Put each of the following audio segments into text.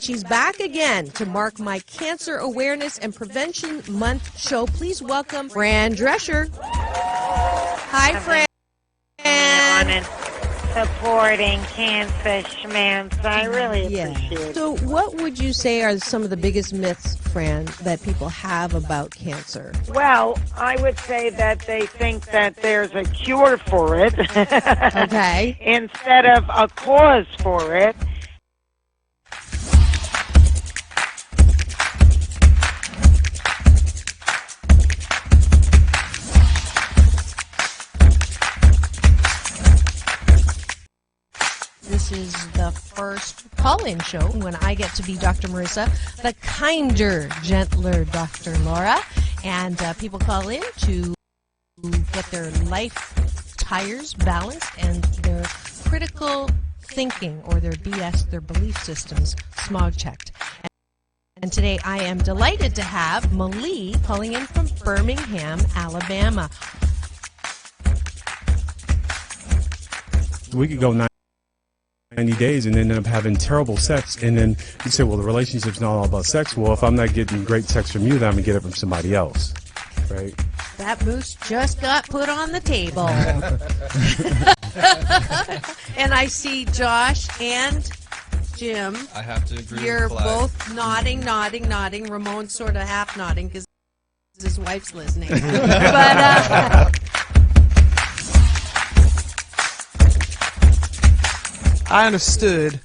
She's back again to mark my Cancer Awareness and Prevention Month show. Please welcome Fran Drescher. Hi, Fran. And supporting cancer schmance. I really appreciate it. So what would you say are some of the biggest myths, Fran, that people have about cancer? Well, I would say that they think that there's a cure for it. Okay. Instead of a cause for it. This is the first call-in show when I get to be Dr. Marissa, the kinder, gentler Dr. Laura. And people call in to get their life tires balanced and their critical thinking or their BS, their belief systems, smog checked. And today I am delighted to have Malie calling in from Birmingham, Alabama. We could go 90 days and end up having terrible sex, and then you say, well, the relationship's not all about sex. Well, if I'm not getting great sex from you, then I'm going to get it from somebody else, right? That moose just got put on the table. And I see Josh and Jim. I have to agree You're with Clyde. both nodding. Ramon's sort of half nodding because his wife's listening. But I understood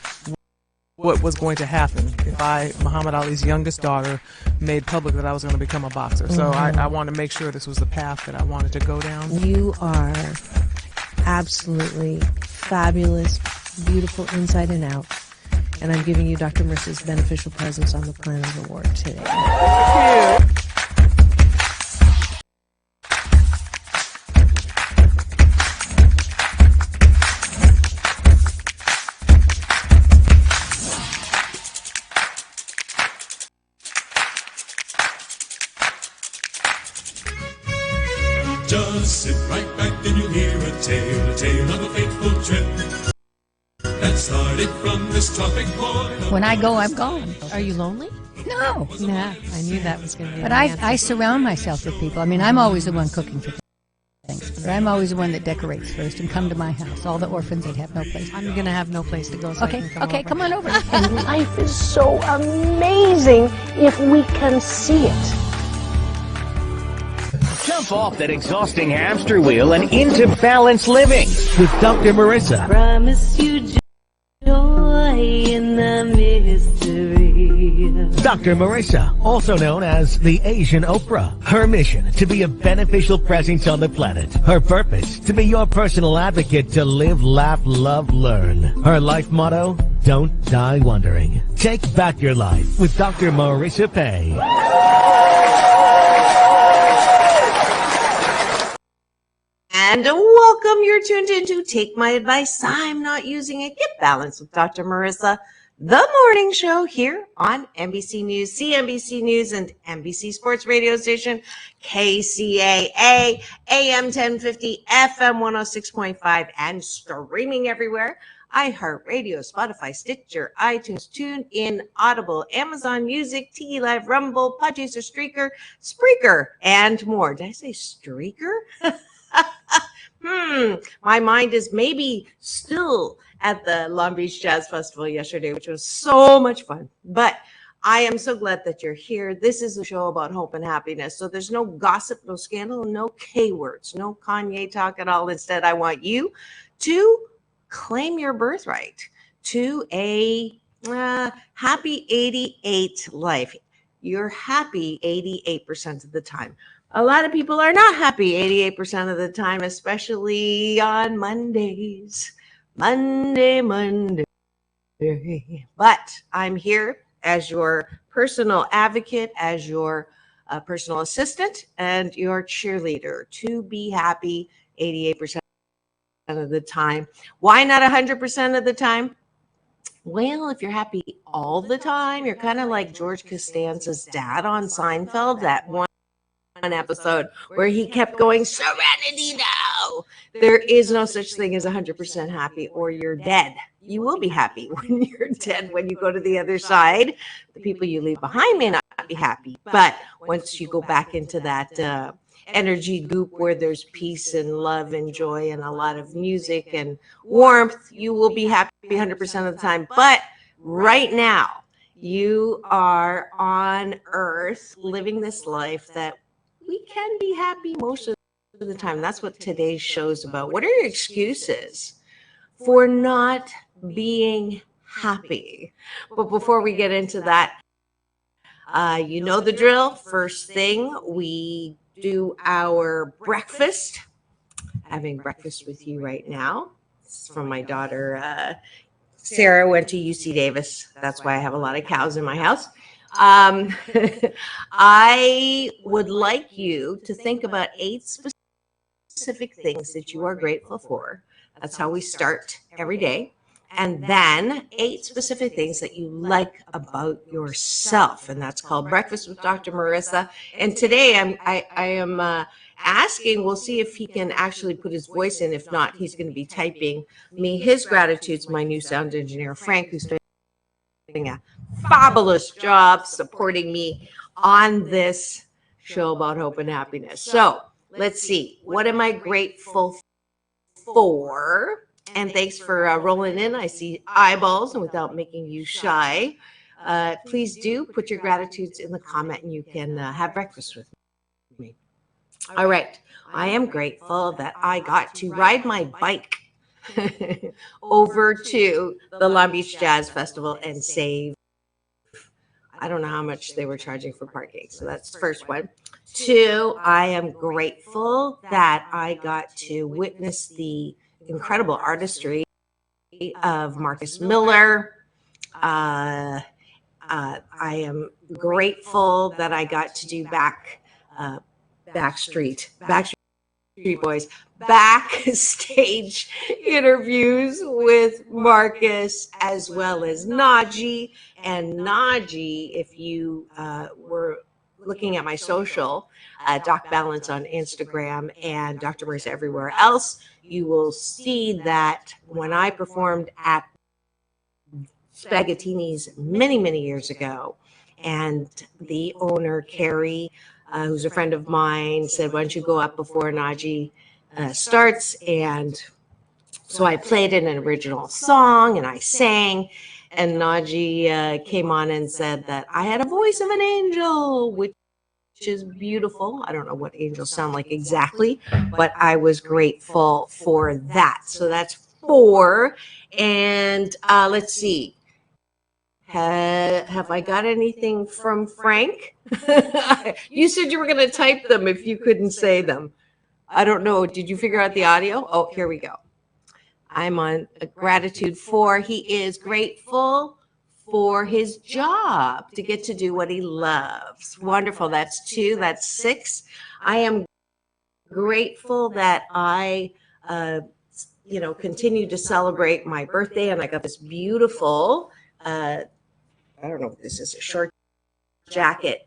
what was going to happen if Muhammad Ali's youngest daughter, made public that I was going to become a boxer. So I wanted to make sure this was the path that I wanted to go down. you are absolutely fabulous, beautiful inside and out. And I'm giving you Dr. Marissa's Beneficial Presence on the Planet Award today. Thank you. Just sit right back and you'll hear a tale of a fateful trip that started from this tropic boy. When I go, I'm gone. Are you lonely? No. Nah, I knew that was going to be But the answer. I surround myself with people. I mean, I'm always the one cooking for things. But I'm always the one that decorates first and come to my house. All the orphans that have no place. I'm going to have no place to go, so I Okay, can come okay, over. come on over. And life is so amazing if we can see it. Jump off that exhausting hamster wheel and into balanced living with Dr. Marissa. Promise you joy in the mystery. Dr. Marissa, also known as the Asian Oprah. Her mission, to be a beneficial presence on the planet. Her purpose, to be your personal advocate to live, laugh, love, learn. Her life motto, don't die wondering. Take back your life with Dr. Marissa Pay. And welcome. You're tuned in to Take My Advice. I'm not using it. Get balanced with Dr. Marissa, the morning show here on NBC News, CNBC News, and NBC Sports Radio Station, KCAA, AM 1050, FM 106.5, and streaming everywhere. iHeartRadio, Spotify, Stitcher, iTunes, TuneIn, Audible, Amazon Music, Tiki Live, Rumble, Podchaser, Streaker, Spreaker, and more. Did I say Streaker? My mind is maybe still at the Long Beach Jazz Festival yesterday, which was so much fun. But I am so glad that you're here. This is a show about hope and happiness. So there's no gossip, no scandal, no K words, no Kanye talk at all. Instead, I want you to claim your birthright to a happy 88 life. You're happy 88% of the time. A lot of people are not happy 88% of the time, especially on Mondays. Monday. But I'm here as your personal advocate, as your personal assistant, and your cheerleader to be happy 88% of the time. Why not 100% of the time? Well, if you're happy all the time, you're kind of like George Costanza's dad on Seinfeld, that one episode where he kept going, Serenity now. There is no such thing as 100% happy, or you're dead. You will be happy when you're dead. When you go to the other side, the people you leave behind may not be happy. But once you go back into that energy goop where there's peace and love and joy and a lot of music and warmth, you will be happy 100% of the time. But right now, you are on earth living this life that we can be happy most of the time. That's what today's show's about. What are your excuses for not being happy? But before we get into that, you know the drill. First thing, we do our breakfast. Having breakfast with you right now. It's from my daughter, Sarah went to UC Davis. That's why I have a lot of cows in my house. I would like you to think about 8 specific things that you are grateful for. That's how we start every day. And then 8 specific things that you like about yourself. And that's called Breakfast with Dr. Marissa. And today I am asking, we'll see if he can actually put his voice in. If not, he's going to be typing me his gratitudes, my new sound engineer, Frank, who's doing a fabulous job supporting me on this show about hope and happiness. So let's see. What am I grateful for? And thanks for rolling in. I see eyeballs, and without making you shy, please do put your gratitudes in the comment and you can have breakfast with me. All right. I am grateful that I got to ride my bike over to the Long Beach Jazz Festival and save, I don't know how much they were charging for parking. So that's the first one. 2, I am grateful that I got to witness the incredible artistry of Marcus Miller. I am grateful that I got to do Backstreet Boys backstage interviews with Marcus as well as Najee. And Najee, if you were looking at my social, Doc Balance on Instagram and Dr. Marissa everywhere else, you will see that when I performed at Spaghettini's many years ago, and the owner, Carrie, who's a friend of mine, said, why don't you go up before Najee starts? And so I played an original song and I sang, and Najee came on and said that I had a voice of an angel, which is beautiful. I don't know what angels sound like exactly, but I was grateful for that. So that's 4. And let's see. Have I got anything from Frank? You said you were going to type them if you couldn't say them. I don't know. Did you figure out the audio? Oh, here we go. I'm on gratitude 4. He is grateful for his job to get to do what he loves. Wonderful. That's 2. That's 6. I am grateful that I, continue to celebrate my birthday, and I got this beautiful, I don't know if this is a short jacket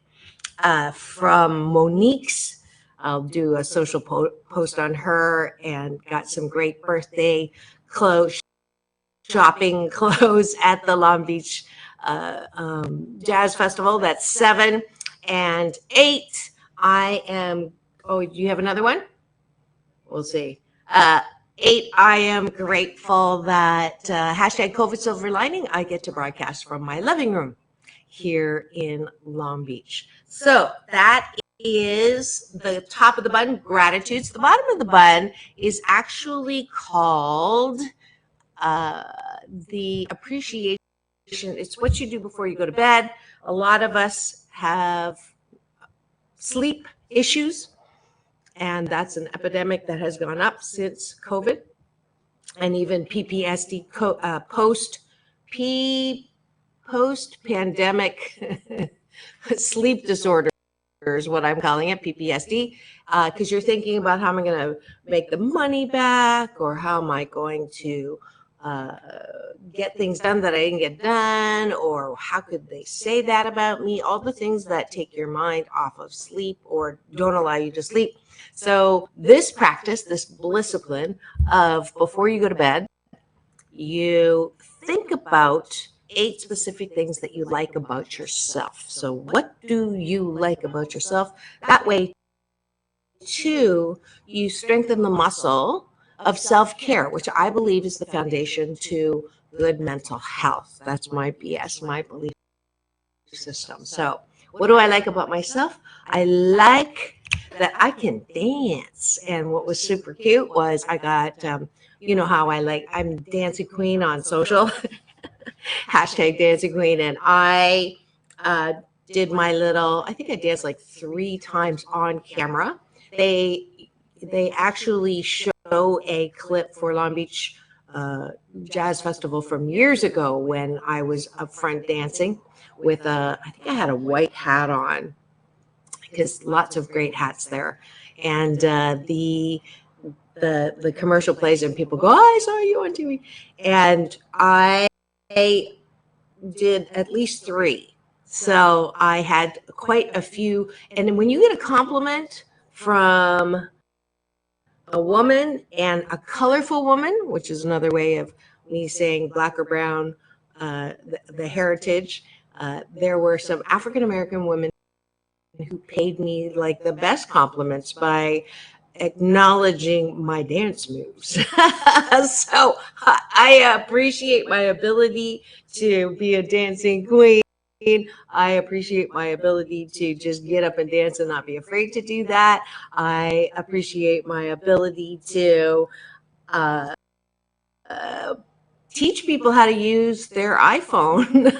from Monique's. I'll do a social post on her, and got some great birthday clothes, shopping clothes at the Long Beach Jazz Festival. That's 7. And 8, I am, do you have another one? We'll see. 8, I am grateful that hashtag COVID silver lining, I get to broadcast from my living room here in Long Beach. So that is the top of the button, gratitudes. The bottom of the button is actually called the appreciation. It's what you do before you go to bed. A lot of us have sleep issues, and that's an epidemic that has gone up since COVID, and even PTSD, post-pandemic sleep disorder is what I'm calling it, PTSD, because you're thinking about how am I going to make the money back, or how am I going to get things done that I didn't get done, or how could they say that about me? All the things that take your mind off of sleep or don't allow you to sleep. So this practice, this discipline of before you go to bed, you think about 8 specific things that you like about yourself. So what do you like about yourself? That way, too, you strengthen the muscle of self-care, which I believe is the foundation to good mental health. That's my BS, my belief system. So what do I like about myself? I like that I can dance. And what was super cute was I got, you know how I'm dancing queen on social, hashtag dancing queen. And I did my little, I think I danced like 3 times on camera. They actually show a clip for Long Beach Jazz Festival from years ago when I was up front dancing with I think I had a white hat on, because lots of great hats there. And the commercial plays and people go, oh, I saw you on TV. And I did at least 3. So I had quite a few. And then when you get a compliment from a woman, and a colorful woman, which is another way of me saying black or brown, the heritage, there were some African American women who paid me like the best compliments by acknowledging my dance moves. So I appreciate my ability to be a dancing queen. I appreciate my ability to just get up and dance and not be afraid to do that. I appreciate my ability to teach people how to use their iPhone.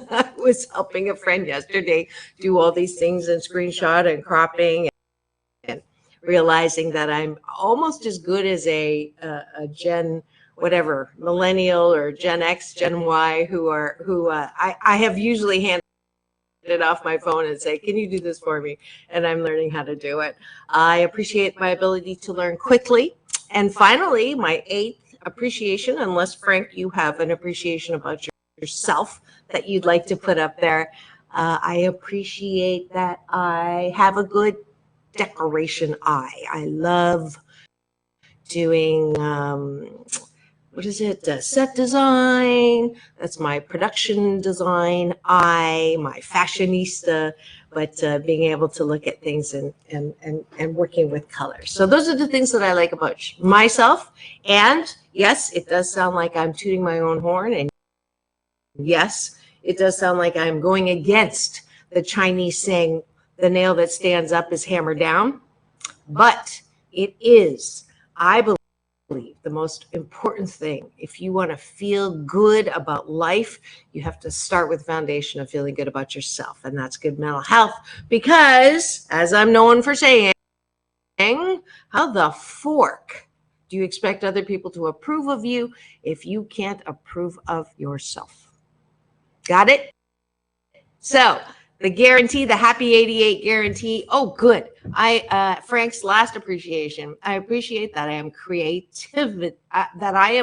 I was helping a friend yesterday do all these things and screenshot and cropping, and realizing that I'm almost as good as a Gen whatever, millennial or Gen X, Gen Y, who I have usually handed it off my phone and say, can you do this for me? And I'm learning how to do it. I appreciate my ability to learn quickly. And finally, my 8th appreciation, unless Frank, you have an appreciation about yourself that you'd like to put up there. I appreciate that I have a good decoration eye. I love doing set design. That's my production design eye, my fashionista, but being able to look at things and working with colors. So those are the things that I like about myself. And yes, it does sound like I'm tooting my own horn. And yes, it does sound like I'm going against the Chinese saying, the nail that stands up is hammered down. But it is, I believe, the most important thing. If you want to feel good about life, you have to start with the foundation of feeling good about yourself. And that's good mental health. Because, as I'm known for saying, how the fork do you expect other people to approve of you if you can't approve of yourself? Got it? So, the guarantee, the happy 88 guarantee. Oh, good. Frank's last appreciation. I appreciate that I am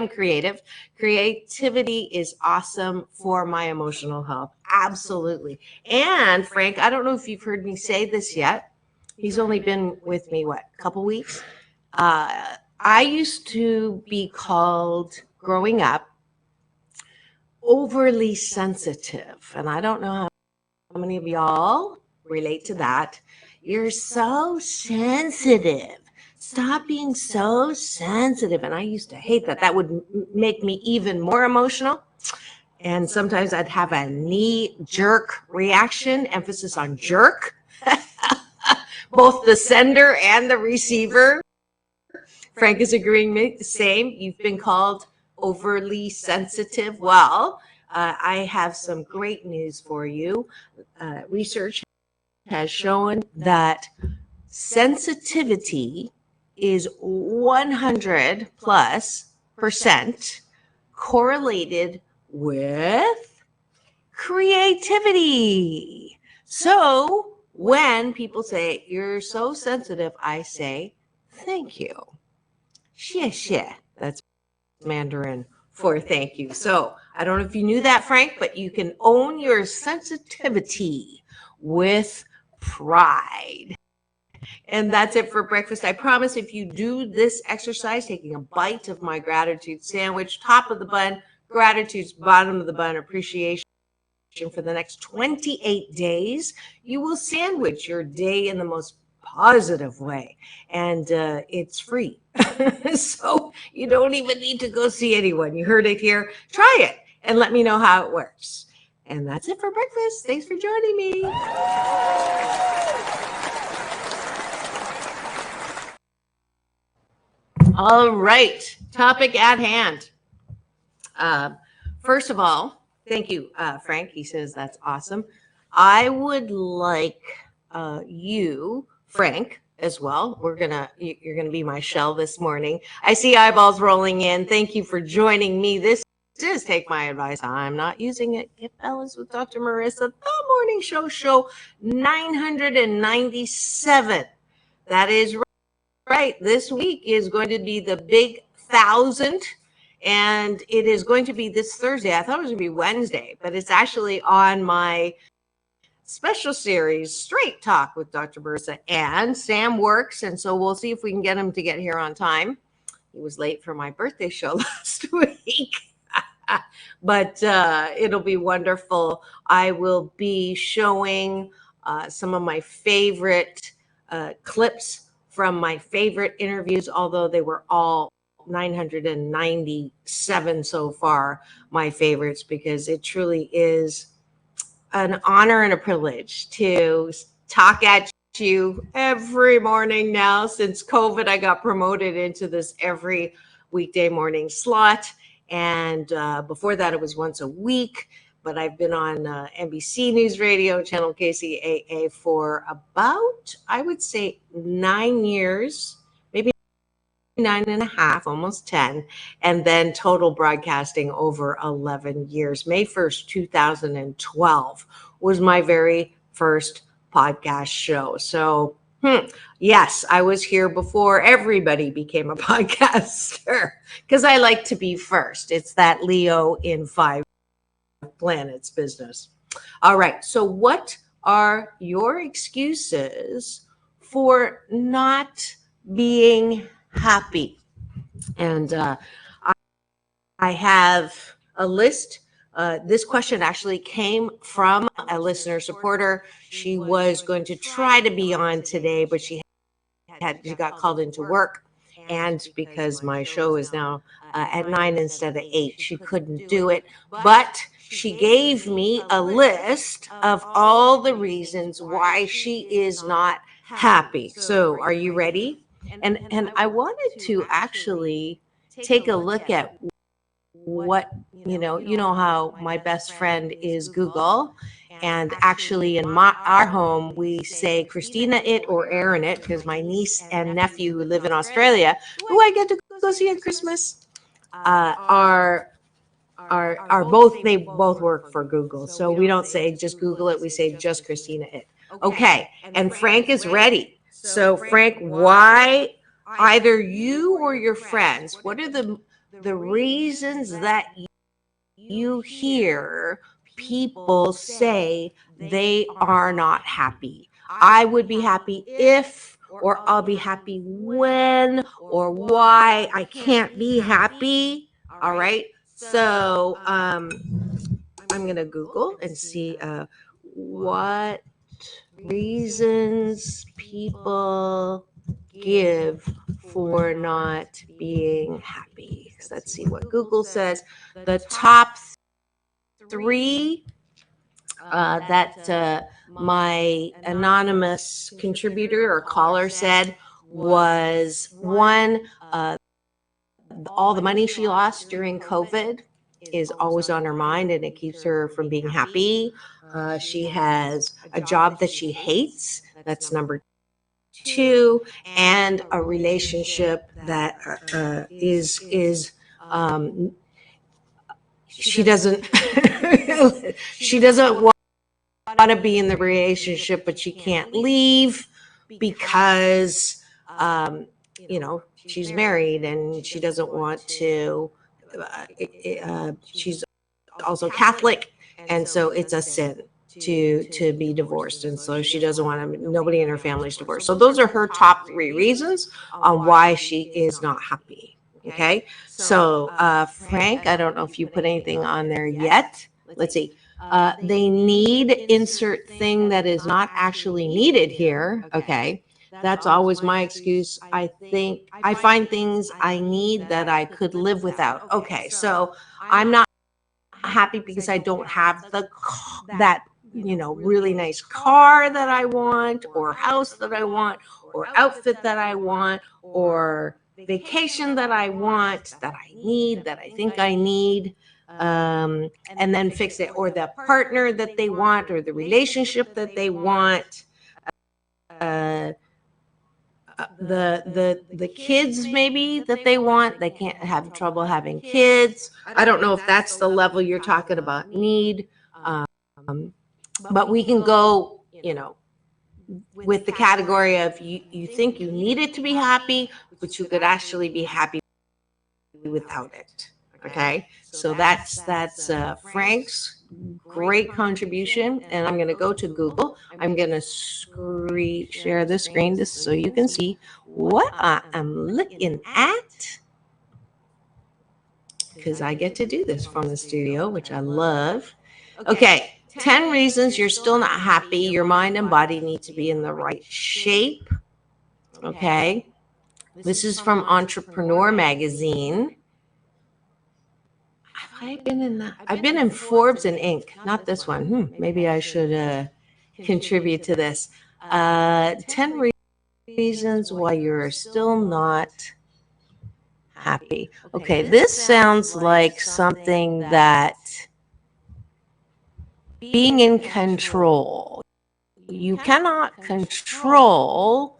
creative. Creativity is awesome for my emotional health. Absolutely. And Frank, I don't know if you've heard me say this yet. He's only been with me, a couple weeks? I used to be called, growing up, overly sensitive. And I don't know how many of y'all relate to that. You're so sensitive. Stop being so sensitive. And I used to hate that. That would make me even more emotional. And sometimes I'd have a knee-jerk reaction, emphasis on jerk. Both the sender and the receiver. Frank is agreeing with the same. You've been called overly sensitive. Well, I have some great news for you. Research has shown that sensitivity is 100+% correlated with creativity. So when people say, you're so sensitive, I say, thank you. Xie xie. That's Mandarin for thank you. So I don't know if you knew that, Frank, but you can own your sensitivity with pride. And that's it for breakfast. I promise if you do this exercise, taking a bite of my gratitude sandwich, top of the bun, gratitude's bottom of the bun, appreciation for the next 28 days, you will sandwich your day in the most positive way. And it's free. So you don't even need to go see anyone. You heard it here. Try it and let me know how it works. And that's it for breakfast. Thanks for joining me. All right, topic at hand. First of all, thank you, Frank. He says that's awesome. I would like you, Frank, as well. You're gonna be my shell this morning. I see eyeballs rolling in. Thank you for joining me. This is Take My Advice. I'm not using it. Get Bellas with Dr. Marissa, the morning show 997. That is right. This week is going to be the big 1,000, and it is going to be this Thursday. I thought it was going to be Wednesday, but it's actually on my special series, Straight Talk with Dr. Marissa, and Sam works, and so we'll see if we can get him to get here on time. He was late for my birthday show last week, but it'll be wonderful. I will be showing some of my favorite clips from my favorite interviews, although they were all 997 so far, my favorites, because it truly is an honor and a privilege to talk at you every morning now. Since COVID, I got promoted into this every weekday morning slot. And before that, it was once a week. But I've been on NBC News Radio, Channel KCAA for about, I would say, 9 years, maybe 9.5, almost 10. And then total broadcasting over 11 years. May 1st, 2012 was my very first podcast show. So, yes, I was here before everybody became a podcaster because I like to be first. It's that Leo in 5 planets business. All right. So what are your excuses for not being happy? And I have a list. This question actually came from a listener supporter. She was going to try to be on today, but she got called into work. And because my show is now at 9 instead of 8, she couldn't do it. But she gave me a list of all the reasons why she is not happy. So are you ready? And I wanted to actually take a look at what, you know how my best friend is Google. And actually in our home, we say Christina it or Aaron it, because my niece and nephew who live in Australia, who I get to go see at Christmas, are both, they both work for Google. So we don't say just Google it, we say just Christina it. Okay, and Frank is ready. So Frank, why either you or your friends, what are the reasons that you hear people say they are not happy? I would be happy if, or I'll be happy when, or why I can't be happy. All right. So I'm going to Google and see what reasons people give for not being happy. Let's see what Google says. The top 3 that my anonymous contributor or caller said was 1, all the money she lost during COVID is always on her mind and it keeps her from being happy. She has a job that she hates. That's number 2, and a relationship that she doesn't want to be in the relationship, but she can't leave because she's married and she doesn't want to she's also Catholic, and so it's a sin to be divorced, and so she doesn't want to, nobody in her family is divorced. So those are her top 3 reasons on why she is not happy. Okay, so Frank, I don't know if you put anything on there yet. Let's see. They need insert thing that is not actually needed here. Okay, that's always my excuse. I think I find things I need that I could live without. Okay, so I'm not happy because I don't have that really nice car that I want, or house that I want, or outfit that I want, or vacation that I want, that I need, that I think I need, and then fix it, or the partner that they want, or the relationship that they want. The kids maybe that they want, they can't have trouble having kids. I don't know if that's the level you're talking about need, but we can go with the category of you think you need it to be happy, but you could actually be happy without it. Okay, so that's Frank's great contribution, and I'm going to go to Google. I'm going to share the screen just so you can see what I am looking at, because I get to do this from the studio, which I love. Okay, 10 reasons you're still not happy. Your mind and body need to be in the right shape. Okay, this is from Entrepreneur Magazine. I've been in that. I've been in Forbes and Inc. Not this one. Maybe I should contribute to this. 10 reasons why you're still not happy. Okay, this sounds like something that being in control. You cannot control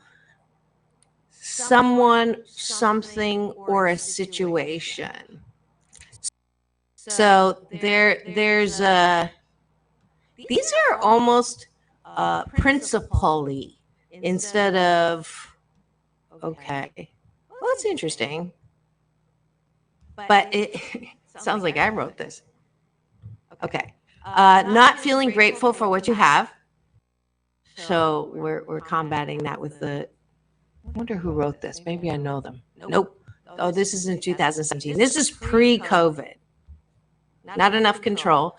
someone, something, or a situation. So there's these are almost principally instead of, okay, well, that's interesting, but it sounds like I wrote this. Okay, not feeling grateful for what you have. So we're combating that with the, I wonder who wrote this. Maybe I know them. Nope. Oh, this is in 2017. This is pre-COVID. Not enough control.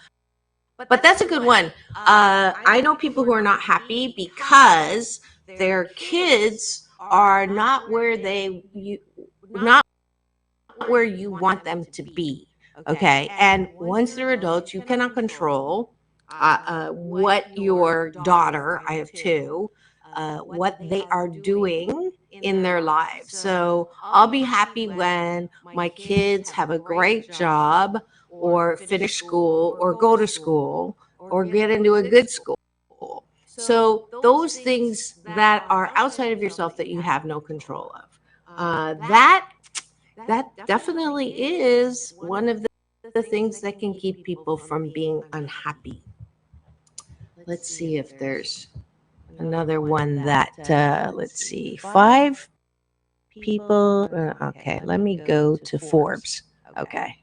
But that's a good one. I know people who are not happy because their kids are not where not where you want them to be. Okay. And once they're adults, you cannot control what your daughter, I have 2, what they are doing in their lives. So I'll be happy when my kids have a great job, or finish school, or go to school, or get into a good school. So those things that are outside of yourself that you have no control of, that definitely is one of the things that can keep people from being unhappy. Let's see if there's another one that, let's see, 5 people. Okay, let me go to Forbes. Okay.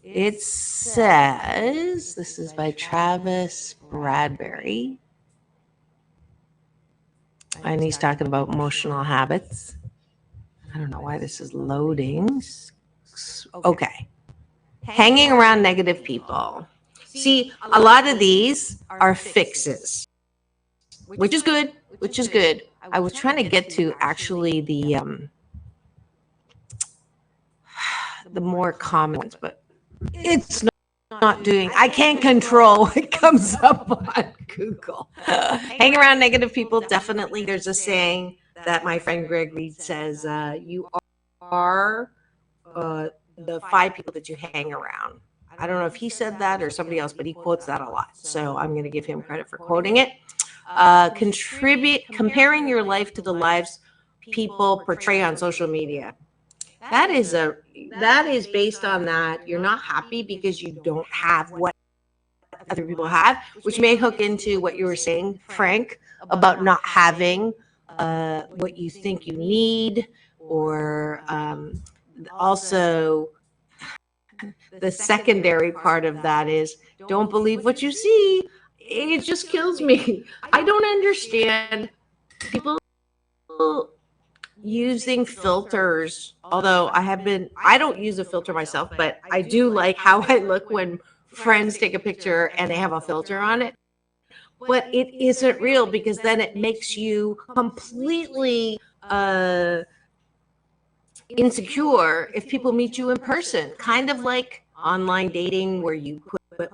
It says, this is by Travis Bradbury, and he's talking about emotional habits. I don't know why this is loading. Okay. Hanging around negative people. See, a lot of these are fixes, which is good, which is good. I was trying to get to actually the more common ones, but it's not doing. I can't control what comes up on Google. Hang around negative people, definitely. There's a saying that my friend Greg Reed says, you are the 5 people that you hang around. I don't know if he said that or somebody else, but he quotes that a lot. So I'm going to give him credit for quoting it. Comparing your life to the lives people portray on social media. That is based on that you're not happy because you don't have what other people have, which may hook into what you were saying, Frank, about not having what you think you need, or also the secondary part of that is don't believe what you see. It just kills me. I don't understand people using filters, although I don't use a filter myself, but I do like how I look when friends take a picture and they have a filter on it. But it isn't real, because then it makes you completely insecure if people meet you in person, kind of like online dating where you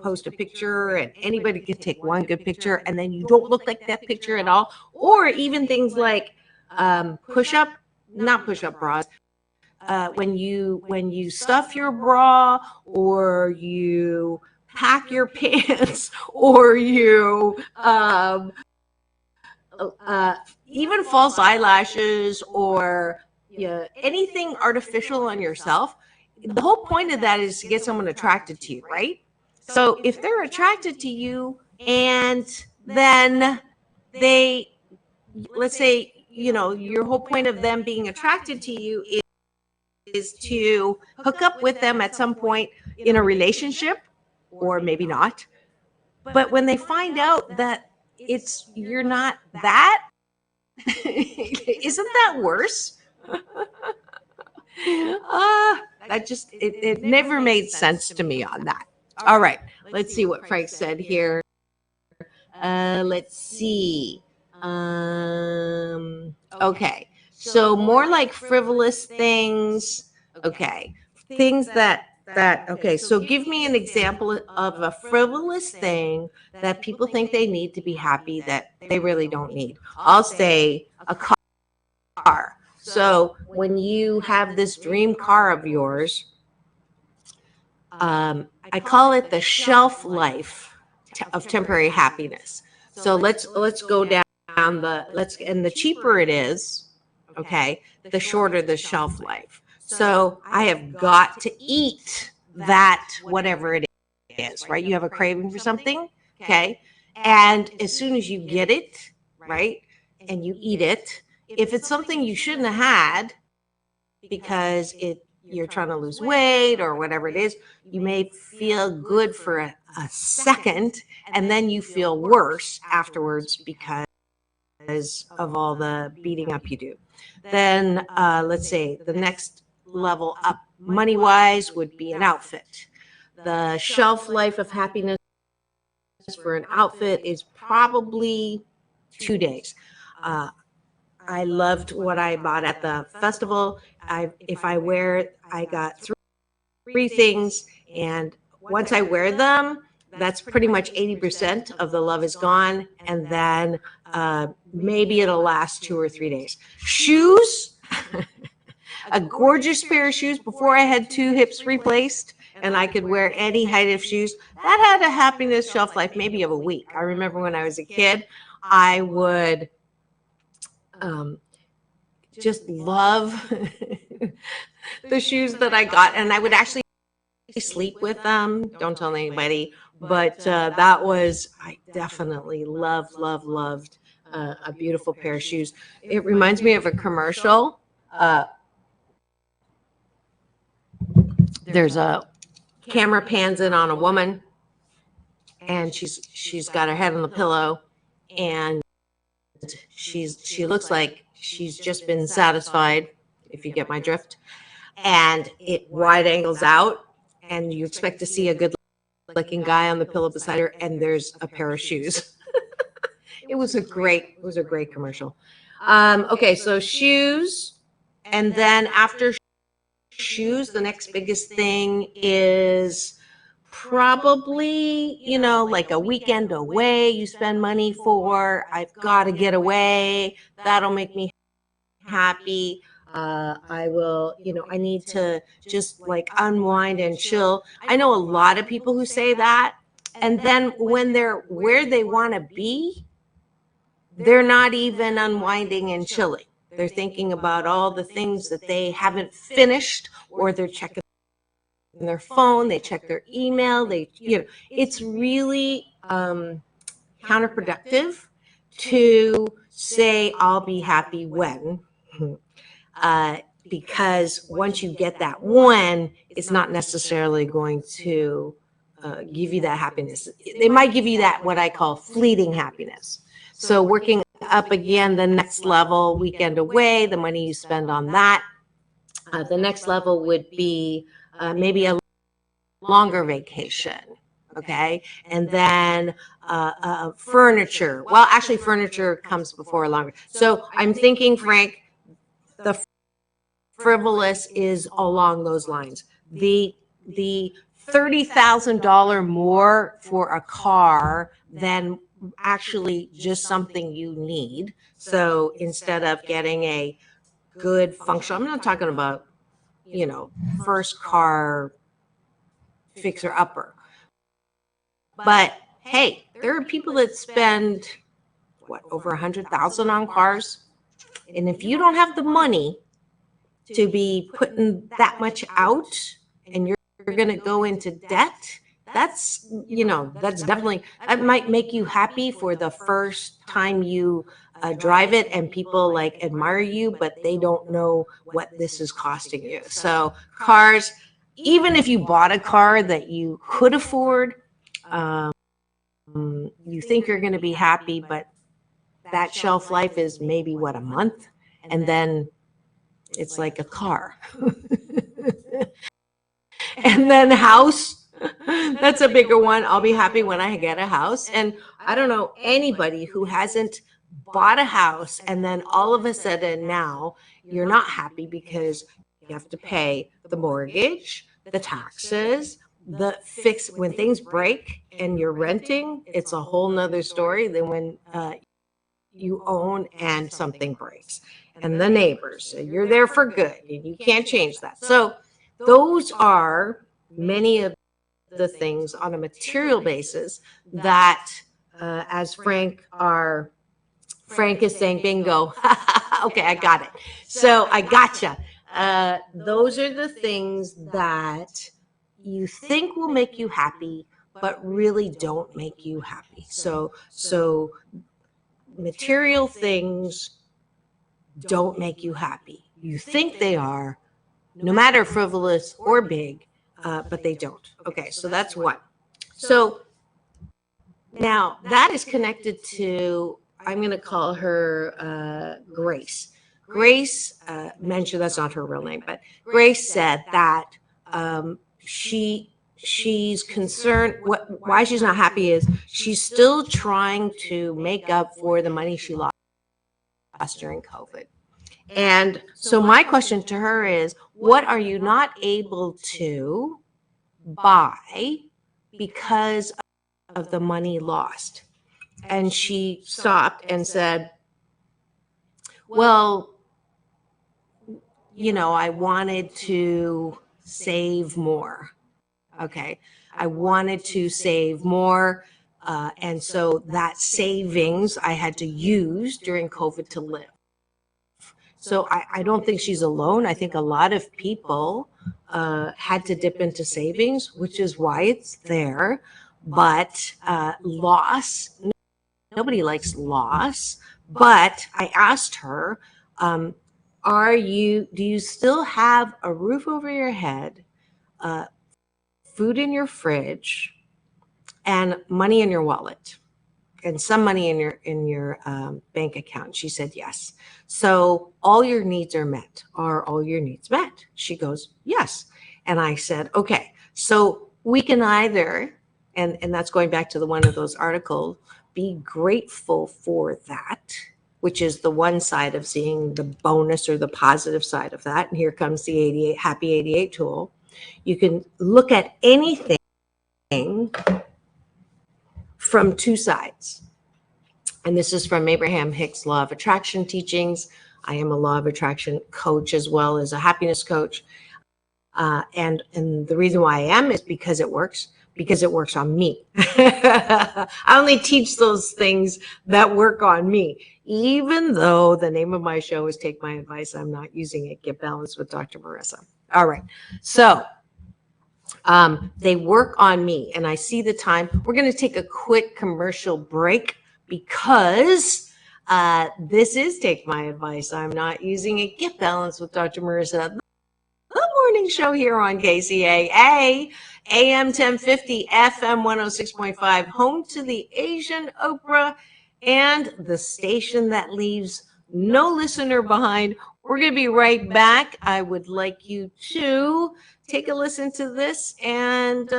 post a picture and anybody can take one good picture and then you don't look like that picture at all. Or even things like not push up bras, when you stuff your bra, or you pack your pants, or you even false eyelashes, or anything artificial on yourself. The whole point of that is to get someone attracted to you, right? So if they're attracted to you, and then they, let's say, your whole point of them being attracted to you is to hook up with them at some point in a relationship, or maybe not. But when they find out that you're not that, isn't that worse? It never made sense to me on that. All right, let's see what Frank said here. Let's see. Okay, so more like frivolous things. Okay, things that okay, so give me an example of a frivolous thing that people think they need to be happy that they really don't need. I'll say a car. So when you have this dream car of yours, I call it the shelf life of temporary happiness. So let's go down and the cheaper it is, okay, the shorter the shelf life. So I have got to eat that, whatever it is, right? You have a craving for something, okay? And as soon as you get it, right, and you eat it, if it's something you shouldn't have had because you're trying to lose weight or whatever it is, you may feel good for a second, and then you feel worse afterwards because of all the beating up you do. Then let's say the next level up money-wise would be an outfit. The shelf life of happiness for an outfit is probably 2 days. I loved what I bought at the festival. I got three things, and once I wear them, that's pretty much 80% of the love is gone, and then maybe it'll last 2 or 3 days. Shoes, a gorgeous pair of shoes before I had 2 hips replaced, and I could wear any height of shoes. That had a happiness shelf life maybe of a week. I remember when I was a kid, I would just love the shoes that I got, and I would actually sleep with them. Don't tell anybody, but I definitely loved a beautiful pair of shoes. It reminds me of a commercial. There's a camera pans in on a woman, and she's got her head on the pillow, and she looks like she's just been satisfied, if you get my drift. And it wide angles out, and you expect to see a good looking guy on the pillow beside her, and there's a pair of shoes. It was a great commercial. Okay, so shoes, and then after shoes, the next biggest thing is probably, like a weekend away you spend money for. I've got to get away. That'll make me happy. I will, I need to just like unwind and chill. I know a lot of people who say that. And then when they're where they want to be, they're not even unwinding and chilling. They're thinking about all the things that they haven't finished, or they're checking their phone, they check their email, it's really counterproductive, to say I'll be happy when, because once you get that when, it's not necessarily going to give you that happiness. They might give you that what I call fleeting happiness. So working up again the next level, weekend away, the money you spend on that. The next level would be maybe a longer vacation, okay? And then furniture. Well, actually, furniture comes before longer. So I'm thinking, Frank, the frivolous is along those lines. The $30,000 more for a car than actually just something you need. So instead of getting a good functional, I'm not talking about, you know, first car fixer upper. But hey, there are people that spend what, over 100,000 on cars. And if you don't have the money to be putting that much out and you're going to go into debt, that's, you know, that's definitely, that might make you happy for the first time you drive it and people like admire you, but they don't know what this is costing you. So cars, even if you bought a car that you could afford, you think you're going to be happy, but that shelf life is maybe what, a month, and then it's like a car. And then house, that's a bigger one. I'll be happy when I get a house. And I don't know anybody who hasn't bought a house and then all of a sudden now you're not happy because you have to pay the mortgage, the taxes, the fix. When things break and you're renting, it's a whole nother story than when you own and something breaks. And the neighbors, you're there for good and you can't change that. So those are many of the things on a material basis that, as Frank is saying, bingo. Okay, I got it. So I gotcha. Those are the things that you think will make you happy, but really don't make you happy. So material things don't make you happy. You think they are, no matter frivolous or big, but they don't. Okay, so that's one. So now that is connected to, I'm going to call her Grace. Grace mentioned, that's not her real name, but Grace said that she's concerned, why she's not happy is she's still trying to make up for the money she lost during COVID. And so my question to her is, what are you not able to buy because of the money lost? And she stopped and said, well, you know, I wanted to save more. Okay. I wanted to save more. And so that savings I had to use during COVID to live. So I don't think she's alone. I think a lot of people had to dip into savings, which is why it's there. But loss, nobody likes loss. But I asked her, do you still have a roof over your head, food in your fridge, and money in your wallet, and some money in your bank account? She said yes. So all your needs are met. Are all your needs met? She goes, yes. And I said, okay, so we can either, and that's going back to the one of those articles, be grateful for that, which is the one side of seeing the bonus or the positive side of that. And here comes the Happy 88 tool. You can look at anything from two sides. And this is from Abraham Hicks' Law of Attraction teachings. I am a Law of Attraction coach as well as a happiness coach. And the reason why I am is because it works on me. I only teach those things that work on me. Even though the name of my show is Take My Advice, I'm not using it. Get Balanced with Dr. Marissa. All right. So they work on me, and I see the time. We're going to take a quick commercial break. because this is Take My Advice. I'm Not Using It. Get Balance with Dr. Marissa, the morning show here on KCAA, AM 1050, FM 106.5, home to the Asian Oprah, and the station that leaves no listener behind. We're going to be right back. I would like you to take a listen to this, and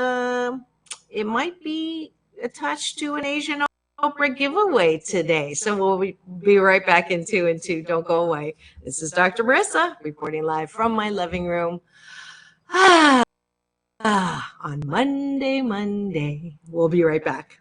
it might be attached to an Asian Oprah giveaway today. So we'll be right back in 2 and 2. Don't go away. This is Dr. Marissa reporting live from my living room. On Monday. We'll be right back.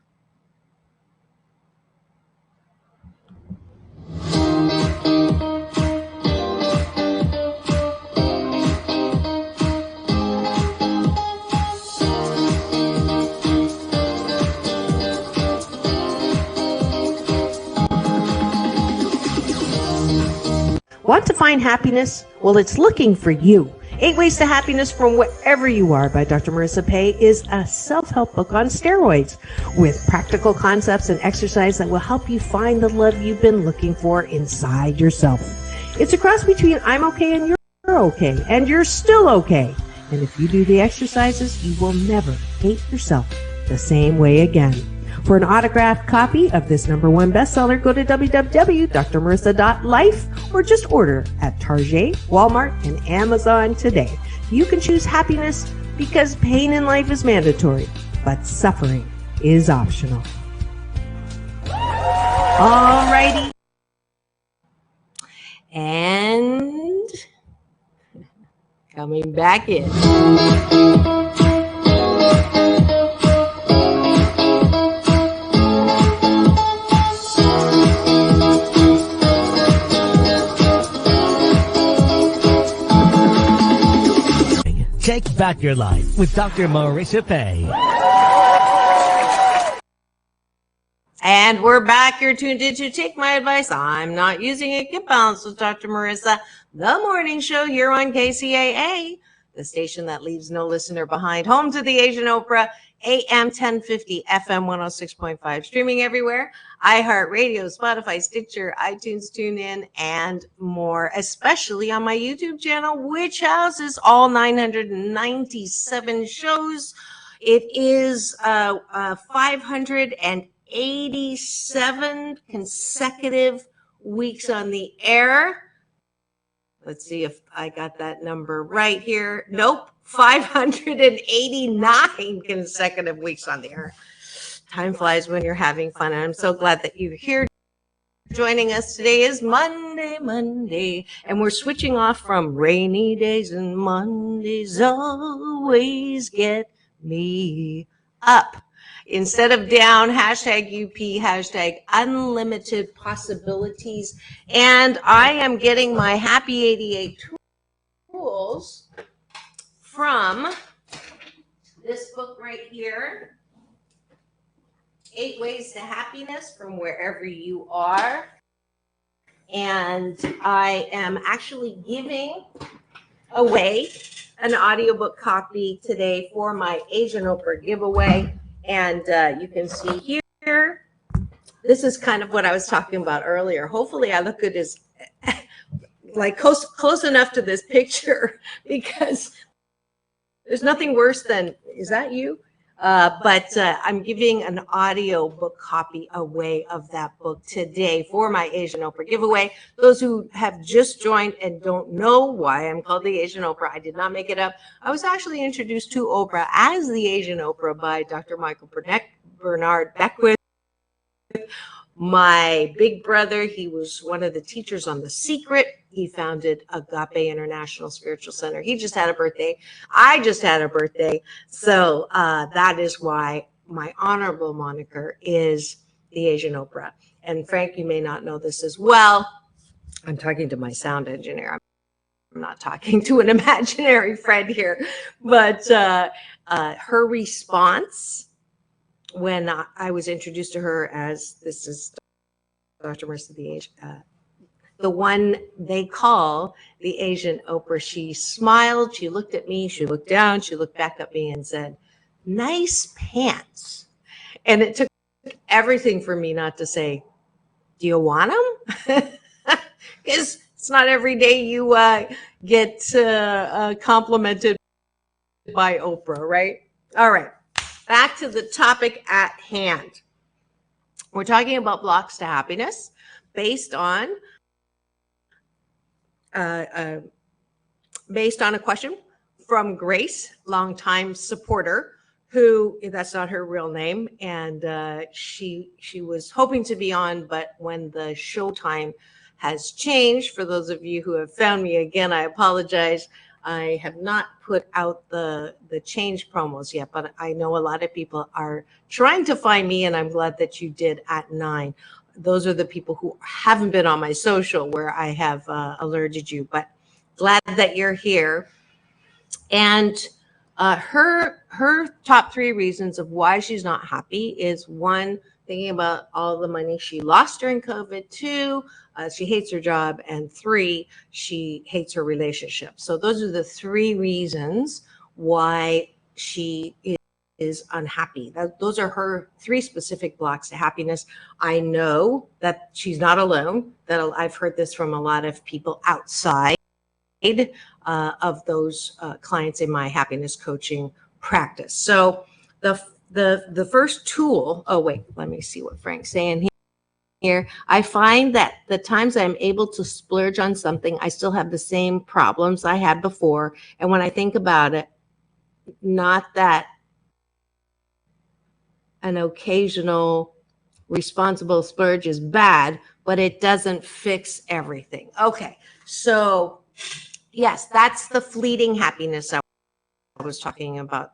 Want to find happiness? Well, it's looking for you. 8 Ways to Happiness from Wherever You Are by Dr. Marissa Pei is a self-help book on steroids with practical concepts and exercise that will help you find the love you've been looking for inside yourself. It's a cross between I'm okay and you're okay, and you're still okay. And if you do the exercises, you will never hate yourself the same way again. For an autographed copy of this #1 bestseller, go to www.drmarissa.life or just order at Target, Walmart, and Amazon today. You can choose happiness because pain in life is mandatory, but suffering is optional. Alrighty. And coming back in. Take back your life with Dr. Marissa Pei. And we're back. You're tuned in to Take My Advice. I'm Not Using It. Get Balance with Dr. Marissa, the morning show here on KCAA, the station that leaves no listener behind, home to the Asian Oprah, AM 1050, FM 106.5, streaming everywhere, iHeartRadio, Spotify, Stitcher, iTunes, TuneIn, and more, especially on my YouTube channel, which houses all 997 shows. It is 587 consecutive weeks on the air. Let's see if I got that number right here. Nope, 589 consecutive weeks on the air. Time flies when you're having fun, and I'm so glad that you're here. Joining us today is Monday, and we're switching off from rainy days, and Mondays always get me up. Instead of down, hashtag UP, hashtag unlimited possibilities. And I am getting my Happy 88 tools from this book right here, 8 Ways to Happiness from Wherever You Are. And I am actually giving away an audiobook copy today for my Asian Oprah giveaway. And you can see here, this is kind of what I was talking about earlier. Hopefully I look good as like close enough to this picture, because there's nothing worse than, is that you? But I'm giving an audio book copy away of that book today for my Asian Oprah giveaway. Those who have just joined and don't know why I'm called the Asian Oprah, I did not make it up. I was actually introduced to Oprah as the Asian Oprah by Dr. Michael Bernard Beckwith. My big brother, he was one of the teachers on The Secret. He founded Agape International Spiritual Center. He just had a birthday. I just had a birthday. So that is why my honorable moniker is the Asian Oprah. And Frank, you may not know this as well. I'm talking to my sound engineer. I'm not talking to an imaginary friend here. But her response when I was introduced to her as, this is Dr. Marissa, the one they call the Asian Oprah, she smiled, she looked at me, she looked down, she looked back at me and said, "Nice pants." And it took everything for me not to say, do you want them? Because it's not every day you get complimented by Oprah, right? All right, back to the topic at hand. We're talking about blocks to happiness based on a question from Grace, longtime supporter, who, that's not her real name, and she was hoping to be on, but when the show time has changed, for those of you who have found me again, I apologize. I have not put out the change promos yet, but I know a lot of people are trying to find me, and I'm glad that you did at 9. Those are the people who haven't been on my social where I have alerted you, but glad that you're here. And her top 3 reasons of why she's not happy is 1, thinking about all the money she lost during COVID. 2, she hates her job. And 3, she hates her relationship. So those are the 3 reasons why she is unhappy. Those are her 3 specific blocks to happiness. I know that she's not alone. That I've heard this from a lot of people outside of those clients in my happiness coaching practice. So the first tool, oh wait, let me see what Frank's saying here. I find that the times I'm able to splurge on something, I still have the same problems I had before. And when I think about it, not that an occasional responsible splurge is bad, but it doesn't fix everything. Okay, so yes, that's the fleeting happiness I was talking about.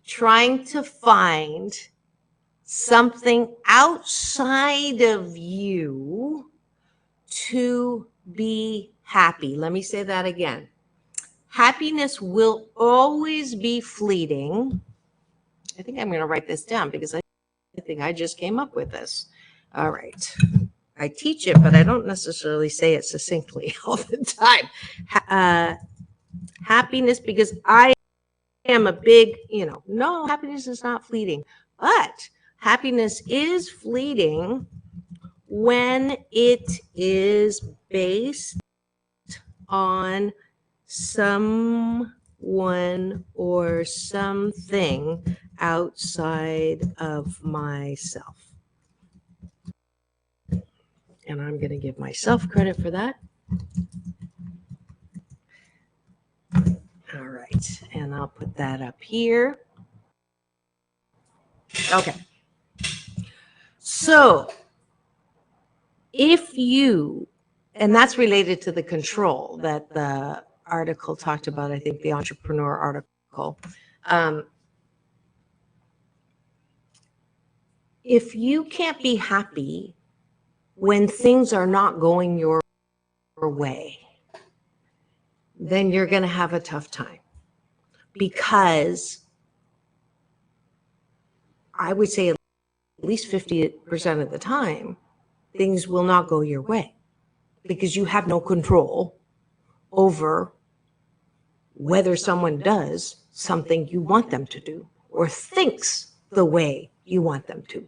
Trying to find something outside of you to be happy. Let me say that again. Happiness will always be fleeting. I think I'm going to write this down because I think I just came up with this. All right. I teach it, but I don't necessarily say it succinctly all the time. Happiness, because I am a big, no, happiness is not fleeting, but happiness is fleeting when it is based on someone or something outside of myself. And I'm going to give myself credit for that. All right, and I'll put that up here. Okay. So if you, and that's related to the control that the article talked about, I think the entrepreneur article. If you can't be happy when things are not going your way, then you're going to have a tough time, because I would say at least 50% of the time, things will not go your way because you have no control over whether someone does something you want them to do or thinks the way you want them to.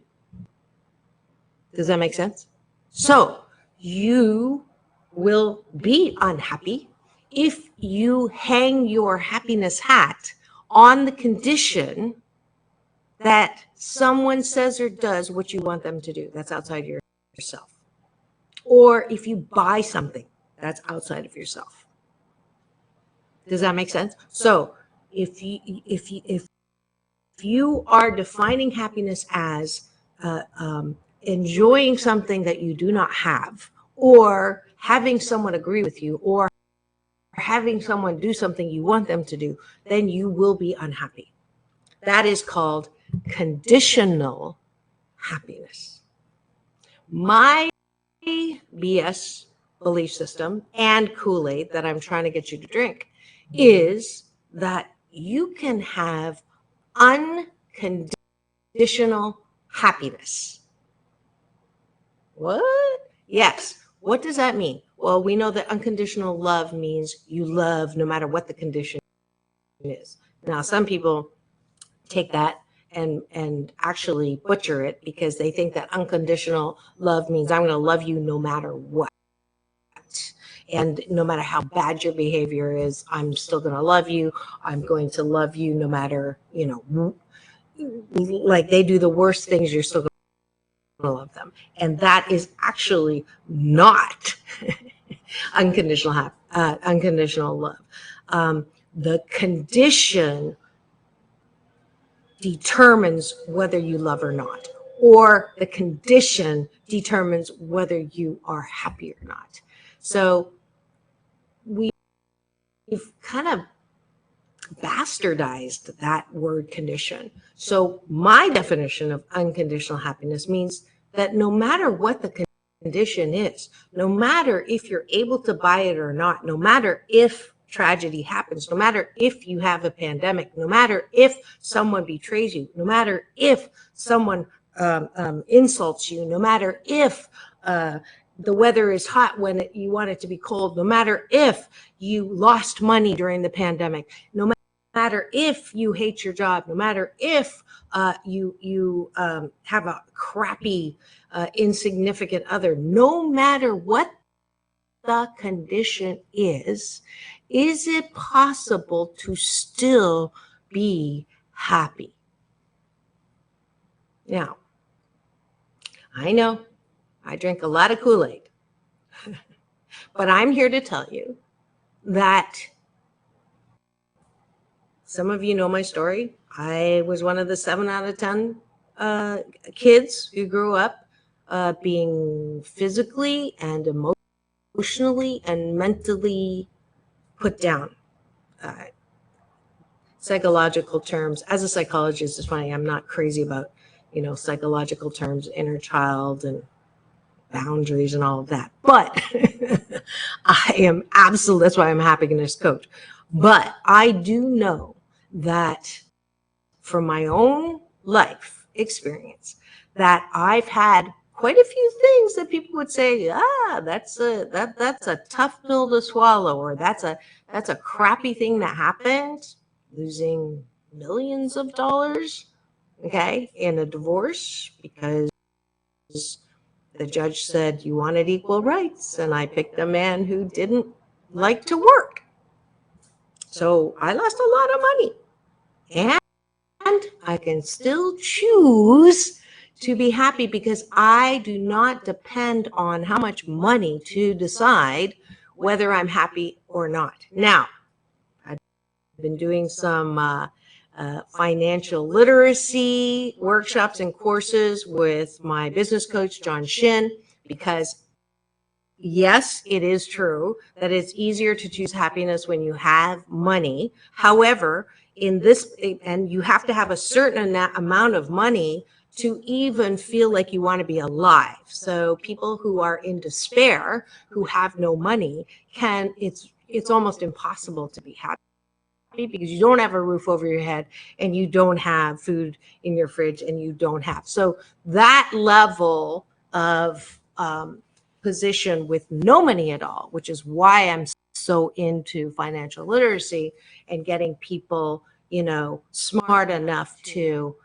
Does that make sense? So you will be unhappy if you hang your happiness hat on the condition that someone says or does what you want them to do. That's outside yourself. Or if you buy something that's outside of yourself. Does that make sense? So if you are defining happiness as enjoying something that you do not have, or having someone agree with you, or having someone do something you want them to do, then you will be unhappy. That is called conditional happiness. My BS belief system and Kool-Aid that I'm trying to get you to drink is that you can have unconditional happiness. What? Yes. What does that mean? Well, we know that unconditional love means you love no matter what the condition is. Now, some people take that and actually butcher it because they think that unconditional love means I'm going to love you no matter what. And no matter how bad your behavior is, I'm still going to love you. I'm going to love you no matter, like they do the worst things, you're still going to love them. And that is actually not unconditional love. The condition determines whether you love or not, or the condition determines whether you are happy or not. So we've kind of bastardized that word condition. So my definition of unconditional happiness means that no matter what the condition is, no matter if you're able to buy it or not, no matter if tragedy happens, no matter if you have a pandemic, no matter if someone betrays you, no matter if someone insults you, no matter if the weather is hot when you want it to be cold, no matter if you lost money during the pandemic, no matter if you hate your job, no matter if you have a crappy, insignificant other, no matter what the condition is it possible to still be happy? Now, I know I drink a lot of Kool-Aid, but I'm here to tell you that some of you know my story. I was one of the 7 out of 10 kids who grew up being physically and emotionally and mentally put down. Psychological terms, as a psychologist, it's funny, I'm not crazy about, psychological terms, inner child and boundaries and all of that. But I am absolutely, that's why I'm a happiness coach. But I do know that from my own life experience that I've had quite a few things that people would say, that's a tough pill to swallow, or that's a crappy thing that happened, losing millions of dollars, okay, in a divorce because the judge said you wanted equal rights, and I picked a man who didn't like to work. So I lost a lot of money. And I can still choose to be happy because I do not depend on how much money to decide whether I'm happy or not. Now, I've been doing some financial literacy workshops and courses with my business coach, John Shin, because yes, it is true that it's easier to choose happiness when you have money. However, in this, and you have to have a certain amount of money to even feel like you want to be alive. So people who are in despair, who have no money, it's almost impossible to be happy because you don't have a roof over your head and you don't have food in your fridge and you don't have. So that level of position with no money at all, which is why I'm so into financial literacy and getting people, smart enough to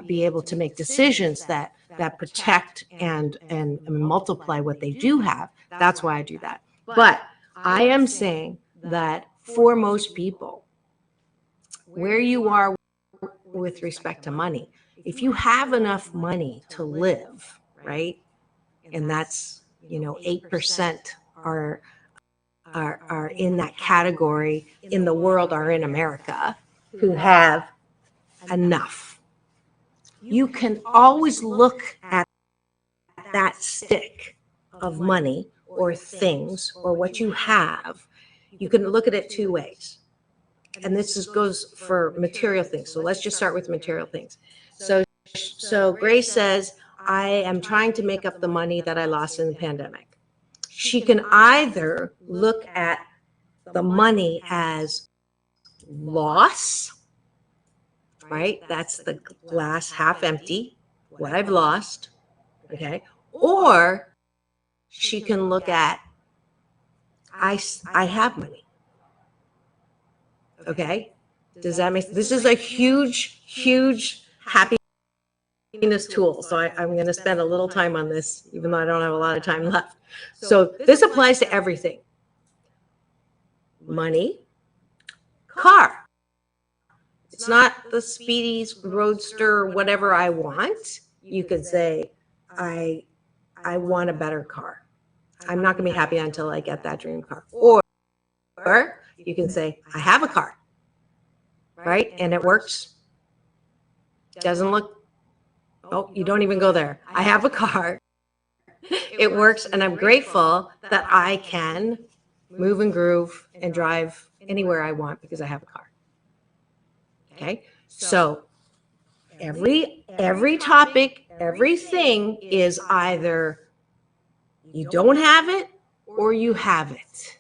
be able to make decisions that protect and multiply what they do have. That's why I do that. But I am saying that for most people, where you are with respect to money, if you have enough money to live, right, and that's 8% are in that category in the world, are in America, who have enough. You can always look at that stick of money or things or what you have. You can look at it two ways. And this goes for material things. So let's just start with material things. So Grace says, I am trying to make up the money that I lost in the pandemic. She can either look at the money as loss, right? That's the glass half empty, what I've lost, okay? Or she can look at, I have money, okay? Does that make sense? This is a huge happiness tool. So I'm going to spend a little time on this, even though I don't have a lot of time left. So this applies to everything. Money, car. It's not the Speedy Roadster, whatever I want. You could say, I want a better car. I'm not going to be happy until I get that dream car. Or you can say, I have a car, right? And it works. Doesn't look, oh, you don't even go there. I have a car. It works, and I'm grateful that I can move and groove and drive anywhere I want because I have a car. Okay? So every topic, everything is either you don't have it or you have it.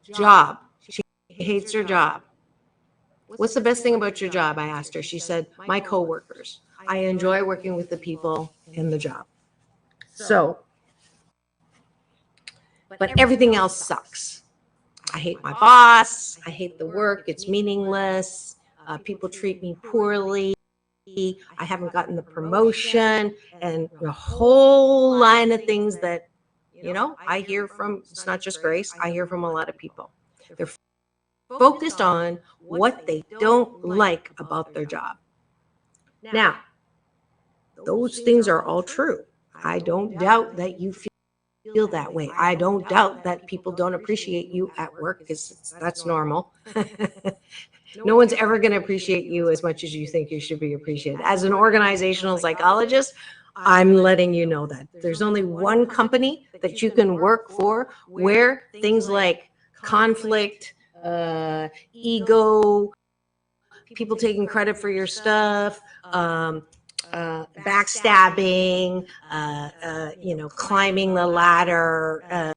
Job. She hates her job. What's the best thing about your job? I asked her. She said, my coworkers. I enjoy working with the people in the job. So, but everything else sucks. I hate my boss. I hate the work. It's meaningless. People treat me poorly. I haven't gotten the promotion, and a whole line of things that, you know, I hear from, it's not just Grace, I hear from a lot of people. They're focused on what they don't like about their job. Now, those things are all true. I don't doubt that you feel that way. I don't doubt that people don't appreciate you at work, because that's normal. No one's ever going to appreciate you as much as you think you should be appreciated. As an organizational psychologist, I'm letting you know that there's only one company that you can work for where things like conflict, ego, people taking credit for your stuff, backstabbing, climbing the ladder,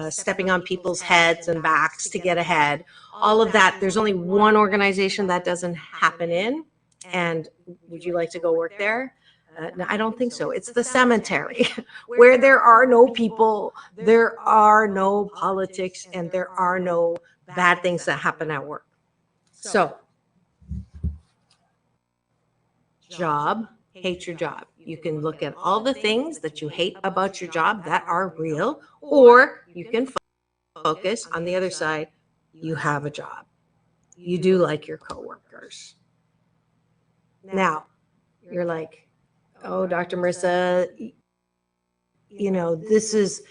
stepping on people's heads and backs to get ahead. All of that, there's only one organization that doesn't happen in. And would you like to go work there? No, I don't think so. It's the cemetery where there are no people, there are no politics, and there are no bad things that happen at work. So, job, hate your job. You can look at all the things that you hate about your job that are real, or you can focus on the other side. You have a job. You do like your coworkers. Now, you're like, oh, Dr. Marissa, you know, this is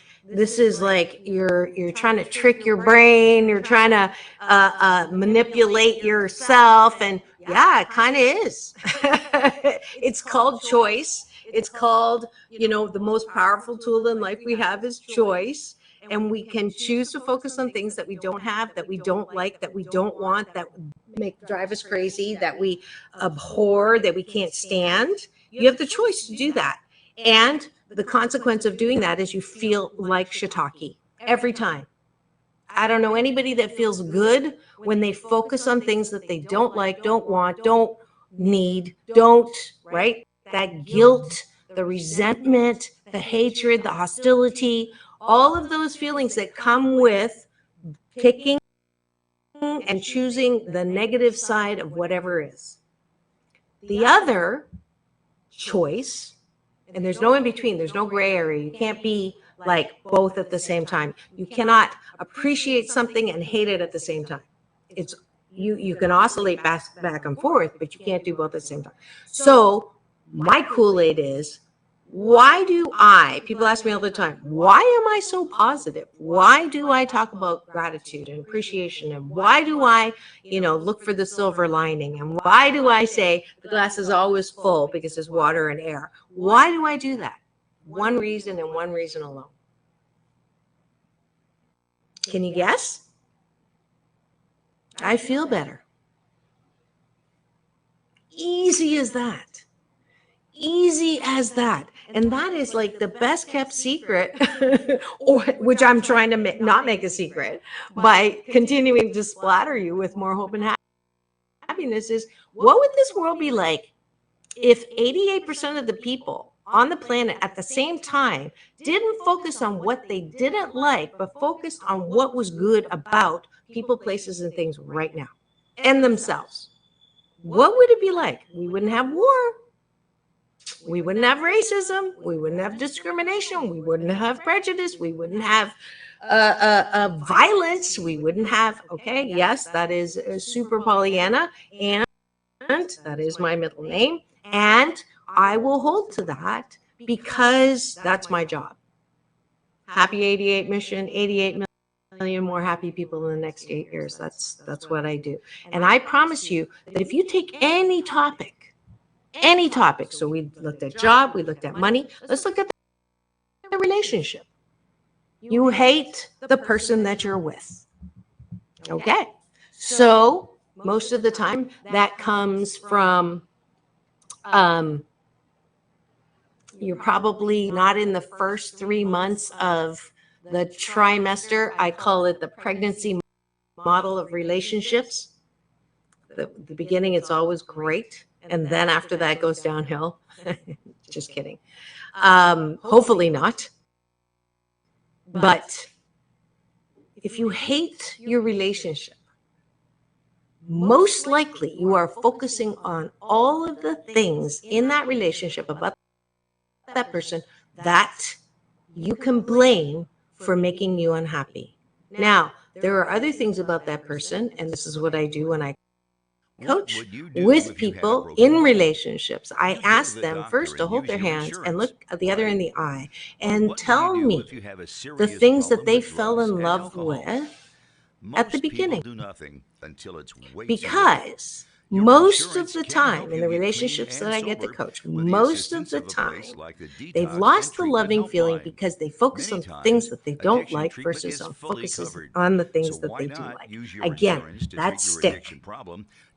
like you're trying to trick your brain. You're trying to manipulate yourself. And yeah, it kind of is. It's called choice. It's called, you know, the most powerful tool in life we have is choice. And we can choose to focus on things that we don't have, that we don't like, that we don't want, that drive us crazy, that we abhor, that we can't stand. You have the choice to do that. And the consequence of doing that is you feel like shiitake every time. I don't know anybody that feels good when they focus on things that they don't like, don't want, don't need, right? That guilt, the resentment, the hatred, the hostility, all of those feelings that come with picking and choosing the negative side of whatever is. The other choice, and there's no in between, there's no gray area. You can't be like both at the same time. You cannot appreciate something and hate it at the same time. It's you can oscillate back and forth, but you can't do both at the same time. So my Kool-Aid is, why do people ask me all the time, why am I so positive? Why do I talk about gratitude and appreciation? And why do I, look for the silver lining? And why do I say the glass is always full because there's water and air? Why do I do that? One reason and one reason alone. Can you guess? I feel better. Easy as that. Easy as that. And that is like the best kept secret, or which I'm trying to not make a secret by continuing to splatter you with more hope and happiness, is what would this world be like if 88% of the people on the planet at the same time didn't focus on what they didn't like, but focused on what was good about people, places, and things right now and themselves? what would it be like? We wouldn't have war. We wouldn't have racism. We wouldn't have discrimination. We wouldn't have prejudice. We wouldn't have violence. We wouldn't have, okay, yes, that is super Pollyanna. And that is my middle name. And I will hold to that because that's my job. Happy 88 mission, 88 million more happy people in the next 8 years. That's what I do. And I promise you that if you take any topic, so we looked at job, we looked at money, let's look at the relationship. You hate the person that you're with. Okay. So most of the time that comes from, you're probably not in the first 3 months of the trimester. I call it the pregnancy model of relationships. The beginning, it's always great. And then after that goes downhill. Just kidding. Hopefully not. But if you hate your relationship, most likely you are focusing on all of the things in that relationship about that person that you can blame for making you unhappy. Now, there are other things about that person, and this is what I do when I coach with people in relationships. I ask them first to hold their hands and look at the other in the eye and tell me the things that they fell in love with at the beginning. Because most of the time in the relationships that I get to coach, most of the time they've lost the loving feeling because they focus on things that they don't like versus on focuses on the things that they do like. Again, that's stick.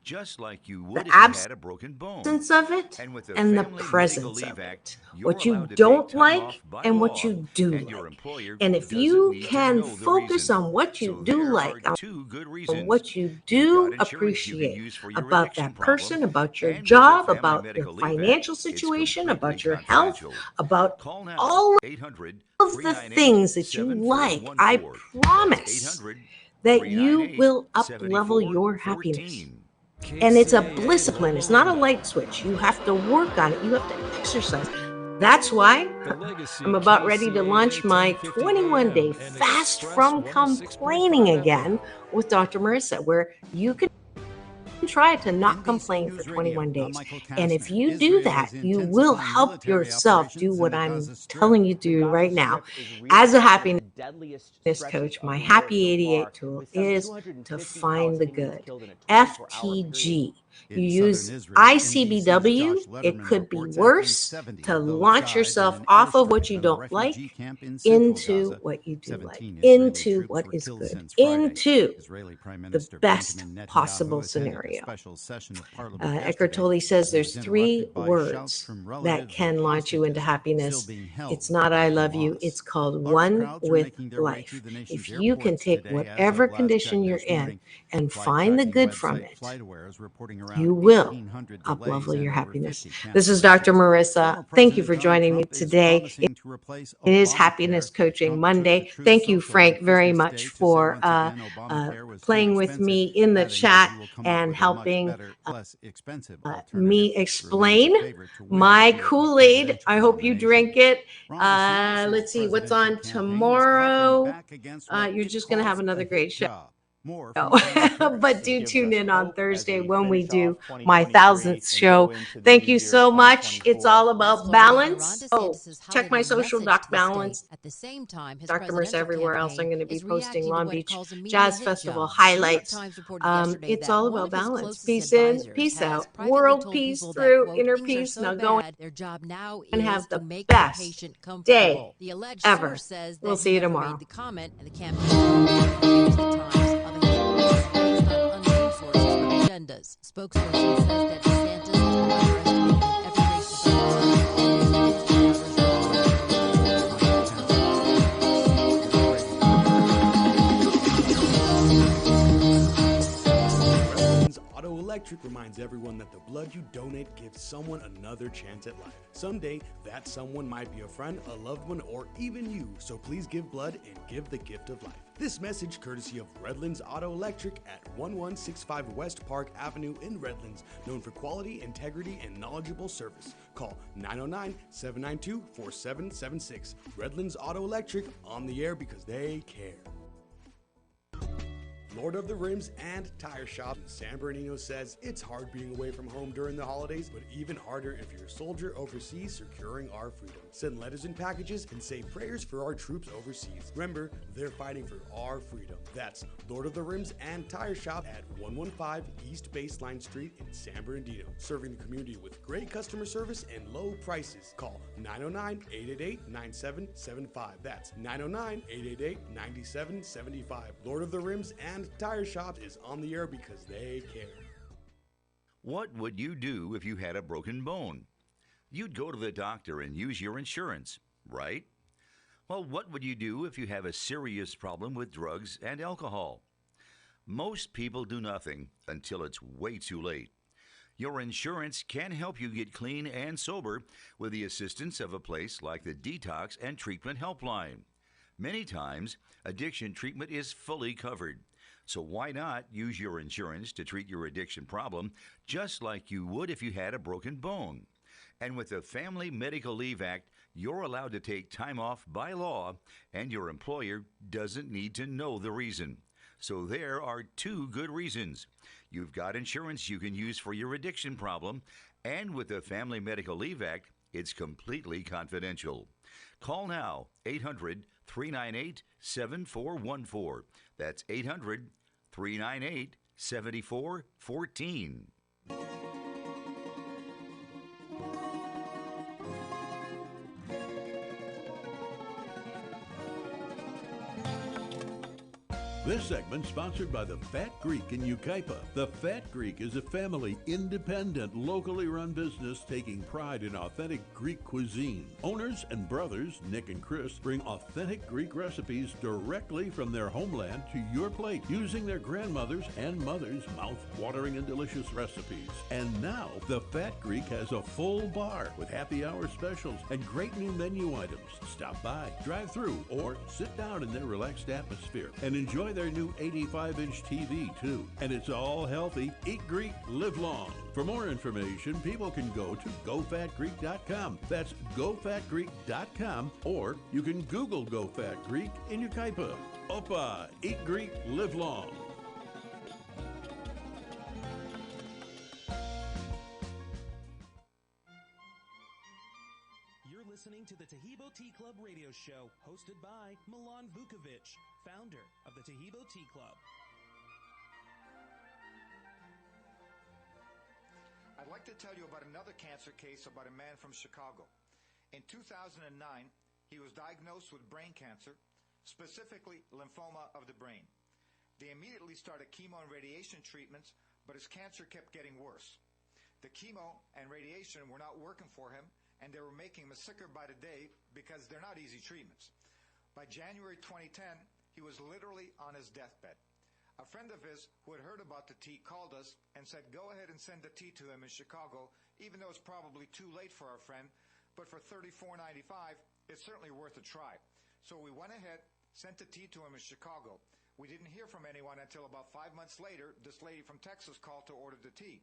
Just like you would the absence of it and the presence of it. What you don't like and what you do like. And if you can focus on what you do like, on what you do appreciate about that person, about your job, about your financial situation, about your health, about all of the things that you like, I promise that you will up-level your happiness. And it's a discipline. It's not a light switch. You have to work on it. You have to exercise. That's why I'm about ready to launch my 21-day fast from complaining again with Dr. Marissa, where you can try to not complain for 21 days. And if you do that, you will help yourself do what I'm telling you to do right now. As a happiness coach, my Happy 88 tool is to find the good. FTG. You use ICBW, it could be worse, to launch yourself off of what you don't like into what you do like, into what is good, into the best possible scenario. Eckhart Tolle says there's 3 words that can launch you into happiness. It's not I love you, it's called one with life. If you can take whatever condition you're in and find the good from it, you will up-level your happiness. This is Dr. Marissa. Thank you for joining me today. It is Happiness Coaching Monday. Thank you, Frank, very much for playing with me in the chat and helping me explain my Kool-Aid. I hope you drink it. Let's see what's on tomorrow. You're just going to have another great show. But do tune in on Thursday when we do my 1000th show. Thank you so much. It's all about balance. Oh, check my social, Doc Balance. At the same time, Dr. Marissa everywhere else. I'm going to be posting Long Beach Jazz Festival highlights. It's all about balance. Peace in, peace out. World peace through, inner peace. Now go and have the best day ever. We'll see you tomorrow. Spokesperson says that DeSantis is underestimating every Auto Electric reminds everyone that the blood you donate gives someone another chance at life. Someday, that someone might be a friend, a loved one, or even you. So please give blood and give the gift of life. This message courtesy of Redlands Auto Electric at 1165 West Park Avenue in Redlands, known for quality, integrity, and knowledgeable service. Call 909-792-4776. Redlands Auto Electric, on the air because they care. Lord of the Rims and Tire Shop in San Bernardino says it's hard being away from home during the holidays, but even harder if you're a soldier overseas securing our freedom. Send letters and packages and say prayers for our troops overseas. Remember, they're fighting for our freedom. That's Lord of the Rims and Tire Shop at 115 East Baseline Street in San Bernardino, serving the community with great customer service and low prices. Call 909-888-9775. That's 909-888-9775. Lord of the Rims and Tire Shop is on the air because they care. What would you do if you had a broken bone? You'd go to the doctor and use your insurance, right? Well, what would you do if you have a serious problem with drugs and alcohol? Most people do nothing until it's way too late. Your insurance can help you get clean and sober with the assistance of a place like the Detox and Treatment Helpline. Many times, addiction treatment is fully covered. So why not use your insurance to treat your addiction problem just like you would if you had a broken bone? And with the Family Medical Leave Act, you're allowed to take time off by law, and your employer doesn't need to know the reason. So there are two good reasons. You've got insurance you can use for your addiction problem, and with the Family Medical Leave Act, it's completely confidential. Call now, 800-398-7414. That's 800-398-7414. This segment sponsored by the Fat Greek in Yucaipa. The Fat Greek is a family, independent, locally run business taking pride in authentic Greek cuisine. Owners and brothers, Nick and Chris, bring authentic Greek recipes directly from their homeland to your plate using their grandmothers' and mothers' mouth-watering and delicious recipes. And now, the Fat Greek has a full bar with happy hour specials and great new menu items. Stop by, drive through, or sit down in their relaxed atmosphere and enjoy their new 85-inch TV, too. And it's all healthy. Eat Greek, live long. For more information, people can go to GoFatGreek.com. That's GoFatGreek.com, or you can Google Go Fat Greek in Yucaipa. Opa! Eat Greek, live long. You're listening to the Tahibo Tea Club radio show, hosted by Milan Vukovic, founder of the Tahibo Tea Club. I'd like to tell you about another cancer case about a man from Chicago. In 2009, he was diagnosed with brain cancer, specifically lymphoma of the brain. They immediately started chemo and radiation treatments, but his cancer kept getting worse. The chemo and radiation were not working for him, and they were making him sicker by the day because they're not easy treatments. By January 2010, he was literally on his deathbed. A friend of his who had heard about the tea called us and said, go ahead and send the tea to him in Chicago, even though it's probably too late for our friend, but for $34.95, it's certainly worth a try. So we went ahead, sent the tea to him in Chicago. We didn't hear from anyone until about 5 months later, this lady from Texas called to order the tea.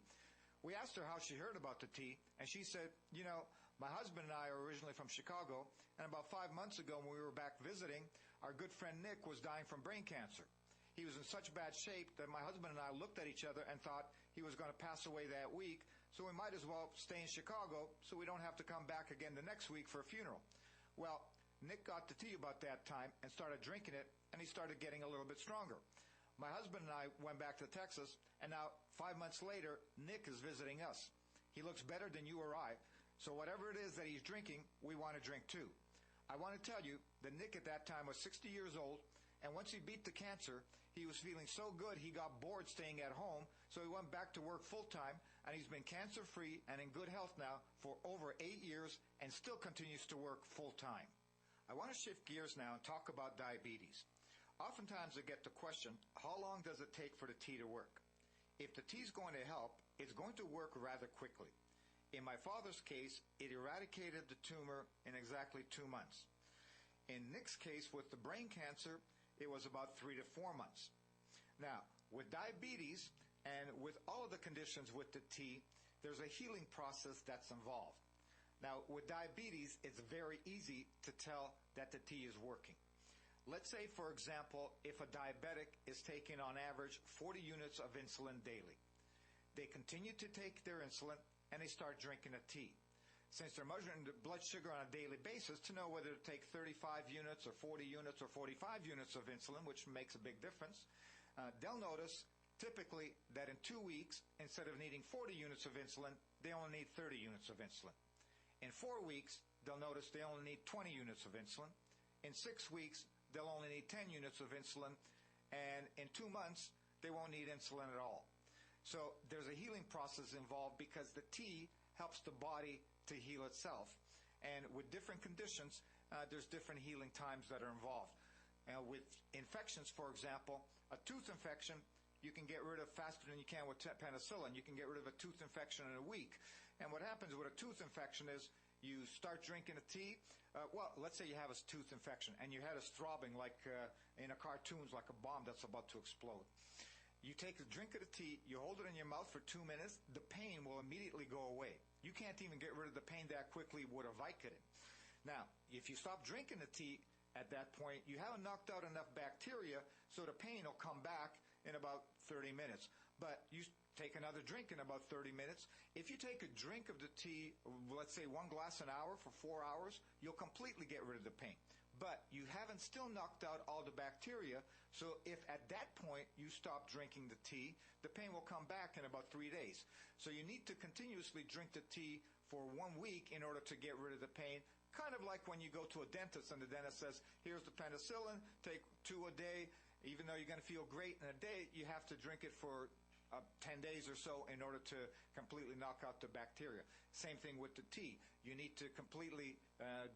We asked her how she heard about the tea, and she said, you know, my husband and I are originally from Chicago, and about 5 months ago when we were back visiting, our good friend Nick was dying from brain cancer. He was in such bad shape that my husband and I looked at each other and thought he was going to pass away that week, so we might as well stay in Chicago so we don't have to come back again the next week for a funeral. Well, Nick got the tea about that time and started drinking it, and he started getting a little bit stronger. My husband and I went back to Texas, and now 5 months later, Nick is visiting us. He looks better than you or I, so whatever it is that he's drinking, we want to drink too. I want to tell you that Nick at that time was 60 years old, and once he beat the cancer, he was feeling so good he got bored staying at home, so he went back to work full-time, and he's been cancer-free and in good health now for over 8 years and still continues to work full-time. I want to shift gears now and talk about diabetes. Oftentimes I get the question, how long does it take for the tea to work? If the tea's going to help, it's going to work rather quickly. In my father's case, it eradicated the tumor in exactly 2 months. In Nick's case with the brain cancer, it was about 3 to 4 months. Now, with diabetes and with all of the conditions with the tea, there's a healing process that's involved. Now, with diabetes, it's very easy to tell that the tea is working. Let's say, for example, if a diabetic is taking on average 40 units of insulin daily. They continue to take their insulin and they start drinking a tea. Since they're measuring the blood sugar on a daily basis to know whether to take 35 units or 40 units or 45 units of insulin, which makes a big difference, they'll notice typically that in 2 weeks, instead of needing 40 units of insulin, they only need 30 units of insulin. In 4 weeks, they'll notice they only need 20 units of insulin. In 6 weeks, they'll only need 10 units of insulin. And in 2 months, they won't need insulin at all. So there's a healing process involved because the tea helps the body to heal itself. And with different conditions, there's different healing times that are involved. With infections, for example, a tooth infection, you can get rid of faster than you can with penicillin. You can get rid of a tooth infection in a week. And what happens with a tooth infection is you start drinking a tea. Well, let's say you have a tooth infection and your head is throbbing like in a cartoons, like a bomb that's about to explode. You take a drink of the tea, you hold it in your mouth for 2 minutes, the pain will immediately go away. You can't even get rid of the pain that quickly with a Vicodin. Now, if you stop drinking the tea at that point, you haven't knocked out enough bacteria, so the pain will come back in about 30 minutes. But you take another drink in about 30 minutes. If you take a drink of the tea, let's say 1 glass an hour for 4 hours, you'll completely get rid of the pain. But you haven't still knocked out all the bacteria, so if at that point you stop drinking the tea, the pain will come back in about 3 days. So you need to continuously drink the tea for 1 week in order to get rid of the pain. Kind of like when you go to a dentist and the dentist says, here's the penicillin, take 2 a day. Even though you're going to feel great in a day, you have to drink it for 10 days or so in order to completely knock out the bacteria. Same thing with the tea. You need to completely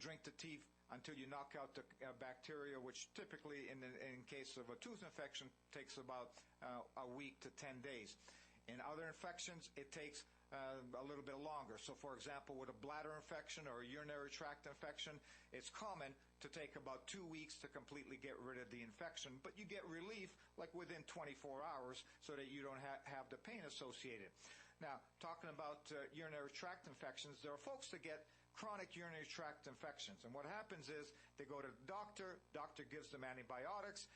drink the tea until you knock out the bacteria, which typically in case of a tooth infection takes about a week to 10 days. In other infections, it takes a little bit longer. So, for example, with a bladder infection or a urinary tract infection, it's common to take about 2 weeks to completely get rid of the infection, but you get relief like within 24 hours so that you don't have the pain associated. Now, talking about urinary tract infections, there are folks that get chronic urinary tract infections. And what happens is they go to the doctor gives them antibiotics,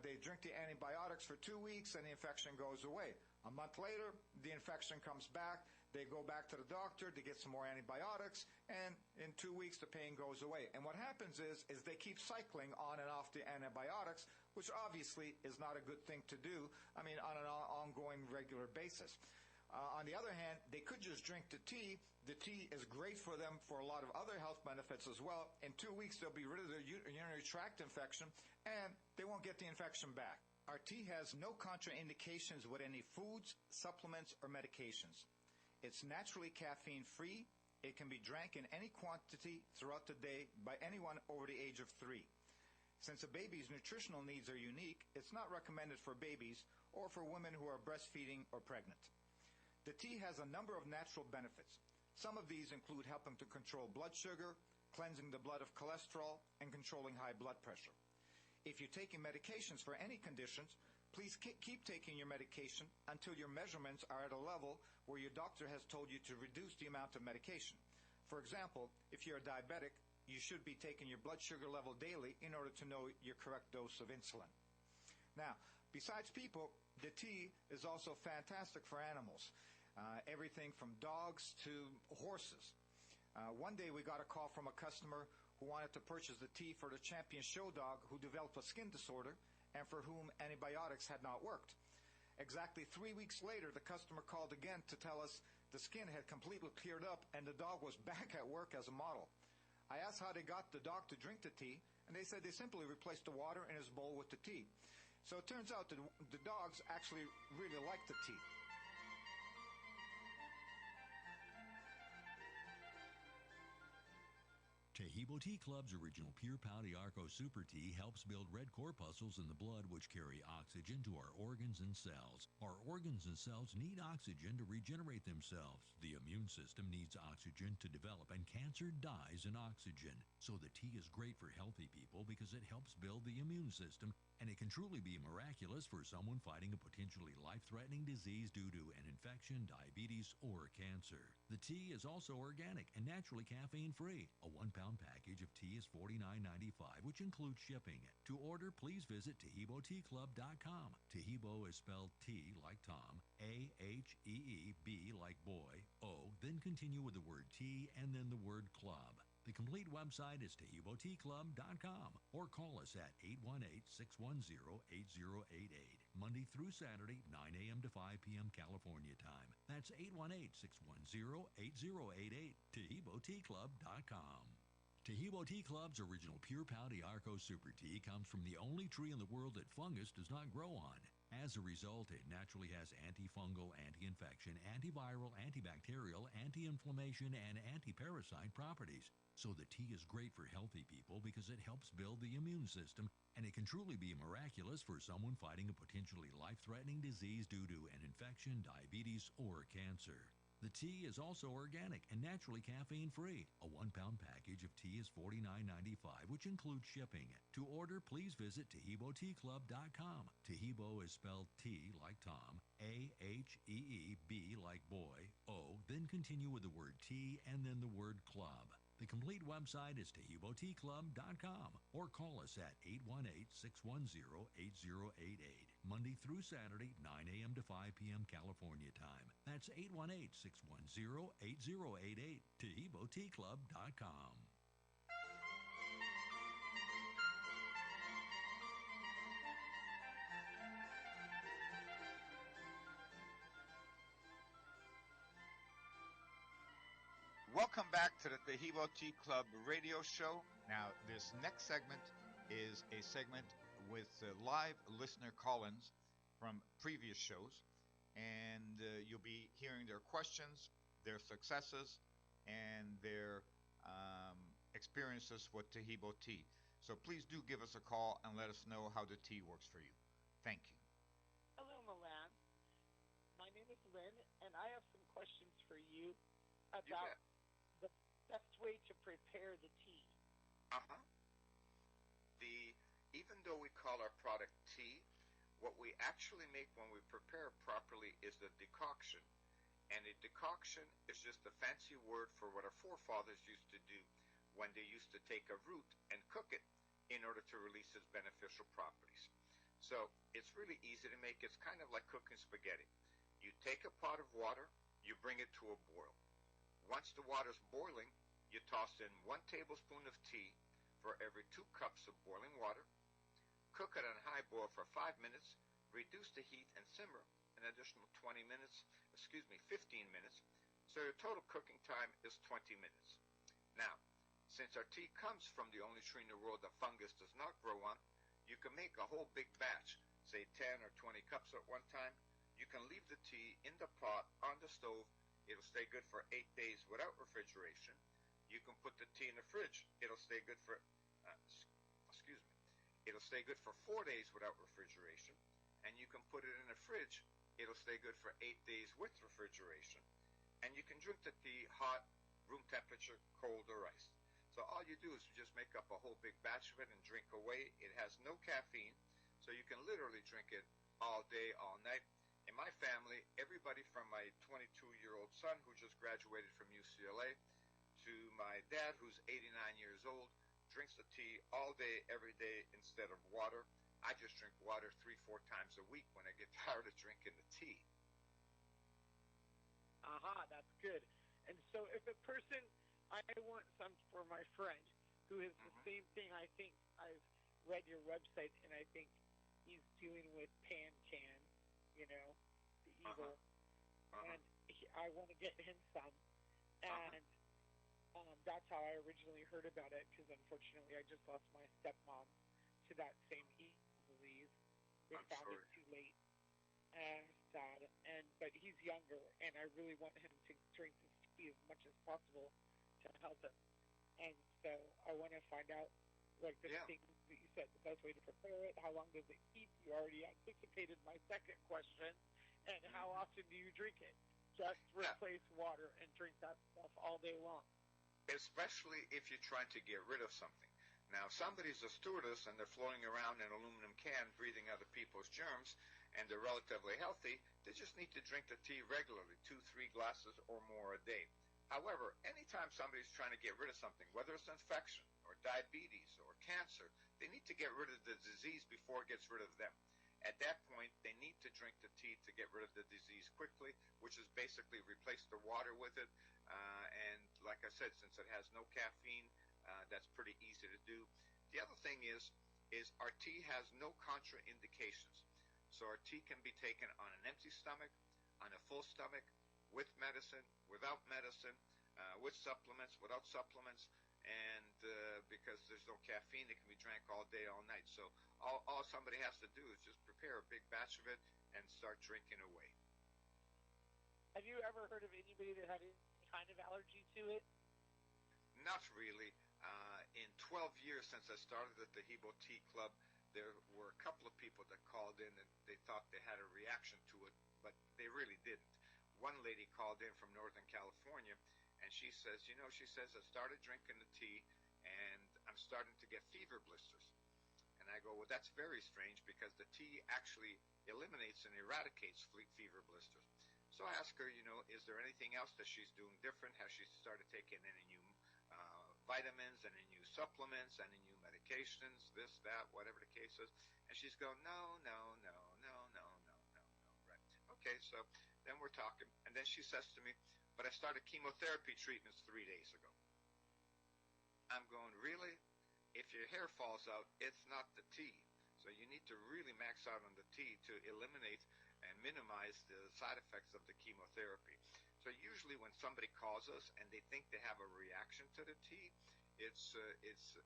they drink the antibiotics for 2 weeks and the infection goes away. A month later, the infection comes back, they go back to the doctor, they get some more antibiotics, and in 2 weeks the pain goes away. And what happens is they keep cycling on and off the antibiotics, which obviously is not a good thing to do, on an ongoing regular basis. On the other hand, they could just drink the tea. The tea is great for them for a lot of other health benefits as well. In 2 weeks, they'll be rid of their urinary tract infection, and they won't get the infection back. Our tea has no contraindications with any foods, supplements, or medications. It's naturally caffeine-free. It can be drank in any quantity throughout the day by anyone over the age of 3. Since a baby's nutritional needs are unique, it's not recommended for babies or for women who are breastfeeding or pregnant. The tea has a number of natural benefits. Some of these include helping to control blood sugar, cleansing the blood of cholesterol, and controlling high blood pressure. If you're taking medications for any conditions, please keep taking your medication until your measurements are at a level where your doctor has told you to reduce the amount of medication. For example, if you're a diabetic, you should be taking your blood sugar level daily in order to know your correct dose of insulin. Now, besides people, the tea is also fantastic for animals. Everything from dogs to horses. One day we got a call from a customer who wanted to purchase the tea for the champion show dog who developed a skin disorder and for whom antibiotics had not worked. Exactly 3 weeks later, the customer called again to tell us the skin had completely cleared up and the dog was back at work as a model. I asked how they got the dog to drink the tea, and they said they simply replaced the water in his bowl with the tea. So it turns out that the dogs actually really like the tea. Tehibo Tea Club's original Pure Pau de Arco Super Tea helps build red corpuscles in the blood which carry oxygen to our organs and cells. Our organs and cells need oxygen to regenerate themselves. The immune system needs oxygen to develop, and cancer dies in oxygen. So the tea is great for healthy people because it helps build the immune system and it can truly be miraculous for someone fighting a potentially life-threatening disease due to an infection, diabetes, or cancer. The tea is also organic and naturally caffeine-free. A 1-pound package of tea is $49.95, which includes shipping. To order, please visit TaheeboTeaClub.com. Taheebo is spelled T like Tom, A-H-E-E-B like boy, O, then continue with the word tea and then the word club. The complete website is TaheeboTeaClub.com or call us at 818-610-8088, Monday through Saturday, 9 a.m. to 5 p.m. California time. That's 818-610-8088, TaheeboTeaClub.com. Taheebo Tea Club's original Pure Pouty Arco Super Tea comes from the only tree in the world that fungus does not grow on. As a result, it naturally has antifungal, anti-infection, antiviral, antibacterial, anti-inflammation, and anti-parasite properties. So the tea is great for healthy people because it helps build the immune system, and it can truly be miraculous for someone fighting a potentially life-threatening disease due to an infection, diabetes, or cancer. The tea is also organic and naturally caffeine-free. A 1-pound package of tea is $49.95, which includes shipping. To order, please visit TaheeboTeaClub.com. Taheebo is spelled T like Tom, A-H-E-E-B like boy, O, then continue with the word tea and then the word club. The complete website is TaheeboTeaClub.com or call us at 818-610-8088, Monday through Saturday, 9 a.m. to 5 p.m. California time. That's 818-610-8088, TaheeboTeaClub.com. Welcome back to the Taheebo Tea Club radio show. Now, this next segment is a segment with live listener call-ins from previous shows, and you'll be hearing their questions, their successes, and their experiences with Taheebo tea. So please do give us a call and let us know how the tea works for you. Thank you. Hello, Milan. My name is Lynn, and I have some questions for you about the best way to prepare the tea. Even though we call our product tea, what we actually make when we prepare it properly is the decoction. And a decoction is just a fancy word for what our forefathers used to do when they used to take a root and cook it in order to release its beneficial properties. So it's really easy to make. It's kind of like cooking spaghetti. You take a pot of water, you bring it to a boil. Once the water's boiling, you toss in 1 tablespoon of tea for every 2 cups of boiling water. Cook it on high boil for 5 minutes, reduce the heat and simmer an additional 15 minutes. So your total cooking time is 20 minutes. Now, since our tea comes from the only tree in the world that fungus does not grow on, you can make a whole big batch, say 10 or 20 cups at one time. You can leave the tea in the pot on the stove. It'll stay good for 8 days without refrigeration. You can put the tea in the fridge. It'll stay good for, It'll stay good for 4 days without refrigeration. And you can put it in the fridge. It'll stay good for 8 days with refrigeration. And you can drink the tea hot, room temperature, cold or iced. So all you do is you just make up a whole big batch of it and drink away. It has no caffeine, so you can literally drink it all day, all night. In my family, everybody from my 22-year-old son who just graduated from UCLA to my dad who's 89 years old drinks the tea all day, every day instead of water. I just drink water 3-4 times a week when I get tired of drinking the tea. That's good. And so if a person, I want some for my friend who has the same thing. I think I've read your website, and I think he's doing with Pan-Can, the evil. And I want to get him some. And that's how I originally heard about it, because unfortunately I just lost my stepmom to that same evil disease. They found it too late. And sad. But he's younger, and I really want him to drink this tea as much as possible to help him. And so I want to find out, like the things that you said, the best way to prepare it, how long does it keep? You already anticipated my second question. And how often do you drink it? Just replace water and drink that stuff all day long. Especially if you're trying to get rid of something. Now, if somebody's a stewardess and they're floating around in an aluminum can breathing other people's germs and they're relatively healthy, they just need to drink the tea regularly, 2-3 glasses or more a day. However, anytime somebody's trying to get rid of something, whether it's infection or diabetes or cancer, they need to get rid of the disease before it gets rid of them. At that point, they need to drink the tea to get rid of the disease quickly, which is basically replace the water with it. And like I said, since it has no caffeine, that's pretty easy to do. The other thing is our tea has no contraindications. So our tea can be taken on an empty stomach, on a full stomach, with medicine, without medicine, with supplements, without supplements, and because there's no caffeine, it can be drank all day, all night. So all somebody has to do is just prepare a big batch of it and start drinking away. Have you ever heard of anybody that had any kind of allergy to it? Not really. In 12 years since I started at the Hebo Tea Club, there were a couple of people that called in and they thought they had a reaction to it, but they really didn't. One lady called in from Northern California, and she says, I started drinking the tea, and I'm starting to get fever blisters. And I go, well, that's very strange because the tea actually eliminates and eradicates fever blisters. So I asked her, is there anything else that she's doing different? Has she started taking any new vitamins, any new supplements, any new medications, this, that, whatever the case is? And she's going, no. Right. Okay, so then we're talking, and then she says to me, but I started chemotherapy treatments 3 days ago. I'm going, really? If your hair falls out, it's not the tea. So you need to really max out on the tea to eliminate and minimize the side effects of the chemotherapy. So usually when somebody calls us and they think they have a reaction to the tea, it's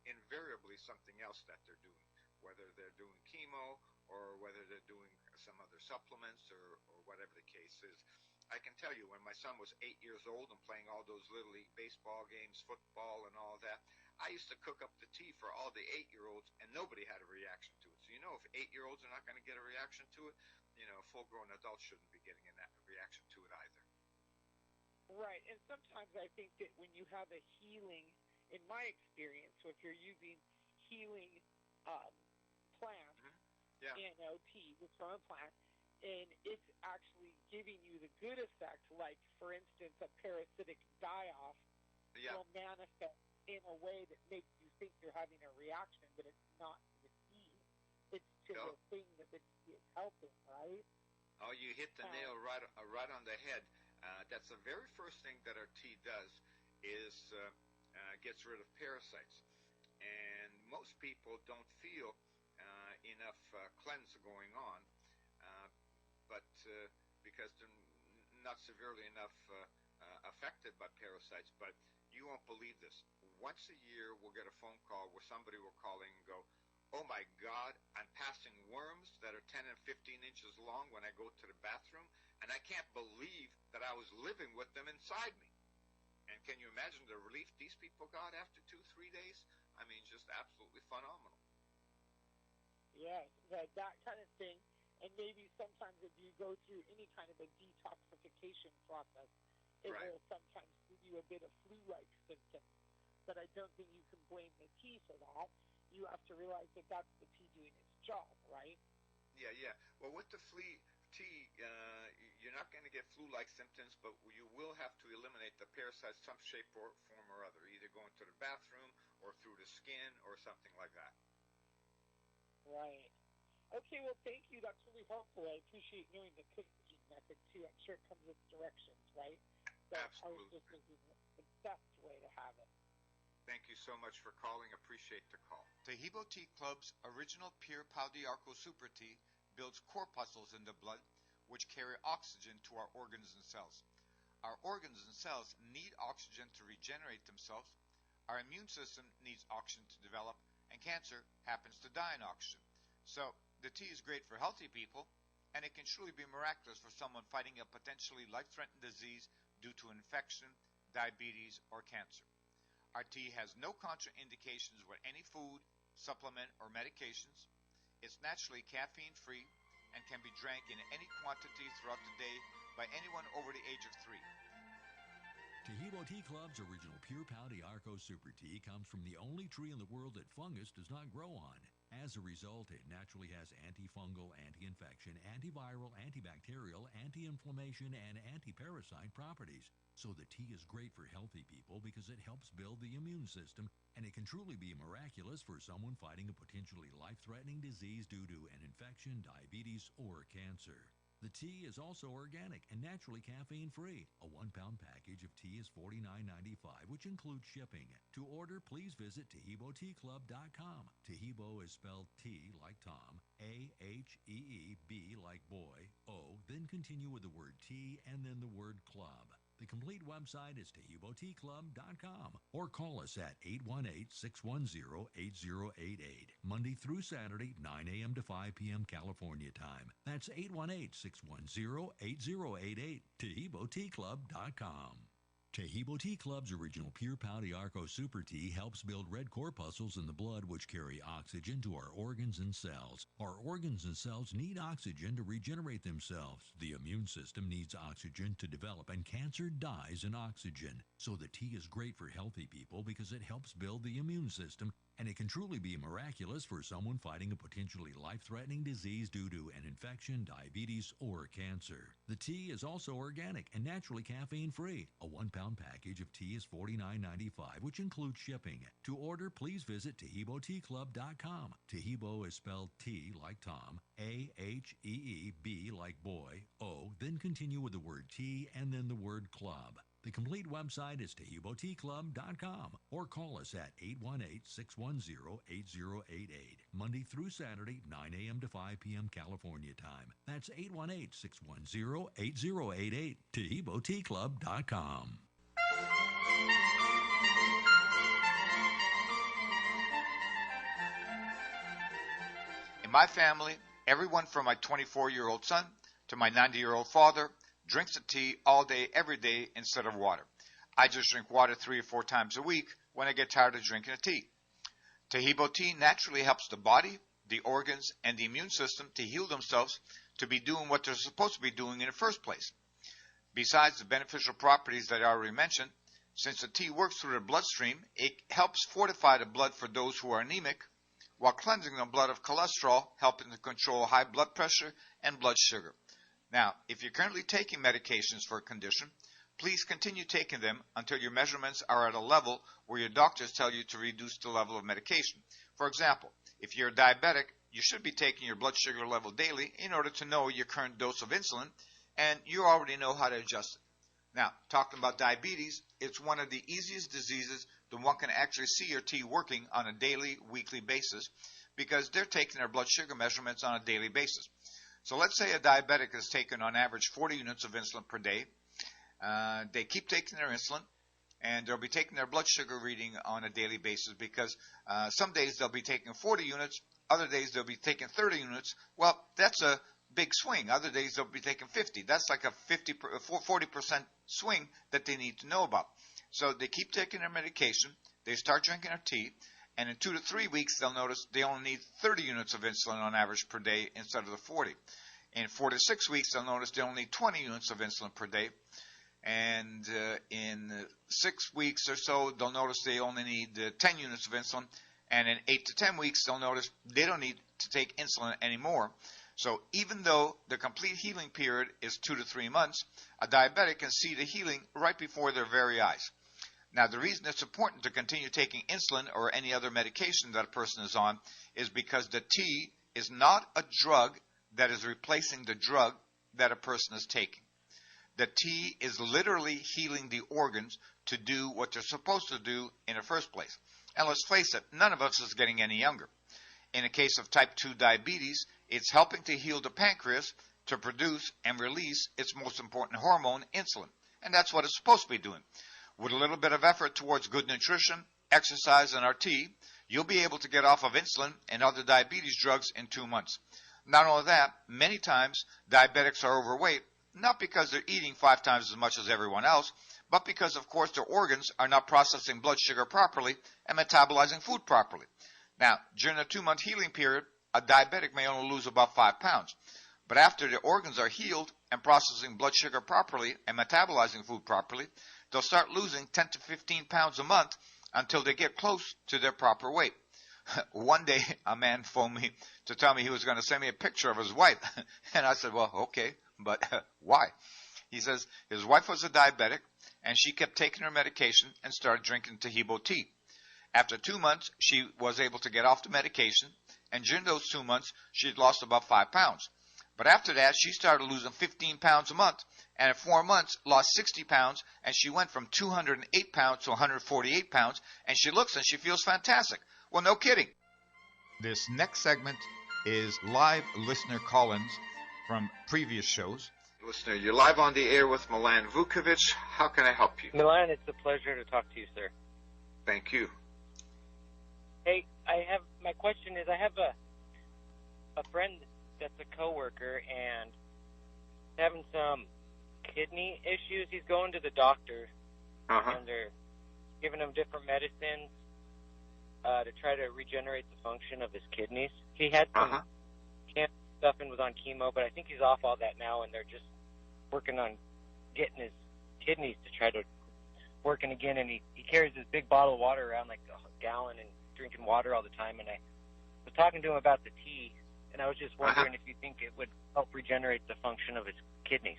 invariably something else that they're doing, whether they're doing chemo or whether they're doing some other supplements or whatever the case is. I can tell you, when my son was 8 years old and playing all those Little League baseball games, football and all that, I used to cook up the tea for all the 8-year-olds, and nobody had a reaction to it. So if 8-year-olds are not going to get a reaction to it, full-grown adults shouldn't be getting a reaction to it either. Right, and sometimes I think that when you have a healing, in my experience, so if you're using healing plant, tea, it's from a plant, and it's actually giving you the good effect, like, for instance, a parasitic die-off will manifest in a way that makes you think you're having a reaction, but it's not to the tea. It's to the thing that the tea is helping, right? Oh, you hit the nail right on the head. That's the very first thing that our tea does is gets rid of parasites. And most people don't feel enough cleanse going on, but because they're not severely enough affected by parasites. But you won't believe this. Once a year, we'll get a phone call where somebody will call in and go, oh my God, I'm passing worms that are 10 and 15 inches long when I go to the bathroom, and I can't believe that I was living with them inside me. And can you imagine the relief these people got after 2-3 days? I mean, just absolutely phenomenal. Yes, that kind of thing. And maybe sometimes if you go through any kind of a detoxification process, it will sometimes give you a bit of flu-like symptoms. But I don't think you can blame the tea for that. You have to realize that that's the tea doing its job, right? Yeah. Well, with the tea, you're not going to get flu-like symptoms, but you will have to eliminate the parasites some shape or form or other, either going to the bathroom or through the skin or something like that. Right. Okay, well, thank you. That's really helpful. I appreciate knowing the cooking method, too. I'm sure it comes with directions, right? So absolutely. I was just thinking the best way to have it. Thank you so much for calling. Appreciate the call. The Hebo Tea Club's original pure Pau d'Arco Super Tea builds corpuscles in the blood, which carry oxygen to our organs and cells. Our organs and cells need oxygen to regenerate themselves. Our immune system needs oxygen to develop, and cancer happens to die in oxygen. So the tea is great for healthy people, and it can truly be miraculous for someone fighting a potentially life-threatening disease due to infection, diabetes, or cancer. Our tea has no contraindications with any food, supplement, or medications. It's naturally caffeine-free and can be drank in any quantity throughout the day by anyone over the age of 3. Tahibo Tea Club's original Pure Pau de Arco Super Tea comes from the only tree in the world that fungus does not grow on. As a result, it naturally has antifungal, anti-infection, antiviral, antibacterial, anti-inflammation, and anti-parasite properties. So the tea is great for healthy people because it helps build the immune system, and it can truly be miraculous for someone fighting a potentially life-threatening disease due to an infection, diabetes, or cancer. The tea is also organic and naturally caffeine-free. A 1-pound package of tea is $49.95, which includes shipping. To order, please visit TahiboTeaClub.com. Tahibo is spelled T like Tom, A-H-E-E-B like boy, O, then continue with the word tea and then the word club. The complete website is TahiboTeaClub.com or call us at 818-610-8088, Monday through Saturday, 9 a.m. to 5 p.m. California time. That's 818-610-8088, TahiboTeaClub.com. Tahibo Tea Club's original Pure Pau de Arco Super Tea helps build red corpuscles in the blood which carry oxygen to our organs and cells. Our organs and cells need oxygen to regenerate themselves. The immune system needs oxygen to develop, and cancer dies in oxygen. So the tea is great for healthy people because it helps build the immune system, and it can truly be miraculous for someone fighting a potentially life-threatening disease due to an infection, diabetes, or cancer. The tea is also organic and naturally caffeine-free. A 1-pound package of tea is $49.95, which includes shipping. To order, please visit TahiboTeaClub.com. Tahibo is spelled T like Tom, A-H-E-E-B like boy, O, then continue with the word tea and then the word club. The complete website is TahiboTeaClub.com or call us at 818-610-8088, Monday through Saturday, 9 a.m. to 5 p.m. California time. That's 818-610-8088, TahiboTeaClub.com. In my family, everyone from my 24-year-old son to my 90-year-old father drinks the tea all day, every day, instead of water. I just drink water 3 or 4 times a week when I get tired of drinking a tea. Tahibo tea naturally helps the body, the organs, and the immune system to heal themselves to be doing what they're supposed to be doing in the first place. Besides the beneficial properties that I already mentioned, since the tea works through the bloodstream, it helps fortify the blood for those who are anemic, while cleansing the blood of cholesterol, helping to control high blood pressure and blood sugar. Now, if you're currently taking medications for a condition, please continue taking them until your measurements are at a level where your doctors tell you to reduce the level of medication. For example, if you're diabetic, you should be taking your blood sugar level daily in order to know your current dose of insulin, and you already know how to adjust it. Now, talking about diabetes, it's one of the easiest diseases that one can actually see your tea working on a daily, weekly basis because they're taking their blood sugar measurements on a daily basis. So let's say a diabetic is taking on average 40 units of insulin per day. They keep taking their insulin, and they'll be taking their blood sugar reading on a daily basis because some days they'll be taking 40 units, other days they'll be taking 30 units. Well, that's a big swing. Other days they'll be taking 50. That's like a 40% swing that they need to know about. So they keep taking their medication, they start drinking their tea, and in 2 to 3 weeks they'll notice they only need 30 units of insulin on average per day instead of the 40. In 4 to 6 weeks they'll notice they only need 20 units of insulin per day. And in 6 weeks or so they'll notice they only need 10 units of insulin. And in 8 to 10 weeks they'll notice they don't need to take insulin anymore. So even though the complete healing period is 2 to 3 months, a diabetic can see the healing right before their very eyes. Now, the reason it's important to continue taking insulin or any other medication that a person is on is because the tea is not a drug that is replacing the drug that a person is taking. The tea is literally healing the organs to do what they're supposed to do in the first place. And let's face it, none of us is getting any younger. In the case of type 2 diabetes, it's helping to heal the pancreas to produce and release its most important hormone, insulin. And that's what it's supposed to be doing. With a little bit of effort towards good nutrition, exercise, and our tea, you'll be able to get off of insulin and other diabetes drugs in 2 months. Not only that, many times diabetics are overweight, not because they're eating 5 times as much as everyone else, but because, of course, their organs are not processing blood sugar properly and metabolizing food properly. Now, during a 2-month healing period, a diabetic may only lose about 5 pounds. But after the organs are healed and processing blood sugar properly and metabolizing food properly, they'll start losing 10 to 15 pounds a month until they get close to their proper weight. One day, a man phoned me to tell me he was going to send me a picture of his wife. And I said, well, okay, but why? He says his wife was a diabetic, and she kept taking her medication and started drinking Tahibo tea. After 2 months, she was able to get off the medication, and during those 2 months, she had lost about 5 pounds. But after that, she started losing 15 pounds a month, and in 4 months, lost 60 pounds, and she went from 208 pounds to 148 pounds, and she looks and she feels fantastic. Well, no kidding. This next segment is live listener call-ins from previous shows. Listener, you're live on the air with Milan Vukovic. How can I help you? Milan, it's a pleasure to talk to you, sir. Thank you. Hey, my question is, I have a friend that's a coworker and having some kidney issues. He's going to the doctor, and they're giving him different medicines to try to regenerate the function of his kidneys. He had some cancer stuff and was on chemo, but I think he's off all that now, and they're just working on getting his kidneys to try to working again. And he carries this big bottle of water around, like a gallon, and drinking water all the time. And I was talking to him about the tea, and I was just wondering if you think it would help regenerate the function of his kidneys.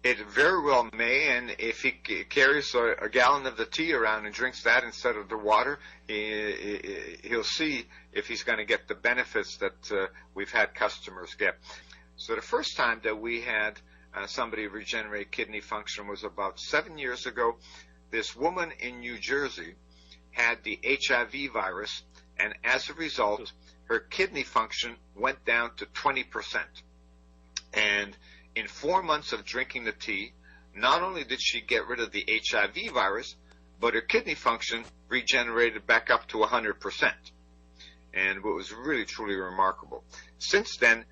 It very well may, and if he carries a gallon of the tea around and drinks that instead of the water, he'll see if he's going to get the benefits that we've had customers get. So the first time that we had somebody regenerate kidney function was about 7 years ago. This woman in New Jersey had the HIV virus, and as a result, her kidney function went down to 20%. And in 4 months of drinking the tea, not only did she get rid of the HIV virus, but her kidney function regenerated back up to 100%. And what was really, truly remarkable. Since then,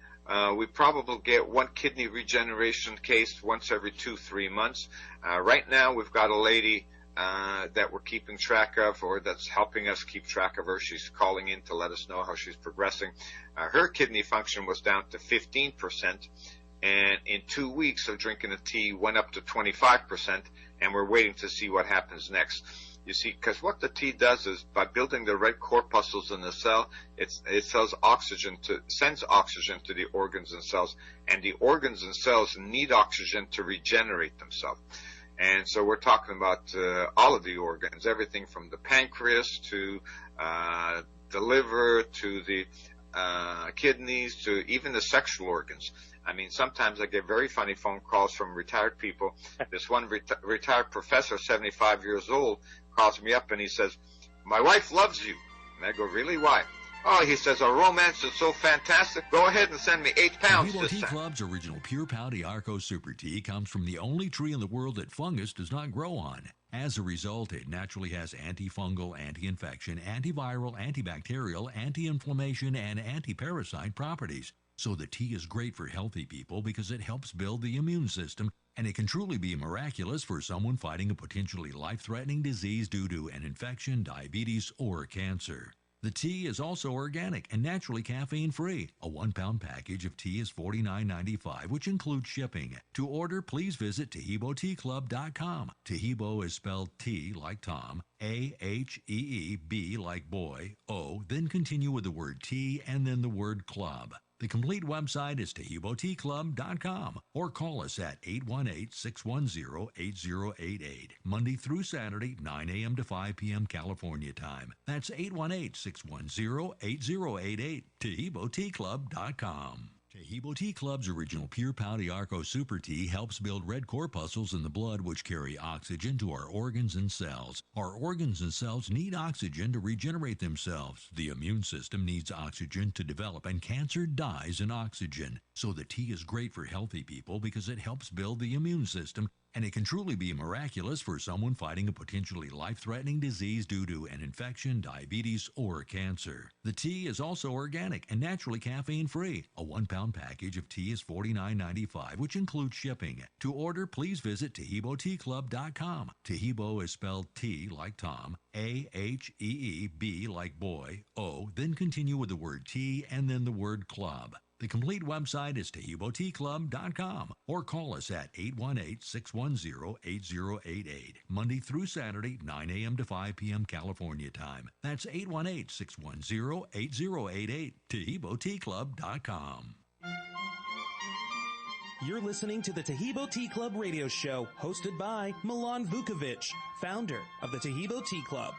we probably get one kidney regeneration case once every 2-3 months. Right now, we've got a lady that we're keeping track of, or that's helping us keep track of her. She's calling in to let us know how she's progressing. Her kidney function was down to 15%. And in 2 weeks of drinking the tea, went up to 25%, and we're waiting to see what happens next. You see, because what the tea does is, by building the red corpuscles in the cell, it sends oxygen to the organs and cells, and the organs and cells need oxygen to regenerate themselves. And so we're talking about all of the organs, everything from the pancreas to the liver to the kidneys to even the sexual organs. I mean, sometimes I get very funny phone calls from retired people. This one retired professor, 75 years old, calls me up and he says, "My wife loves you." And I go, "Really? Why?" "Oh," he says, "our romance is so fantastic. Go ahead and send me 8 pounds Tahibo this Tea time." Club's original Pure Pouty Arco Super Tea comes from the only tree in the world that fungus does not grow on. As a result, it naturally has antifungal, anti-infection, antiviral, antibacterial, anti-inflammation, and anti-parasite properties. So the tea is great for healthy people because it helps build the immune system, and it can truly be miraculous for someone fighting a potentially life-threatening disease due to an infection, diabetes, or cancer. The tea is also organic and naturally caffeine-free. A 1-pound package of tea is $49.95, which includes shipping. To order, please visit TahiboTeaClub.com. Tahibo is spelled T like Tom, A-H-E-E-B like boy, O, then continue with the word tea and then the word club. The complete website is TahiboTeaClub.com, or call us at 818-610-8088, Monday through Saturday, 9 a.m. to 5 p.m. California time. That's 818-610-8088, TahiboTeaClub.com. Tahibo Tea Club's original Pure Pouty Arco Super Tea helps build red corpuscles in the blood which carry oxygen to our organs and cells. Our organs and cells need oxygen to regenerate themselves. The immune system needs oxygen to develop, and cancer dies in oxygen. So the tea is great for healthy people because it helps build the immune system, and it can truly be miraculous for someone fighting a potentially life-threatening disease due to an infection, diabetes, or cancer. The tea is also organic and naturally caffeine-free. A 1-pound package of tea is $49.95, which includes shipping. To order, please visit TahiboTeaClub.com. Tahibo is spelled T like Tom, A-H-E-E-B like boy, O, then continue with the word tea and then the word club. The complete website is TaheeboTeaClub.com or call us at 818-610-8088, Monday through Saturday, 9 a.m. to 5 p.m. California time. That's 818-610-8088, TaheeboTeaClub.com. You're listening to the Taheebo Tea Club radio show, hosted by Milan Vukovic, founder of the Taheebo Tea Club.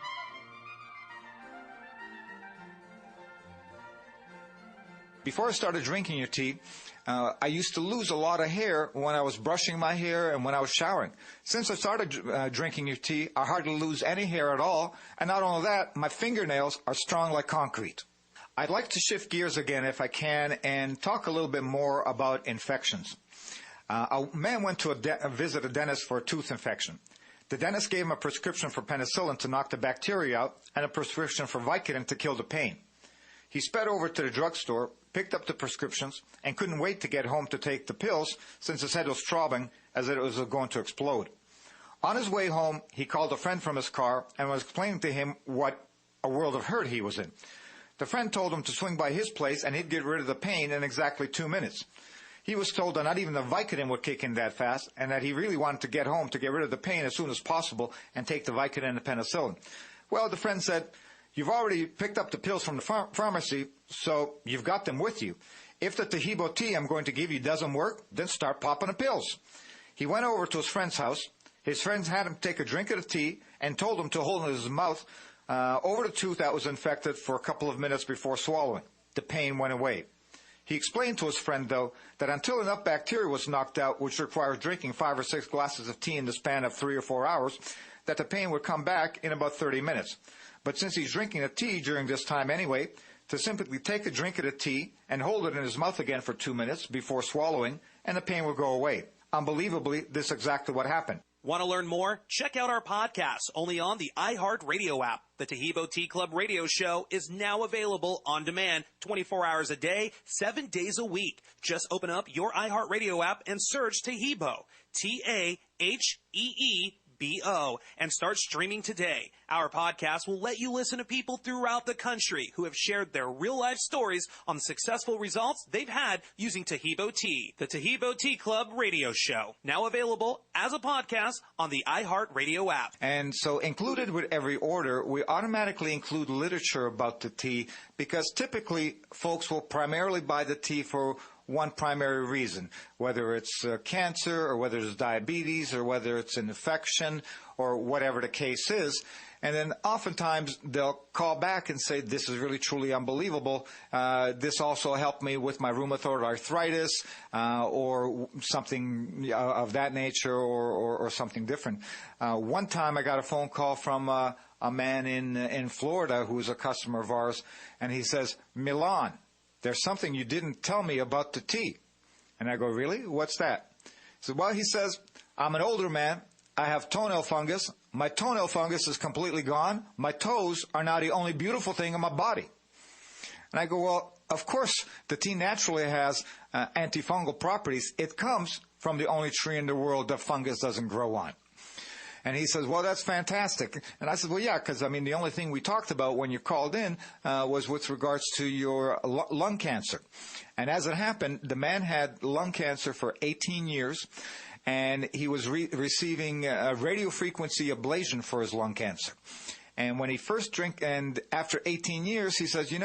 Before I started drinking your tea, I used to lose a lot of hair when I was brushing my hair and when I was showering. Since I started drinking your tea, I hardly lose any hair at all. And not only that, my fingernails are strong like concrete. I'd like to shift gears again, if I can, and talk a little bit more about infections. A man went to visit a dentist for a tooth infection. The dentist gave him a prescription for penicillin to knock the bacteria out and a prescription for Vicodin to kill the pain. He sped over to the drugstore, picked up the prescriptions, and couldn't wait to get home to take the pills since his head was throbbing as if it was going to explode. On his way home, he called a friend from his car and was explaining to him what a world of hurt he was in. The friend told him to swing by his place and he'd get rid of the pain in exactly 2 minutes. He was told that not even the Vicodin would kick in that fast, and that he really wanted to get home to get rid of the pain as soon as possible and take the Vicodin and the penicillin. Well, the friend said, "You've already picked up the pills from the pharmacy, so you've got them with you. If the Taheebo tea I'm going to give you doesn't work, then start popping the pills." He went over to his friend's house. His friend had him take a drink of the tea and told him to hold it in his mouth over the tooth that was infected for a couple of minutes before swallowing. The pain went away. He explained to his friend, though, that until enough bacteria was knocked out, which requires drinking 5 or 6 glasses of tea in the span of 3 or 4 hours, that the pain would come back in about 30 minutes. But since he's drinking the tea during this time anyway, to simply take a drink of the tea and hold it in his mouth again for 2 minutes before swallowing, and the pain will go away. Unbelievably, this is exactly what happened. Want to learn more? Check out our podcast only on the iHeartRadio app. The Taheebo Tea Club radio show is now available on demand 24 hours a day, 7 days a week. Just open up your iHeartRadio app and search Taheebo, Taheebo, and start streaming today. Our podcast will let you listen to people throughout the country who have shared their real-life stories on the successful results they've had using Taheebo Tea. The Taheebo Tea Club radio show, now available as a podcast on the iHeartRadio app. And so included with every order, we automatically include literature about the tea, because typically folks will primarily buy the tea for one primary reason, whether it's cancer or whether it's diabetes or whether it's an infection or whatever the case is. And then oftentimes they'll call back and say, "This is really truly unbelievable. This also helped me with my rheumatoid arthritis," or something of that nature, or something different. One time I got a phone call from a man in Florida who was a customer of ours, and he says, "Milan, there's something you didn't tell me about the tea." And I go, "Really? What's that?" So, well, he says, "I'm an older man. I have toenail fungus. My toenail fungus is completely gone. My toes are now the only beautiful thing in my body." And I go, "Well, of course, the tea naturally has antifungal properties. It comes from the only tree in the world that fungus doesn't grow on." And he says, "Well, that's fantastic." And I said, "Well, yeah, because, I mean, the only thing we talked about when you called in was with regards to your lung cancer." And as it happened, the man had lung cancer for 18 years, and he was receiving radio frequency ablation for his lung cancer. And when he first drank, and after 18 years, he says, the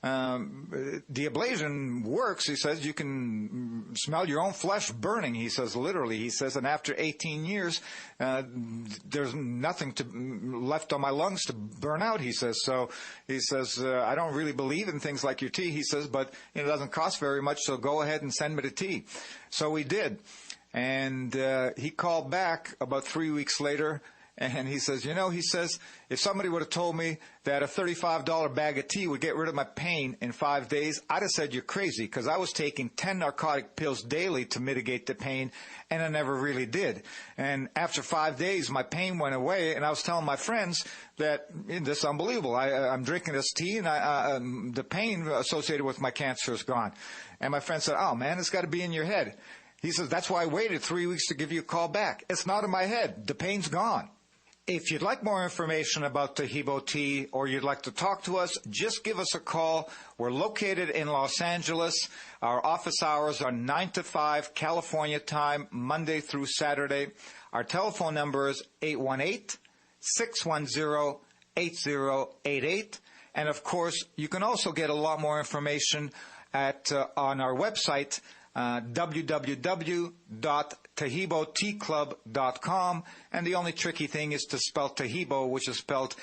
ablation works. He says, you can smell your own flesh burning. He says, literally, he says, and after 18 years, there's nothing left on my lungs to burn out, he says. So he says, I don't really believe in things like your tea, he says, but it doesn't cost very much, so go ahead and send me the tea. So we did. And he called back about 3 weeks later, and he says, he says, if somebody would have told me that a $35 bag of tea would get rid of my pain in 5 days, I'd have said you're crazy, because I was taking 10 narcotic pills daily to mitigate the pain, and I never really did. And after 5 days, my pain went away, and I was telling my friends that this is unbelievable. I'm drinking this tea, and the pain associated with my cancer is gone. And my friend said, "Oh, man, it's got to be in your head." He says, "That's why I waited 3 weeks to give you a call back. It's not in my head. The pain's gone." If you'd like more information about Tahibo tea or you'd like to talk to us, just give us a call. We're located in Los Angeles. Our office hours are 9 to 5 California time, Monday through Saturday. Our telephone number is 818-610-8088. And, of course, you can also get a lot more information on our website, www.tahiboteaclub.com, and the only tricky thing is to spell Tahibo, which is spelled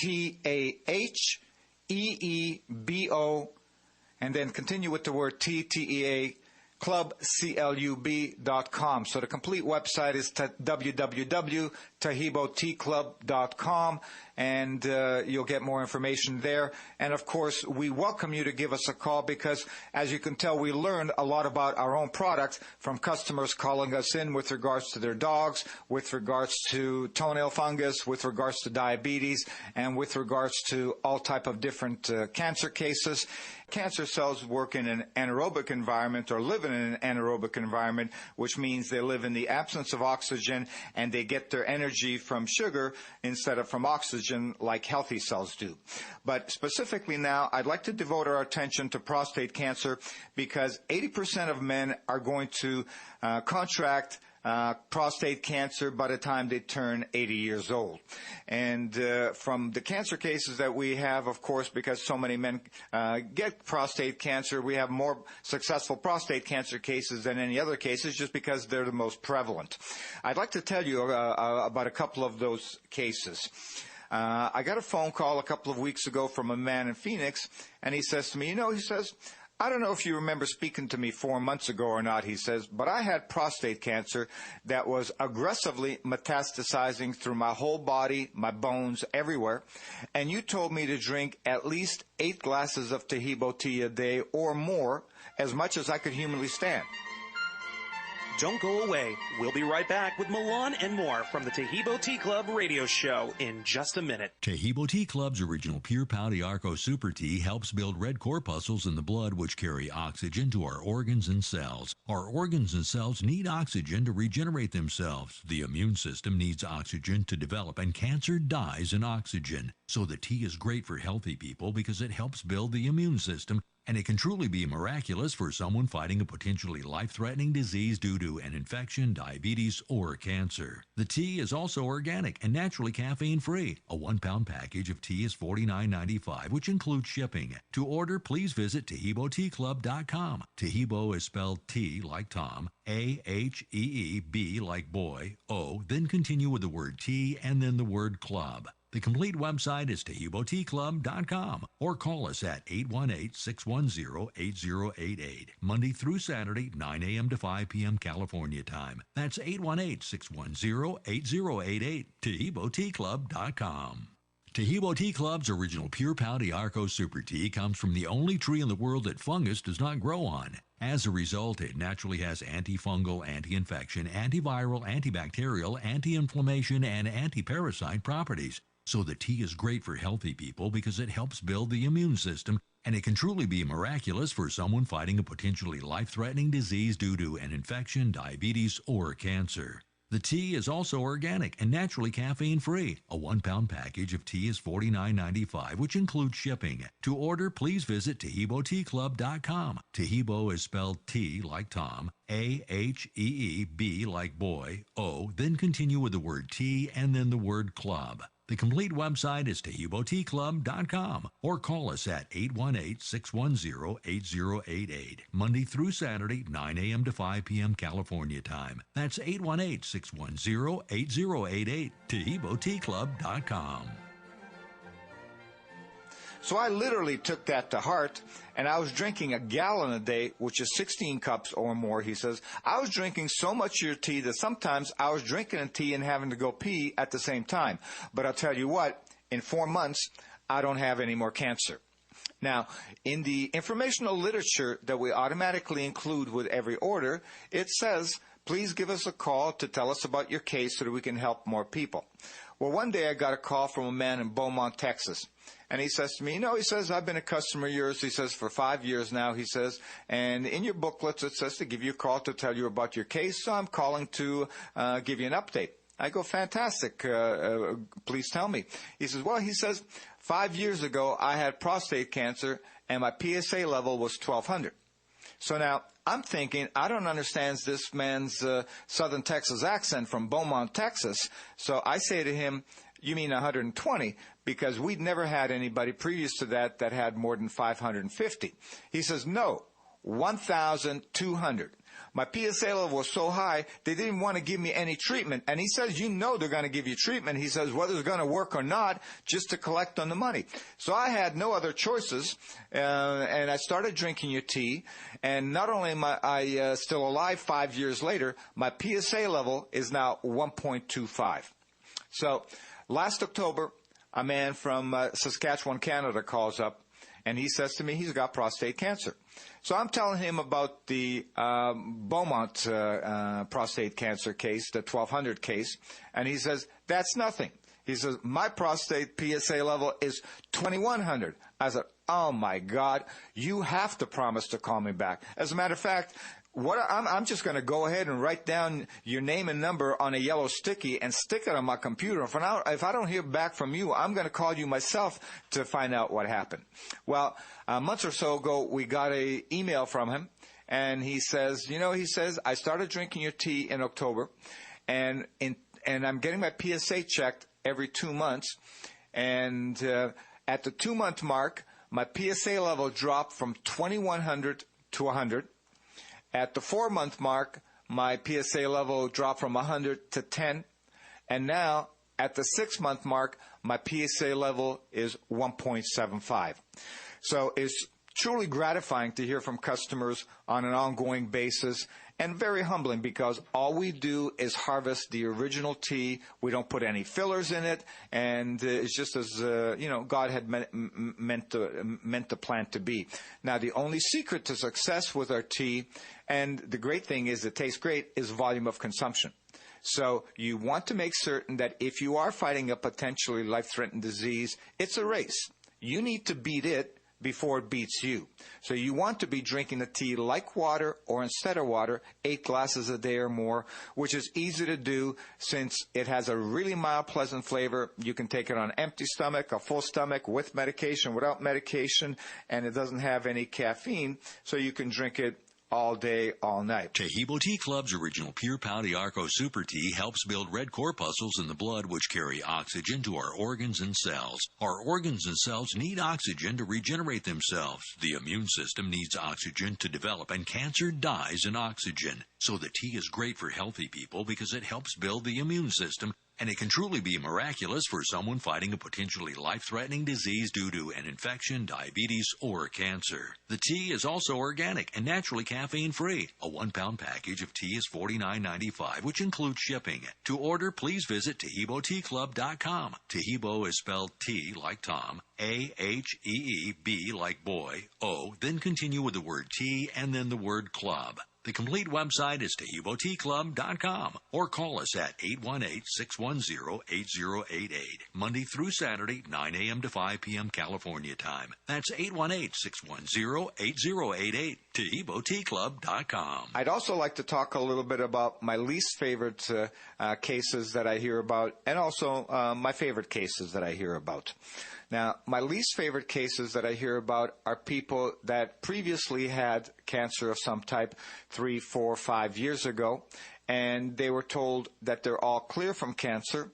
T-A-H-E-E-B-O, and then continue with the word T-T-E-A, Club, CLUB.com. So the complete website is www.tahiboteaclub.com, and you'll get more information there. And, of course, we welcome you to give us a call because, as you can tell, we learned a lot about our own product from customers calling us in with regards to their dogs, with regards to toenail fungus, with regards to diabetes, and with regards to all type of different cancer cases. Cancer cells work in an anaerobic environment or live in an anaerobic environment, which means they live in the absence of oxygen and they get their energy from sugar instead of from oxygen like healthy cells do. But specifically now, I'd like to devote our attention to prostate cancer because 80% of men are going to contract prostate cancer by the time they turn 80 years old. And from the cancer cases that we have, of course, because so many men get prostate cancer, we have more successful prostate cancer cases than any other cases just because they're the most prevalent. I'd like to tell you about a couple of those cases. I got a phone call a couple of weeks ago from a man in Phoenix, and he says to me, I don't know if you remember speaking to me 4 months ago or not, he says, but I had prostate cancer that was aggressively metastasizing through my whole body, my bones, everywhere. And you told me to drink at least 8 glasses of Tahibo tea a day or more, as much as I could humanly stand. Don't go away. We'll be right back with Milan and more from the Tahibo Tea Club radio show in just a minute. Tahibo Tea Club's original Pure Pau de Arco Super Tea helps build red corpuscles in the blood which carry oxygen to our organs and cells. Our organs and cells need oxygen to regenerate themselves. The immune system needs oxygen to develop, and cancer dies in oxygen. So the tea is great for healthy people because it helps build the immune system, and it can truly be miraculous for someone fighting a potentially life-threatening disease due to an infection, diabetes, or cancer. The tea is also organic and naturally caffeine-free. A 1-pound package of tea is $49.95, which includes shipping. To order, please visit TahiboTeaClub.com. Tahibo is spelled T like Tom, A-H-E-E-B like boy, O, then continue with the word tea and then the word club. The complete website is TahiboTeaClub.com or call us at 818-610-8088, Monday through Saturday, 9 a.m. to 5 p.m. California time. That's 818-610-8088, TahiboTeaClub.com. Tahibo Tea Club's original Pure Pau de Arco Super Tea comes from the only tree in the world that fungus does not grow on. As a result, it naturally has antifungal, anti-infection, antiviral, antibacterial, anti-inflammation, and anti-parasite properties. So the tea is great for healthy people because it helps build the immune system, and it can truly be miraculous for someone fighting a potentially life-threatening disease due to an infection, diabetes, or cancer. The tea is also organic and naturally caffeine-free. A 1-pound package of tea is $49.95, which includes shipping. To order, please visit TahiboTeaClub.com. Tahibo is spelled T like Tom, A-H-E-E-B like boy, O, then continue with the word tea and then the word club. The complete website is TahiboTeaClub.com or call us at 818-610-8088, Monday through Saturday, 9 a.m. to 5 p.m. California time. That's 818-610-8088, TahiboTeaClub.com. So I literally took that to heart, and I was drinking a gallon a day, which is 16 cups or more, he says. I was drinking so much of your tea that sometimes I was drinking a tea and having to go pee at the same time. But I'll tell you what, in 4 months, I don't have any more cancer. Now, in the informational literature that we automatically include with every order, it says, please give us a call to tell us about your case so that we can help more people. Well, one day I got a call from a man in Beaumont, Texas. And he says to me, he says, I've been a customer of yours, he says, for 5 years now, he says, and in your booklets it says to give you a call to tell you about your case, so I'm calling to give you an update. I go, fantastic. Please tell me. He says, well, 5 years ago, I had prostate cancer, and my PSA level was 1,200. So now, I'm thinking, I don't understand this man's Southern Texas accent from Beaumont, Texas. So I say to him, you mean 120? Because we'd never had anybody previous to that had more than 550. He says, no, 1,200. My PSA level was so high, they didn't want to give me any treatment. And he says, you know they're going to give you treatment. He says, whether it's going to work or not, just to collect on the money. So I had no other choices, and I started drinking your tea. And not only am I still alive 5 years later, my PSA level is now 1.25. So last October, a man from Saskatchewan, Canada calls up, and he says to me he's got prostate cancer. So I'm telling him about the Beaumont prostate cancer case, the 1,200 case, and he says, that's nothing. He says, my prostate PSA level is 2,100. I said, oh, my God, you have to promise to call me back. As a matter of fact, I'm just going to go ahead and write down your name and number on a yellow sticky and stick it on my computer. If I don't hear back from you, I'm going to call you myself to find out what happened. Well, a month or so ago, we got an email from him, and he says, I started drinking your tea in October, and I'm getting my PSA checked every 2 months, and at the 2-month mark, my PSA level dropped from 2,100 to 100. At the 4-month mark, my PSA level dropped from 100 to 10. And now, at the 6-month mark, my PSA level is 1.75. So it's truly gratifying to hear from customers on an ongoing basis, and very humbling because all we do is harvest the original tea. We don't put any fillers in it, and it's just as God had meant the plant to be. Now, the only secret to success with our tea, and the great thing is it tastes great, is volume of consumption. So you want to make certain that if you are fighting a potentially life-threatening disease, it's a race. You need to beat it before it beats you. So you want to be drinking the tea like water, or instead of water, 8 glasses a day or more, which is easy to do since it has a really mild, pleasant flavor. You can take it on an empty stomach, a full stomach, with medication, without medication, and it doesn't have any caffeine, so you can drink it all day, all night. Tahibo Tea Club's original Pure Pau de Arco Super Tea helps build red corpuscles in the blood which carry oxygen to our organs and cells. Our organs and cells need oxygen to regenerate themselves. The immune system needs oxygen to develop, and cancer dies in oxygen. So the tea is great for healthy people because it helps build the immune system, and it can truly be miraculous for someone fighting a potentially life-threatening disease due to an infection, diabetes, or cancer. The tea is also organic and naturally caffeine-free. A 1-pound package of tea is $49.95, which includes shipping. To order, please visit TahiboTeaClub.com. Tahibo is spelled T like Tom, A-H-E-E-B like boy, O, then continue with the word tea and then the word club. The complete website is TahiboTeaClub.com, or call us at 818-610-8088, Monday through Saturday, 9 a.m. to 5 p.m. California time. That's 818-610-8088, TahiboTeaClub.com. I'd also like to talk a little bit about my least favorite cases that I hear about, and also my favorite cases that I hear about. Now, my least favorite cases that I hear about are people that previously had cancer of some type 3, 4, 5 years ago, and they were told that they're all clear from cancer,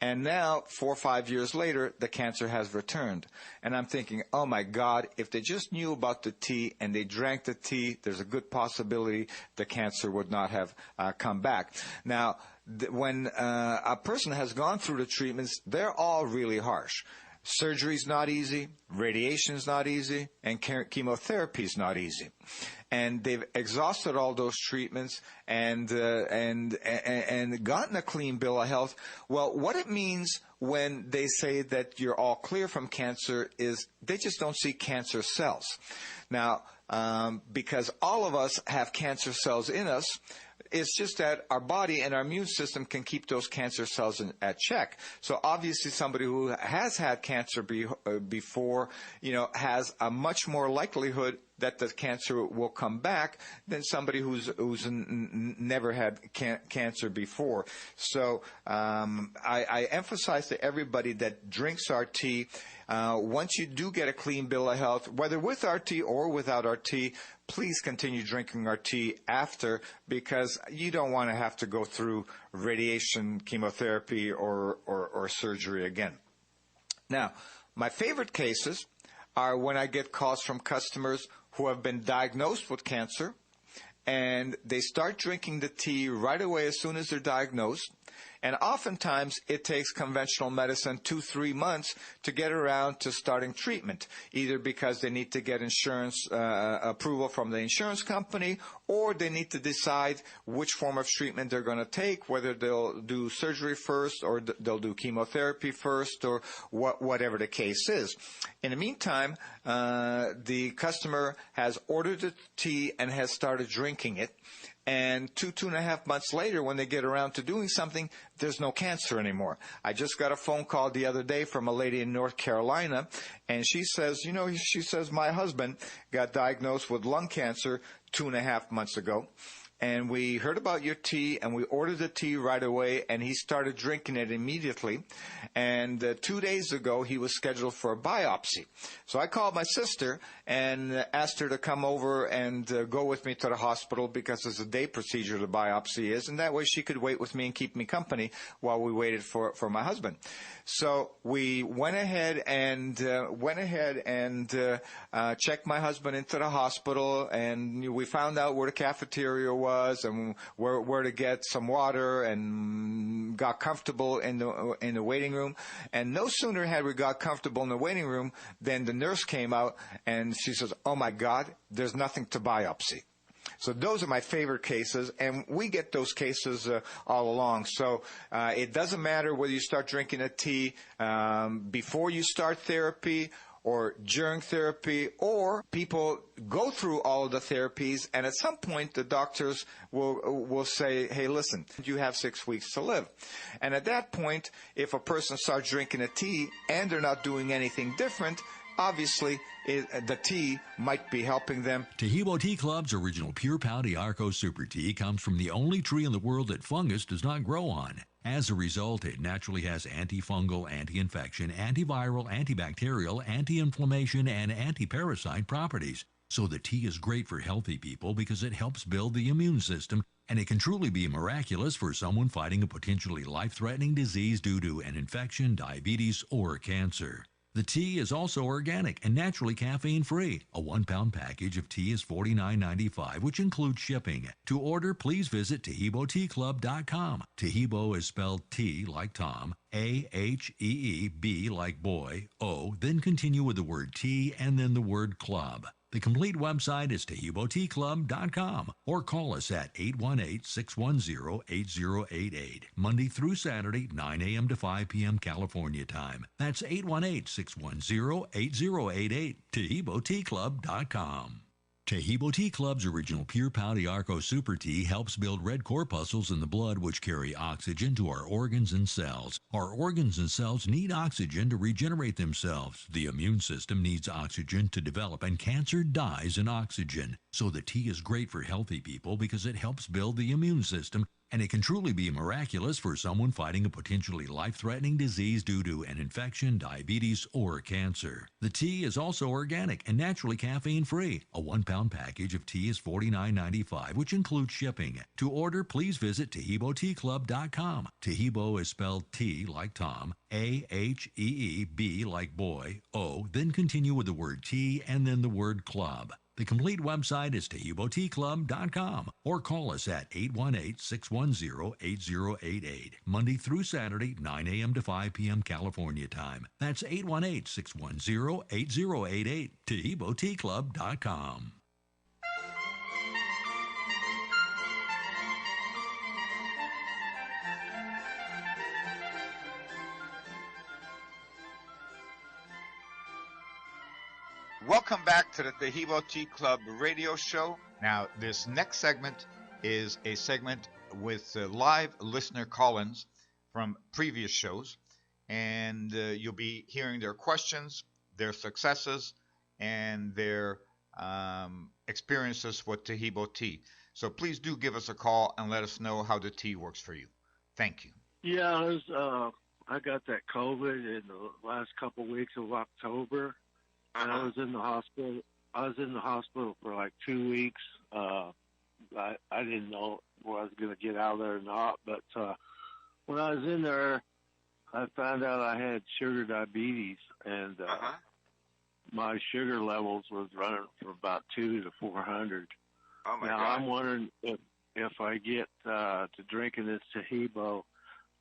and now, 4 or 5 years later, the cancer has returned. And I'm thinking, oh my God, if they just knew about the tea and they drank the tea, there's a good possibility the cancer would not have come back. Now, when a person has gone through the treatments, they're all really harsh. Surgery's not easy, radiation's not easy, and chemotherapy's not easy. And they've exhausted all those treatments and gotten a clean bill of health. Well, what it means when they say that you're all clear from cancer is they just don't see cancer cells. Now, because all of us have cancer cells in us, it's just that our body and our immune system can keep those cancer cells at check. So obviously somebody who has had cancer before, has a much more likelihood that the cancer will come back than somebody who's never had cancer before. So I emphasize to everybody that drinks our tea, once you do get a clean bill of health, whether with our tea or without our tea, please continue drinking our tea after, because you don't want to have to go through radiation, chemotherapy, or surgery again. Now, my favorite cases are when I get calls from customers who have been diagnosed with cancer, and they start drinking the tea right away as soon as they're diagnosed. And oftentimes it takes conventional medicine 2-3 months to get around to starting treatment, either because they need to get insurance approval from the insurance company, or they need to decide which form of treatment they're going to take, whether they'll do surgery first or they'll do chemotherapy first, or whatever the case is. In the meantime, the customer has ordered the tea and has started drinking it. And 2.5 months later, when they get around to doing something, there's no cancer anymore. I just got a phone call the other day from a lady in North Carolina, and she says, my husband got diagnosed with lung cancer 2.5 months ago. And we heard about your tea, and we ordered the tea right away, and he started drinking it immediately. And 2 days ago, he was scheduled for a biopsy. So I called my sister and asked her to come over and go with me to the hospital, because it's a day procedure, the biopsy is, and that way she could wait with me and keep me company while we waited for my husband. So we went ahead and checked my husband into the hospital, and we found out where the cafeteria was and where to get some water, and got comfortable in the waiting room. And no sooner had we got comfortable in the waiting room than the nurse came out and she says, "Oh my God, there's nothing to biopsy." So those are my favorite cases, and we get those cases all along. So it doesn't matter whether you start drinking a tea before you start therapy or during therapy, or people go through all of the therapies, and at some point the doctors will say, "Hey, listen, you have 6 weeks to live." And at that point, if a person starts drinking a tea and they're not doing anything different, obviously, the tea might be helping them. Tahibo Tea Club's original Pure Pau Arco Super Tea comes from the only tree in the world that fungus does not grow on. As a result, it naturally has antifungal, anti-infection, antiviral, antibacterial, anti-inflammation, and anti-parasite properties. So the tea is great for healthy people because it helps build the immune system, and it can truly be miraculous for someone fighting a potentially life-threatening disease due to an infection, diabetes, or cancer. The tea is also organic and naturally caffeine-free. A 1-pound package of tea is $49.95, which includes shipping. To order, please visit TahiboTeaClub.com. Tahibo is spelled T like Tom, A-H-E-E-B like boy, O, then continue with the word tea and then the word club. The complete website is TahiboTeaClub.com, or call us at 818-610-8088, Monday through Saturday, 9 a.m. to 5 p.m. California time. That's 818-610-8088, TahiboTeaClub.com. Tahibo Tea Club's original Pure Pau Arco Super Tea helps build red corpuscles in the blood which carry oxygen to our organs and cells. Our organs and cells need oxygen to regenerate themselves. The immune system needs oxygen to develop, and cancer dies in oxygen. So the tea is great for healthy people because it helps build the immune system, and it can truly be miraculous for someone fighting a potentially life-threatening disease due to an infection, diabetes, or cancer. The tea is also organic and naturally caffeine-free. A 1-pound package of tea is $49.95, which includes shipping. To order, please visit TahiboTeaClub.com. Tahibo is spelled T like Tom, A-H-E-E-B like boy, O, then continue with the word tea and then the word club. The complete website is TahiboTeaClub.com, or call us at 818-610-8088, Monday through Saturday, 9 a.m. to 5 p.m. California time. That's 818-610-8088, TahiboTeaClub.com. Welcome back to the Tahibo Tea Club radio show. Now, this next segment is a segment with live listener call-ins from previous shows, and you'll be hearing their questions, their successes, and their experiences with Tahibo tea. So please do give us a call and let us know how the tea works for you. Thank you. Yeah, I got that COVID in the last couple weeks of October, and I was in the hospital. I was in the hospital for like 2 weeks. I didn't know whether I was going to get out of there or not, but when I was in there, I found out I had sugar diabetes, and my sugar levels was running from about 200 to 400. Oh my now God. I'm wondering if I get to drinking this Tahibo,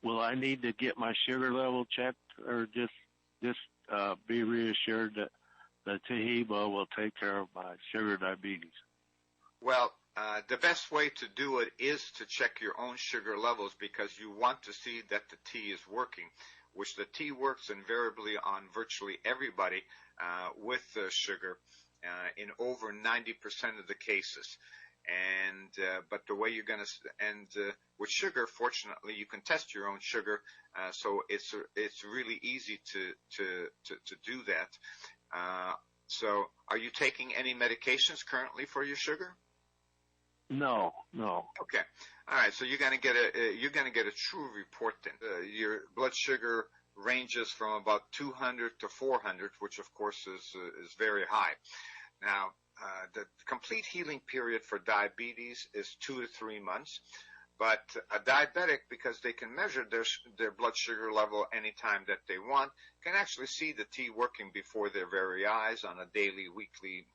will I need to get my sugar level checked, or just be reassured that the Tahibo will take care of my sugar diabetes? Well, the best way to do it is to check your own sugar levels, because you want to see that the tea is working, which the tea works invariably on virtually everybody with sugar in over 90% of the cases. And but the way you're going to, with sugar, fortunately, you can test your own sugar, so it's really easy to do that. So, are you taking any medications currently for your sugar? No. Okay. All right. So you're going to get a true report then. Your blood sugar ranges from about 200 to 400, which of course is very high. Now, the complete healing period for diabetes is 2 to 3 months. But a diabetic, because they can measure their blood sugar level anytime that they want, can actually see the tea working before their very eyes on a daily, weekly,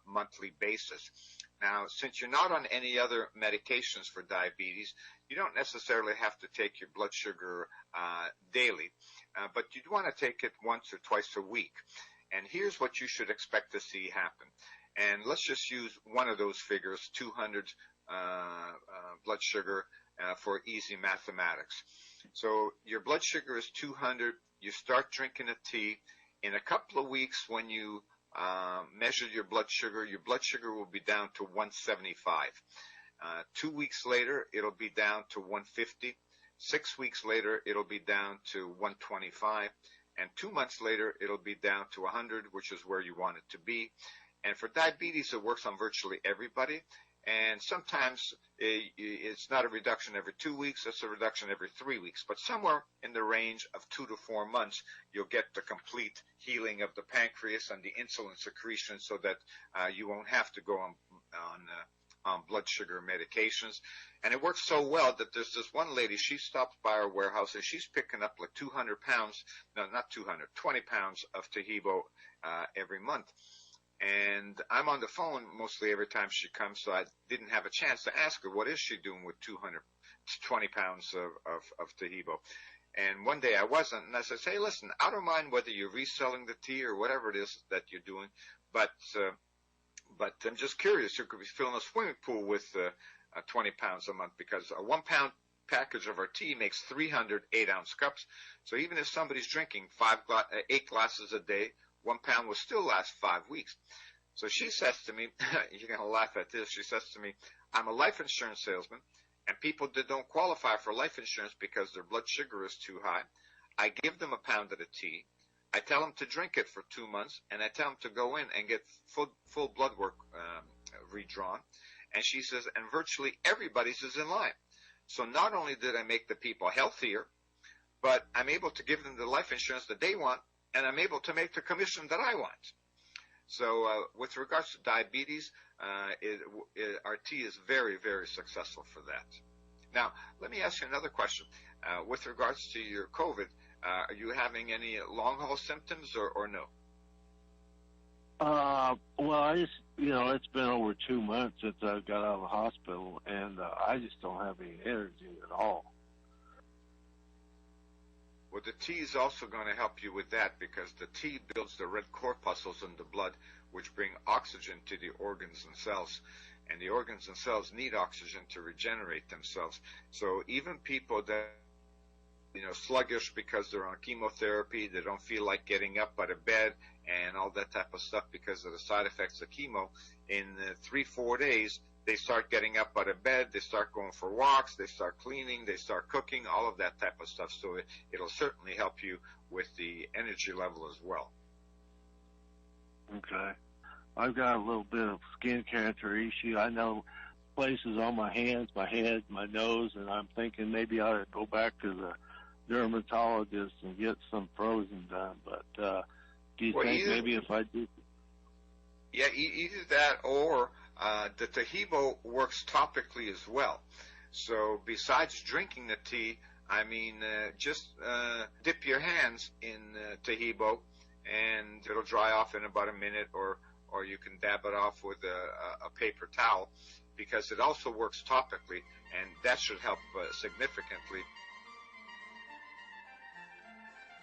monthly basis. Now, since you're not on any other medications for diabetes, you don't necessarily have to take your blood sugar daily, but you'd want to take it once or twice a week. And here's what you should expect to see happen. And let's just use one of those figures, 200 blood sugar for easy mathematics. So your blood sugar is 200. You start drinking a tea. In a couple of weeks, when you measure your blood sugar will be down to 175. 2 weeks later, it'll be down to 150. 6 weeks later, it'll be down to 125. And 2 months later, it'll be down to 100, which is where you want it to be. And for diabetes, it works on virtually everybody. And sometimes it's not a reduction every 2 weeks, it's a reduction every 3 weeks. But somewhere in the range of 2 to 4 months, you'll get the complete healing of the pancreas and the insulin secretion, so that you won't have to go on blood sugar medications. And it works so well that there's this one lady, she stops by our warehouse and she's picking up like 200 pounds, no, not 200, 20 pounds of Tahibo every month. And I'm on the phone mostly every time she comes, so I didn't have a chance to ask her what is she doing with 220 pounds of Tahibo. And one day I wasn't, and I said, hey, listen, I don't mind whether you're reselling the tea or whatever it is that you're doing, but I'm just curious. You could be filling a swimming pool with 20 pounds a month, because a 1 pound package of our tea makes 300 8-ounce cups. So even if somebody's drinking 8 glasses a day, 1 pound will still last 5 weeks. So she says to me, you're going to laugh at this, she says to me, I'm a life insurance salesman, and people that don't qualify for life insurance because their blood sugar is too high, I give them a pound of the tea, I tell them to drink it for 2 months, and I tell them to go in and get full blood work redrawn. And she says, and virtually everybody's is in line. So not only did I make the people healthier, but I'm able to give them the life insurance that they want, and I'm able to make the commission that I want. So with regards to diabetes, our tea is very, very successful for that. Now, let me ask you another question. With regards to your COVID, are you having any long-haul symptoms or no? Well, I just, it's been over 2 months since I got out of the hospital, and I just don't have any energy at all. Well, the tea is also going to help you with that, because the tea builds the red corpuscles in the blood, which bring oxygen to the organs and cells. And the organs and cells need oxygen to regenerate themselves. So even people that, sluggish because they're on chemotherapy, they don't feel like getting up out of bed and all that type of stuff because of the side effects of chemo, in 3-4 days, they start getting up out of bed, they start going for walks, they start cleaning, they start cooking, all of that type of stuff. So it'll certainly help you with the energy level as well. Okay. I've got a little bit of skin cancer issue. I know places on my hands, my head, my nose, and I'm thinking maybe I ought to go back to the dermatologist and get some frozen done. But do you think maybe if I do? Yeah, either that or the Tahibo works topically as well. So besides drinking the tea, I mean, just dip your hands in Tahibo, and it'll dry off in about a minute, or you can dab it off with a paper towel, because it also works topically, and that should help significantly.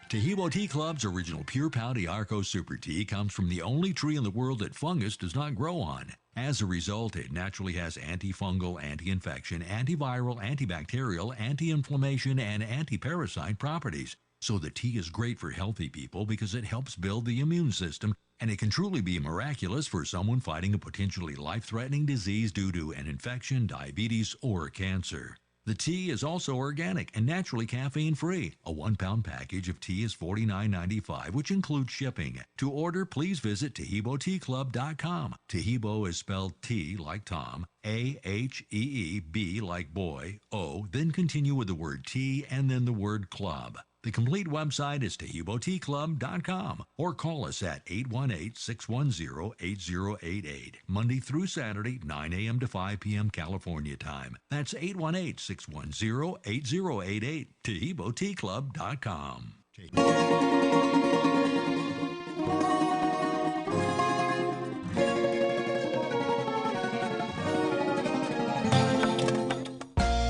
Tahibo Tea Club's original Pure Pau de Arco Super Tea comes from the only tree in the world that fungus does not grow on. As a result, it naturally has antifungal, anti-infection, antiviral, antibacterial, anti-inflammation, and anti-parasite properties. So the tea is great for healthy people because it helps build the immune system, and it can truly be miraculous for someone fighting a potentially life-threatening disease due to an infection, diabetes, or cancer. The tea is also organic and naturally caffeine-free. A 1-pound package of tea is $49.95, which includes shipping. To order, please visit TahiboTeaClub.com. Tahibo is spelled T like Tom, A-H-E-E-B like boy, O, then continue with the word tea and then the word club. The complete website is TahiboTeaClub.com, or call us at 818-610-8088, Monday through Saturday, 9 a.m. to 5 p.m. California time. That's 818-610-8088, TahiboTeaClub.com.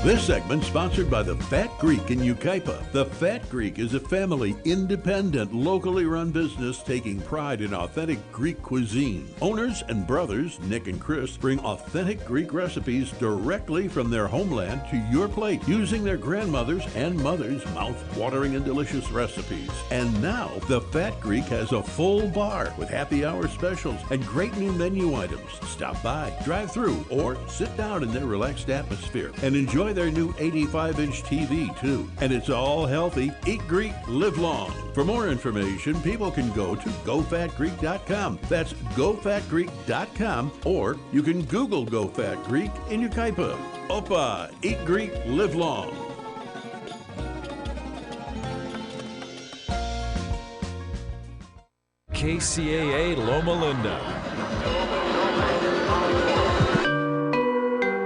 This segment sponsored by the Fat Greek in Yucaipa. The Fat Greek is a family, independent, locally run business taking pride in authentic Greek cuisine. Owners and brothers, Nick and Chris, bring authentic Greek recipes directly from their homeland to your plate using their grandmothers' and mothers' mouth-watering and delicious recipes. And now, the Fat Greek has a full bar with happy hour specials and great new menu items. Stop by, drive through, or sit down in their relaxed atmosphere and enjoy their new 85-inch TV, too. And it's all healthy. Eat Greek, live long. For more information, people can go to GoFatGreek.com. That's GoFatGreek.com, or you can Google Go Fat Greek in Yucaipa. Opa, eat Greek, live long. KCAA Loma Linda.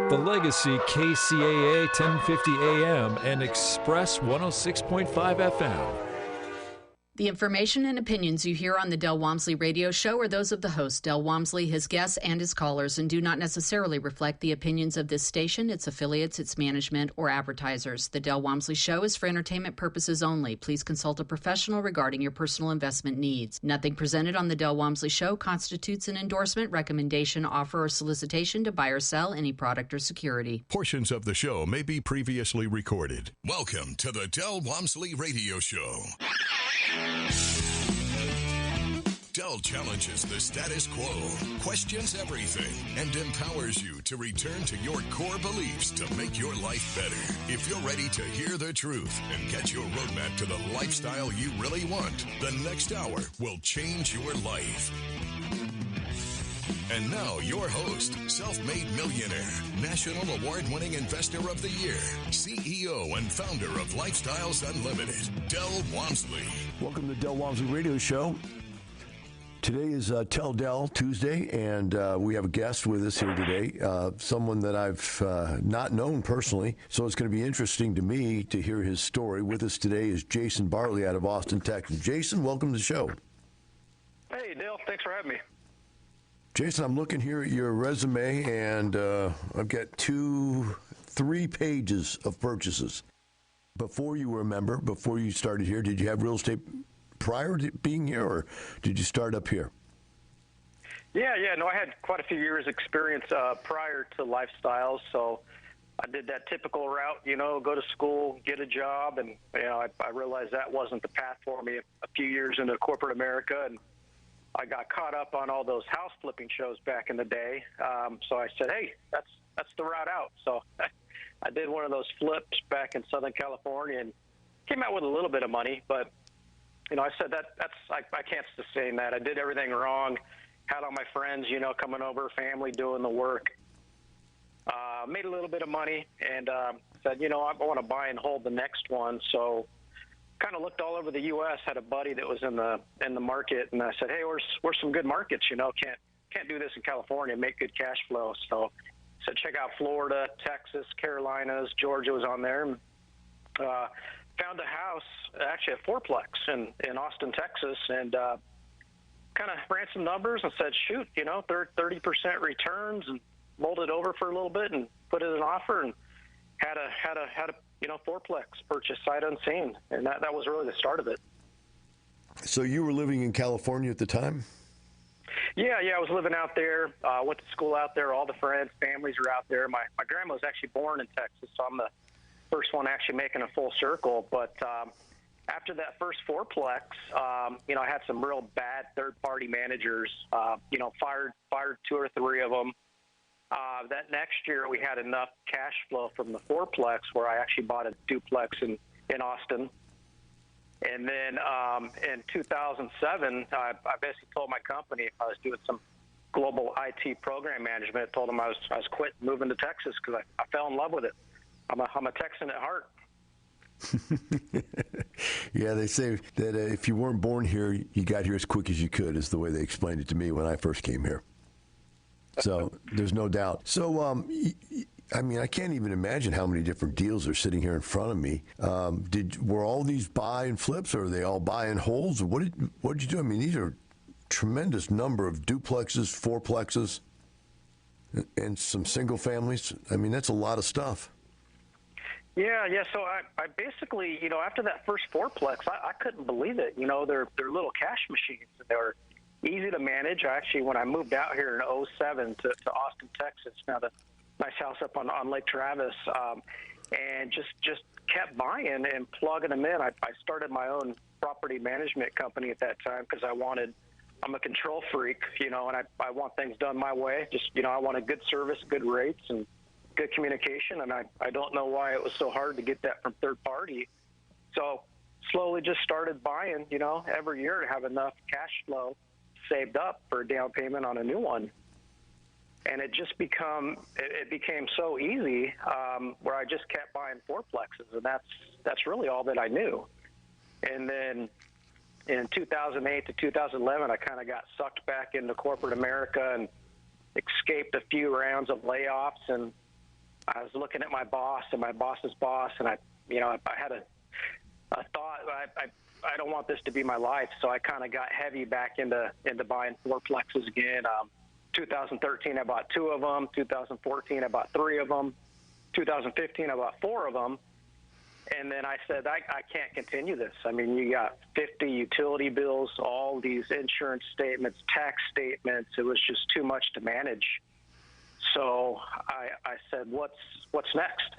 The Legacy KCAA 1050 AM and Express 106.5 FM. The information and opinions you hear on the Del Walmsley radio show are those of the host, Del Walmsley, his guests, and his callers, and do not necessarily reflect the opinions of this station, its affiliates, its management, or advertisers. The Del Walmsley show is for entertainment purposes only. Please consult a professional regarding your personal investment needs. Nothing presented on the Del Walmsley show constitutes an endorsement, recommendation, offer, or solicitation to buy or sell any product or security. Portions of the show may be previously recorded. Welcome to the Del Walmsley radio show. Del challenges the status quo, questions everything, and empowers you to return to your core beliefs to make your life better. If you're ready to hear the truth and get your roadmap to the lifestyle you really want, the next hour will change your life. And now, your host, self-made millionaire, national award-winning investor of the year, CEO and founder of Lifestyles Unlimited, Del Walmsley. Welcome to Del Walmsley Radio Show. Today is Tell Del Tuesday, and we have a guest with us here today, someone that I've not known personally, so it's going to be interesting to me to hear his story. With us today is Jason Bartley out of Austin, Texas. Jason, welcome to the show. Hey, Dale. Thanks for having me. Jason, I'm looking here at your resume, and I've got 3 pages of purchases. Before you were a member, before you started here, did you have real estate prior to being here, or did you start up here? Yeah. No, I had quite a few years' experience prior to Lifestyles, so I did that typical route, go to school, get a job, and I realized that wasn't the path for me a few years into corporate America, and I got caught up on all those house flipping shows back in the day. So I said, hey, that's the route out. So I did one of those flips back in Southern California and came out with a little bit of money. But, I said I can't sustain that. I did everything wrong. had all my friends, coming over, family doing the work. Made a little bit of money and said, I want to buy and hold the next one. So kind of looked all over the U.S., had a buddy that was in the market, and I said, hey, where's some good markets, can't do this in California, make good cash flow. So said, check out Florida, Texas, Carolinas, Georgia was on there. And, found a house, actually a fourplex in Austin, Texas, and kind of ran some numbers and said, shoot, 30% returns, and mulled it over for a little bit and put it in an offer and had a fourplex purchase sight unseen, and that was really the start of it. So you were living in California at the time? Yeah, I was living out there. Went to school out there. All the friends, families are out there. My grandma was actually born in Texas, so I'm the first one actually making a full circle. But after that first fourplex, I had some real bad third-party managers. Fired 2 or 3 of them. That next year, we had enough cash flow from the fourplex where I actually bought a duplex in Austin. And then in 2007, I basically told my company if I was doing some global IT program management, told them I was quit moving to Texas because I fell in love with it. I'm a Texan at heart. Yeah, they say that if you weren't born here, you got here as quick as you could, is the way they explained it to me when I first came here. So there's no doubt. So, I can't even imagine how many different deals are sitting here in front of me. Were all these buy and flips, or are they all buy and holds? What did you do? These are tremendous number of duplexes, fourplexes, and some single families. That's a lot of stuff. Yeah. So I basically, after that first fourplex, I couldn't believe it. They're little cash machines. They were easy to manage. Actually, when I moved out here in 2007 to Austin, Texas, now the nice house up on Lake Travis, and just kept buying and plugging them in. I started my own property management company at that time because I'm a control freak, and I want things done my way. I want a good service, good rates, and good communication, and I don't know why it was so hard to get that from third party. So slowly just started buying, every year to have enough cash flow saved up for a down payment on a new one. And it became so easy where I just kept buying fourplexes, and that's really all that I knew. And then in 2008 to 2011, I kind of got sucked back into corporate America and escaped a few rounds of layoffs. And I was looking at my boss and my boss's boss, and I had a thought. I don't want this to be my life, so I kind of got heavy back into buying fourplexes again. 2013, I bought 2 of them. 2014, I bought 3 of them. 2015, I bought 4 of them. And then I said, I can't continue this. You got 50 utility bills, all these insurance statements, tax statements. It was just too much to manage. So I said, what's next?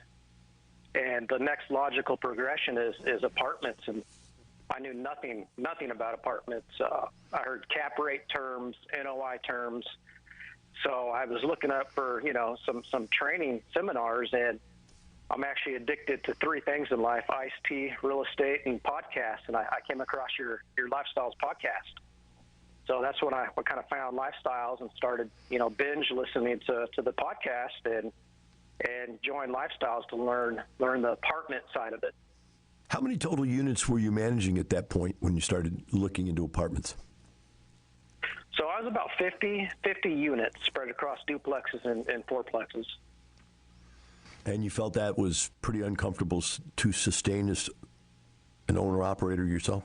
And the next logical progression is apartments. And I knew nothing about apartments. I heard cap rate terms, NOI terms. So I was looking up for, some training seminars, and I'm actually addicted to 3 things in life: iced tea, real estate, and podcasts. And I came across your Lifestyles podcast. So that's when I kind of found Lifestyles and started, binge listening to the podcast and joined Lifestyles to learn the apartment side of it. How many total units were you managing at that point when you started looking into apartments? So I was about 50 units spread across duplexes and fourplexes. And you felt that was pretty uncomfortable to sustain as an owner-operator yourself?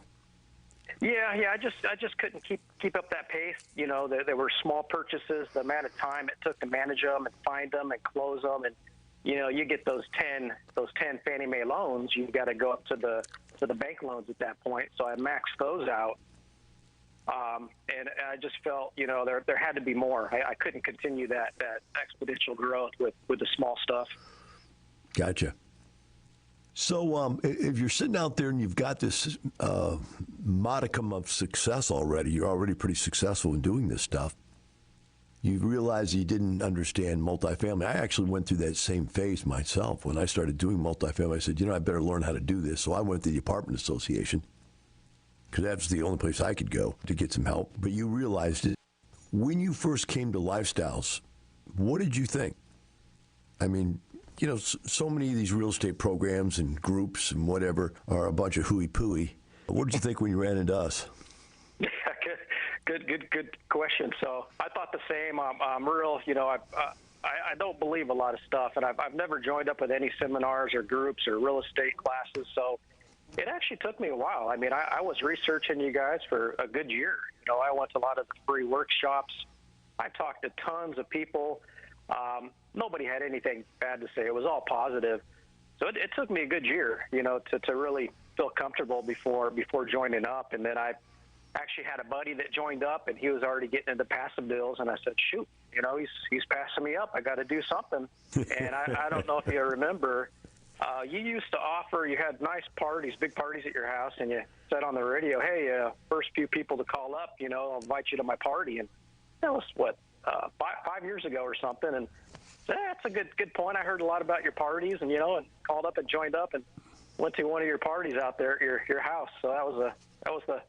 Yeah. I just couldn't keep up that pace. There were small purchases. The amount of time it took to manage them and find them and close them, and you get those 10 Fannie Mae loans. You got to go up to the bank loans at that point. So I maxed those out. And I just felt, there had to be more. I couldn't continue that exponential growth with the small stuff. Gotcha. So if you're sitting out there and you've got this modicum of success already, you're already pretty successful in doing this stuff, you realize you didn't understand multifamily. I actually went through that same phase myself. When I started doing multifamily, I said, I better learn how to do this. So I went to the apartment association, because that's the only place I could go to get some help. But you realized it when you first came to Lifestyles, what did you think? I mean, you know, so many of these real estate programs and groups and whatever are a bunch of hooey-pooey. What did you think when you ran into us? Yeah, good question. So I thought the same. I'm real, you know, I don't believe a lot of stuff, and I've never joined up with any seminars or groups or real estate classes, so it actually took me a while. I mean, I was researching you guys for a good year. You know, I went to a lot of the free workshops. I talked to tons of people. Nobody had anything bad to say. It was all positive. So it took me a good year, you know, to really feel comfortable before joining up. And then I actually had a buddy that joined up, and he was already getting into passive deals. And I said, shoot, you know, he's passing me up. I got to do something. And I don't know if you remember, you used to offer, you had nice parties, big parties at your house, and you said on the radio, hey, first few people to call up, you know, I'll invite you to my party. And that was, 5 years ago or something. And that's a good point. I heard a lot about your parties, and, you know, and called up and joined up and went to one of your parties out there at your house. So that was the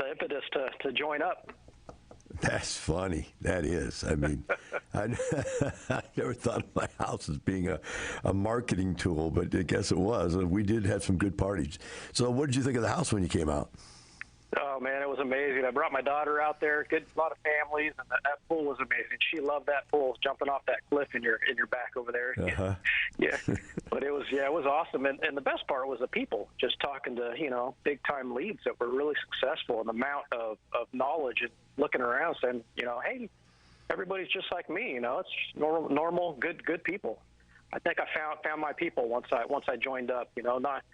impetus to join up. That's funny. That is. I mean, I never thought of my house as being a marketing tool, but I guess it was. We did have some good parties. So what did you think of the house when you came out? Oh, man, it was amazing. I brought my daughter out there, a lot of families, and that pool was amazing. She loved that pool, jumping off that cliff in your back over there. Uh-huh. Yeah, but it was awesome. And the best part was the people, just talking to, you know, big-time leads that were really successful, and the amount of knowledge and looking around saying, you know, hey, everybody's just like me, you know, it's normal, good people. I think I found my people once I joined up, you know, not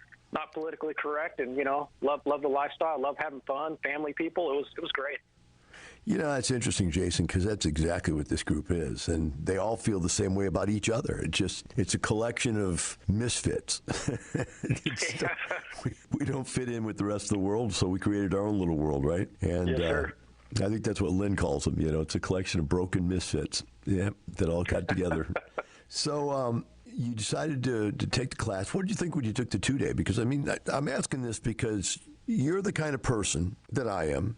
politically correct, and, you know, love the lifestyle, love having fun, family people. It was great. You know, that's interesting, Jason, because that's exactly what this group is, and they all feel the same way about each other. It's a collection of misfits. We don't fit in with the rest of the world, so we created our own little world, right? And yes, sir. I think that's what Lynn calls them. You know, it's a collection of broken misfits, that all got together. So, you decided to take the class. What did you think when you took the 2-day? Because, I mean, I'm asking this because you're the kind of person that I am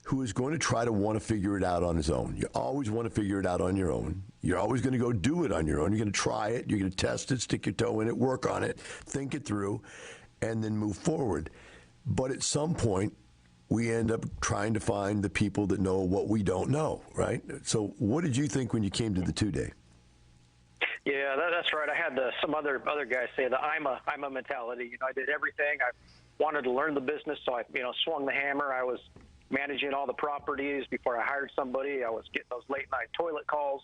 who is going to try to want to figure it out on his own. You always want to figure it out on your own. You're always going to go do it on your own. You're going to try it. You're going to test it, stick your toe in it, work on it, think it through, and then move forward. But at some point, we end up trying to find the people that know what we don't know, right? So what did you think when you came to the 2-day? Yeah, that's right. I had some other guys say that I'm a mentality. You know, I did everything. I wanted to learn the business, so I, you know, swung the hammer. I was managing all the properties before I hired somebody. I was getting those late night toilet calls,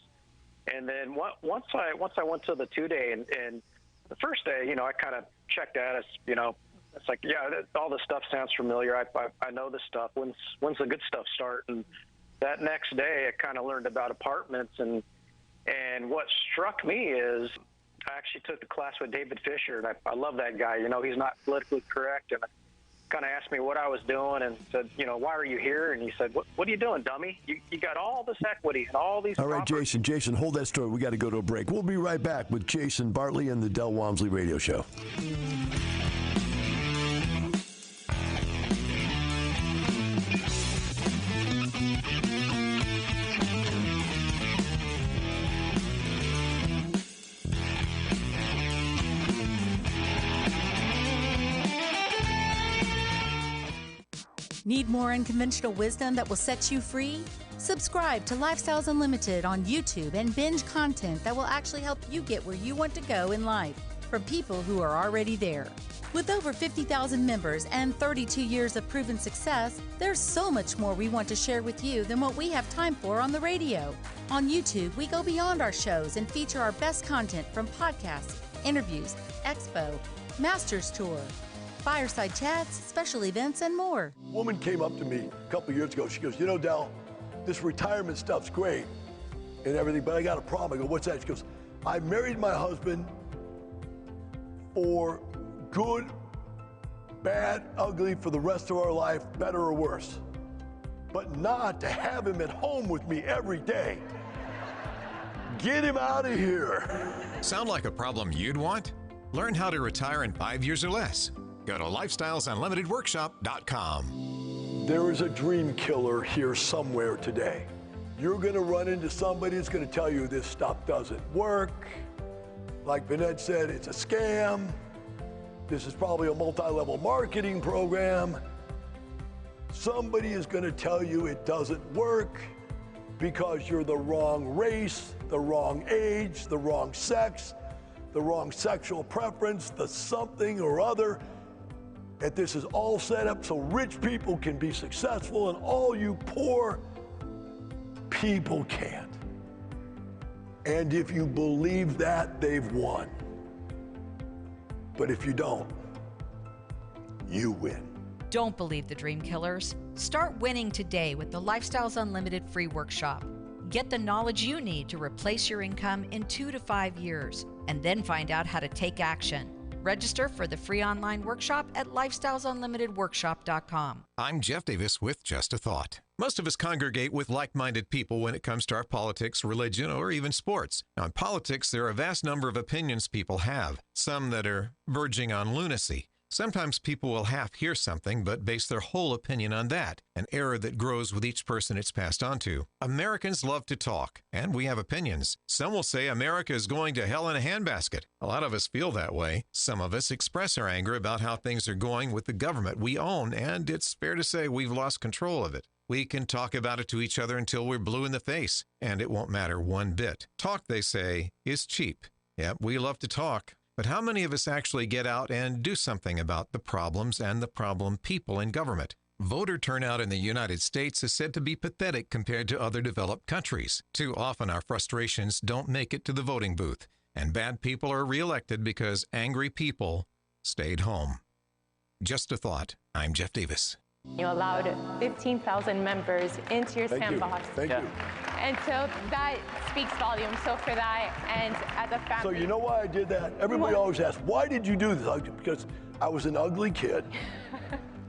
and then once I went to the 2-day, and the first day, you know, I kind of checked out. It's, you know, it's like, yeah, all this stuff sounds familiar. I know this stuff. When's the good stuff start? And that next day, I kind of learned about apartments, and what struck me is I actually took the class with David Fisher, and I love that guy. You know, he's not politically correct, and kind of asked me what I was doing and said, you know, why are you here? And he said, what are you doing, dummy? You got all this equity and all these All right, properties. Jason, hold that story. We got to go to a break. We'll be right back with Jason Bartley and the Del Walmsley Radio Show. Need more unconventional wisdom that will set you free? Subscribe to Lifestyles Unlimited on YouTube and binge content that will actually help you get where you want to go in life from people who are already there. With over 50,000 members and 32 years of proven success, there's so much more we want to share with you than what we have time for on the radio. On YouTube, we go beyond our shows and feature our best content from podcasts, interviews, expo, Masters Tour, fireside chats, special events, and more. A woman came up to me a couple of years ago. She goes, you know, Del, this retirement stuff's great and everything, but I got a problem. I go, what's that? She goes, I married my husband for good, bad, ugly, for the rest of our life, better or worse, but not to have him at home with me every day. Get him out of here. Sound like a problem you'd want? Learn how to retire in 5 years or less. Go to lifestylesunlimitedworkshop.com. There is a dream killer here somewhere today. You're going to run into somebody that's going to tell you this stuff doesn't work. Like Vinette said, it's a scam. This is probably a multi-level marketing program. Somebody is going to tell you it doesn't work because you're the wrong race, the wrong age, the wrong sex, the wrong sexual preference, the something or other. That this is all set up so rich people can be successful and all you poor people can't. And if you believe that, they've won. But if you don't, you win. Don't believe the dream killers. Start winning today with the Lifestyles Unlimited free workshop. Get the knowledge you need to replace your income in 2 to 5 years, and then find out how to take action. Register for the free online workshop at lifestylesunlimitedworkshop.com. I'm Jeff Davis with Just a Thought. Most of us congregate with like-minded people when it comes to our politics, religion, or even sports. Now, in politics, there are a vast number of opinions people have, some that are verging on lunacy. Sometimes people will half hear something but base their whole opinion on that, an error that grows with each person it's passed on to. Americans love to talk, and we have opinions. Some will say America is going to hell in a handbasket. A lot of us feel that way. Some of us express our anger about how things are going with the government we own, and it's fair to say we've lost control of it. We can talk about it to each other until we're blue in the face, and it won't matter one bit. Talk, they say, is cheap. Yep, we love to talk. But how many of us actually get out and do something about the problems and the problem people in government? Voter turnout in the United States is said to be pathetic compared to other developed countries. Too often our frustrations don't make it to the voting booth, and bad people are reelected because angry people stayed home. Just a thought. I'm Jeff Davis. You allowed 15,000 members into your sandbox. Thank you. And so that speaks volumes. So for that, and as a family. So you know why I did that? Everybody always asks, why did you do this? Because I was an ugly kid.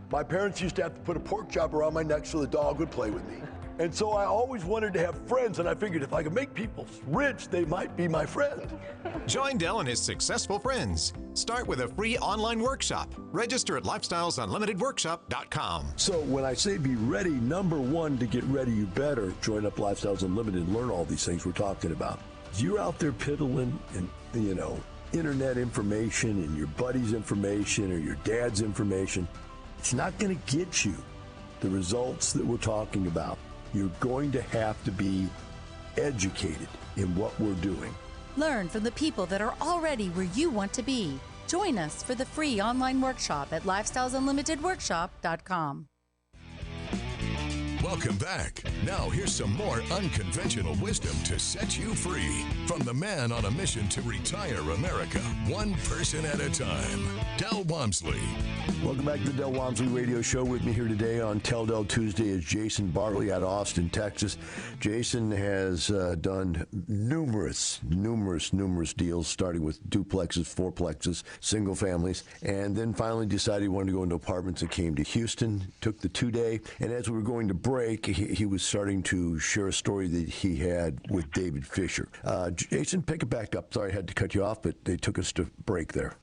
My parents used to have to put a pork chop around my neck so the dog would play with me. And so I always wanted to have friends, and I figured if I could make people rich, they might be my friend. Join Del and his successful friends. Start with a free online workshop. Register at lifestylesunlimitedworkshop.com. So when I say be ready, number one, to get ready, you better join up Lifestyles Unlimited and learn all these things we're talking about. You're out there piddling and, internet information and your buddy's information or your dad's information. It's not going to get you the results that we're talking about. You're going to have to be educated in what we're doing. Learn from the people that are already where you want to be. Join us for the free online workshop at lifestylesunlimitedworkshop.com. Welcome back. Now here's some more unconventional wisdom to set you free from the man on a mission to retire America, one person at a time, Del Walmsley. Welcome back to the Del Walmsley Radio Show. With me here today on Tell Del Tuesday is Jason Bartley out of Austin, Texas. Jason has done numerous deals, starting with duplexes, fourplexes, single families, and then finally decided he wanted to go into apartments and came to Houston, took the 2-day, and as we were going to break, he was starting to share a story that he had with David Fisher. Jason, pick it back up. Sorry I had to cut you off, but they took us to break there.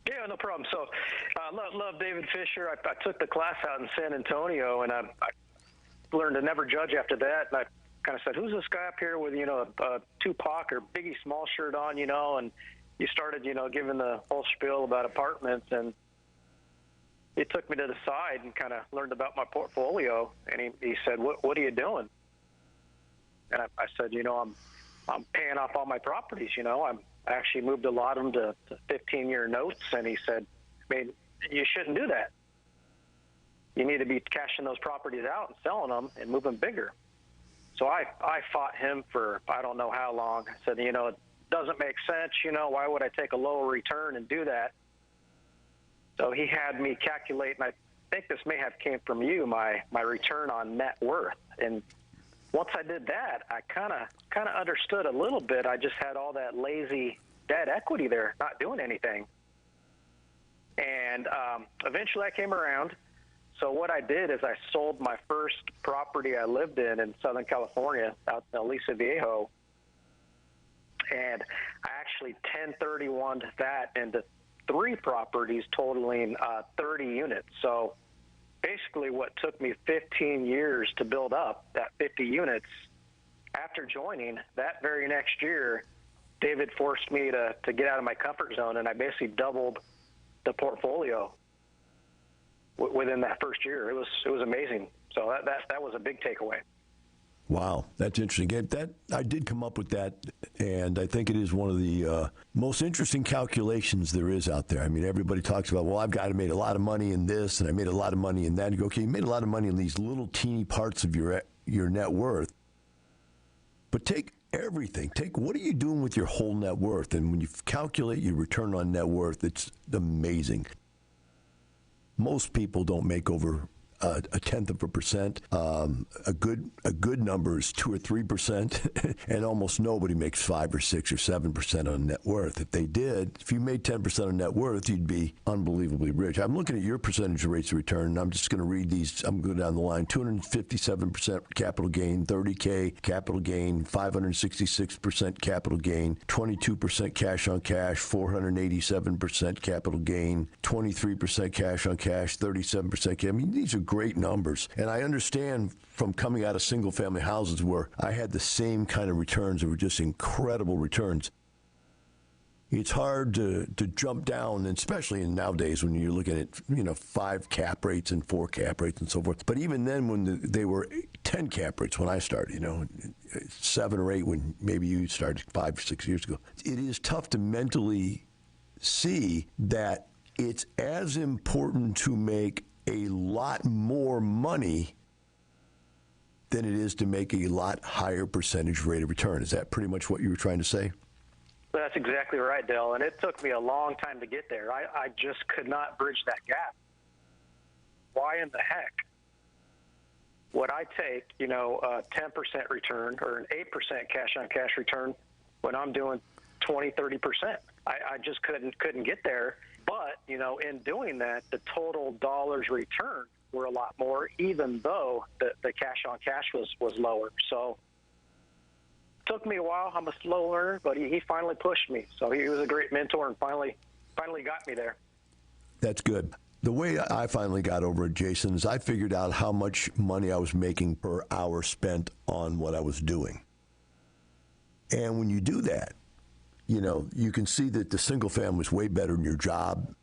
Yeah, no problem. So I love David Fisher. I took the class out in San Antonio, and I learned to never judge after that. And I kind of said, who's this guy up here with, a Tupac or Biggie Small shirt on, and you started, giving the whole spiel about apartments. And he took me to the side and kind of learned about my portfolio. And he said, what are you doing? And I said, I'm paying off all my properties, I actually moved a lot of them to 15-year notes. And he said, you shouldn't do that. You need to be cashing those properties out and selling them and moving bigger. So I fought him for I don't know how long. I said, it doesn't make sense. Why would I take a lower return and do that? So he had me calculate, and I think this may have came from you, my return on net worth. And once I did that, I kind of understood a little bit. I just had all that lazy debt equity there, not doing anything. And eventually I came around. So what I did is I sold my first property I lived in Southern California, out in Aliso Viejo. And I actually 1031'd that into 3 properties totaling 30 units. So basically what took me 15 years to build up, that 50 units. After joining, that very next year, David forced me to get out of my comfort zone, and I basically doubled the portfolio within that first year. It was amazing. So that was a big takeaway. Wow, that's interesting. That I did come up with that, and I think it is one of the most interesting calculations there is out there. I mean, everybody talks about, well, I made a lot of money in this, and I made a lot of money in that. You go, okay, you made a lot of money in these little teeny parts of your net worth, but take everything. What are you doing with your whole net worth? And when you calculate your return on net worth, it's amazing. Most people don't make over a 0.1%. A good number is 2 or 3%, and almost nobody makes 5 or 6 or 7% on net worth. If they did, if you made 10% on net worth, you'd be unbelievably rich. I'm looking at your percentage of rates of return, and I'm just going to read these. I'm going down the line. 257% capital gain, 30K capital gain, 566% capital gain, 22% cash on cash, 487% capital gain, 23% cash on cash, 37% cash. I mean, these are great numbers. And I understand from coming out of single-family houses where I had the same kind of returns that were just incredible returns. It's hard to jump down, and especially nowadays when you're looking at 5 cap rates and 4 cap rates and so forth. But even then, when they were 10 cap rates when I started, 7 or 8 when maybe you started 5 or 6 years ago, it is tough to mentally see that it's as important to make a lot more money than it is to make a lot higher percentage rate of return. Is that pretty much what you were trying to say? That's exactly right, Dale, and it took me a long time to get there. I just could not bridge that gap. Why in the heck would I take, a 10% return or an 8% cash-on-cash return when I'm doing 20, 30%? I just couldn't get there. But, in doing that, the total dollars returned were a lot more, even though the cash-on-cash was lower. So it took me a while. I'm a slow learner, but he finally pushed me. So he was a great mentor and finally got me there. That's good. The way I finally got over it, Jason, is I figured out how much money I was making per hour spent on what I was doing. And when you do that, you can see that the single family is way better in your job.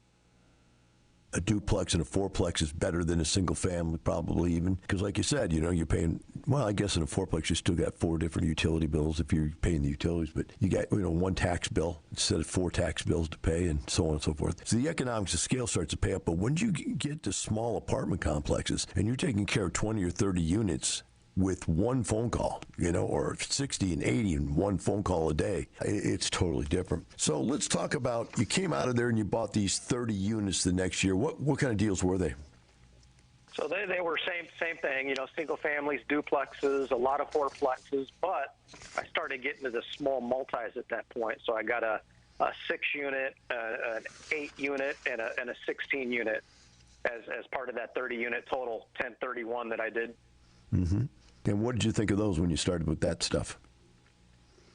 A duplex and a fourplex is better than a single family, probably even. Because like you said, you're paying, well, I guess in a fourplex you still got 4 different utility bills if you're paying the utilities. But you got, 1 tax bill instead of 4 tax bills to pay and so on and so forth. So the economics of scale starts to pay up. But when you get to small apartment complexes and you're taking care of 20 or 30 units with 1 phone call, or 60 and 80 and 1 phone call a day, it's totally different. So let's talk about, you came out of there and you bought these 30 units the next year. What kind of deals were they? So they were same thing, single families, duplexes, a lot of fourplexes, but I started getting to the small multis at that point. So I got a 6-unit, an 8-unit, and a 16-unit as part of that 30-unit total 1031 that I did. Mm-hmm. And what did you think of those when you started with that stuff?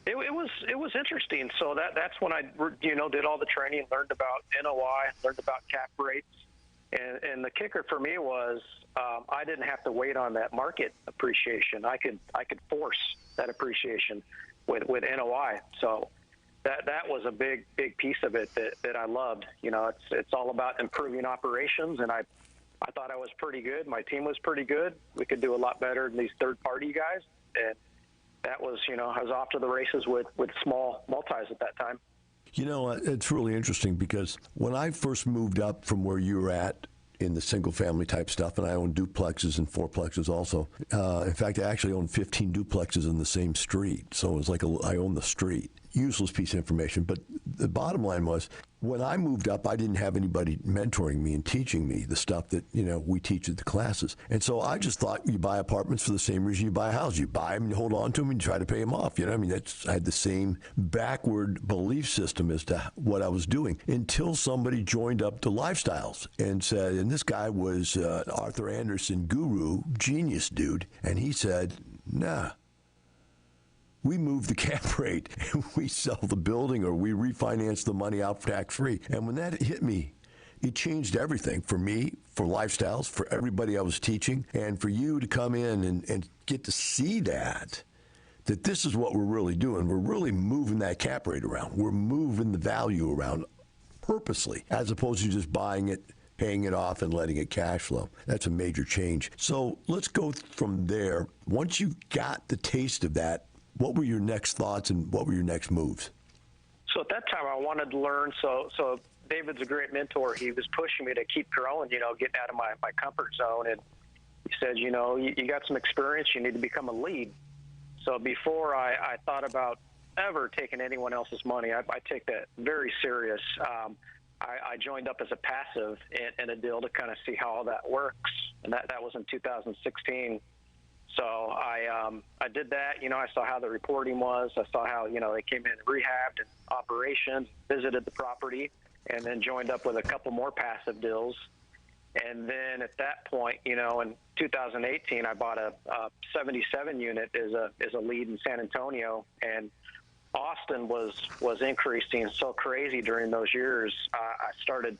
It was interesting. So that's when I did all the training, learned about NOI, learned about cap rates, and the kicker for me was I didn't have to wait on that market appreciation. I could force that appreciation with NOI. So that was a big piece of it that I loved. It's all about improving operations, and I thought I was pretty good. My team was pretty good. We could do a lot better than these third-party guys. And that was, I was off to the races with small multis at that time. It's really interesting because when I first moved up from where you were at in the single-family type stuff, and I own duplexes and fourplexes also. In fact, I actually own 15 duplexes in the same street. So it was like I own the street. Useless piece of information. But the bottom line was, when I moved up, I didn't have anybody mentoring me and teaching me the stuff that, we teach at the classes. And so I just thought you buy apartments for the same reason you buy a house. You buy them and you hold on to them and you try to pay them off. I had the same backward belief system as to what I was doing until somebody joined up to Lifestyles and said, and this guy was Arthur Anderson guru, genius dude, and he said, nah. We move the cap rate and we sell the building or we refinance the money out tax-free. And when that hit me, it changed everything for me, for Lifestyles, for everybody I was teaching, and for you to come in and get to see that this is what we're really doing. We're really moving that cap rate around. We're moving the value around purposely, as opposed to just buying it, paying it off, and letting it cash flow. That's a major change. So let's go from there. Once you got the taste of that, what were your next thoughts and what were your next moves? So at that time, I wanted to learn. So David's a great mentor. He was pushing me to keep growing, getting out of my comfort zone. And he said, you got some experience. You need to become a lead. So before I thought about ever taking anyone else's money, I take that very serious. I joined up as a passive in a deal to kind of see how all that works. And that was in 2016. So I did that. I saw how the reporting was. I saw how, they came in and rehabbed and operations, visited the property, and then joined up with a couple more passive deals. And then at that point, in 2018, I bought a 77 unit as a lead in San Antonio. And Austin was increasing so crazy during those years. I started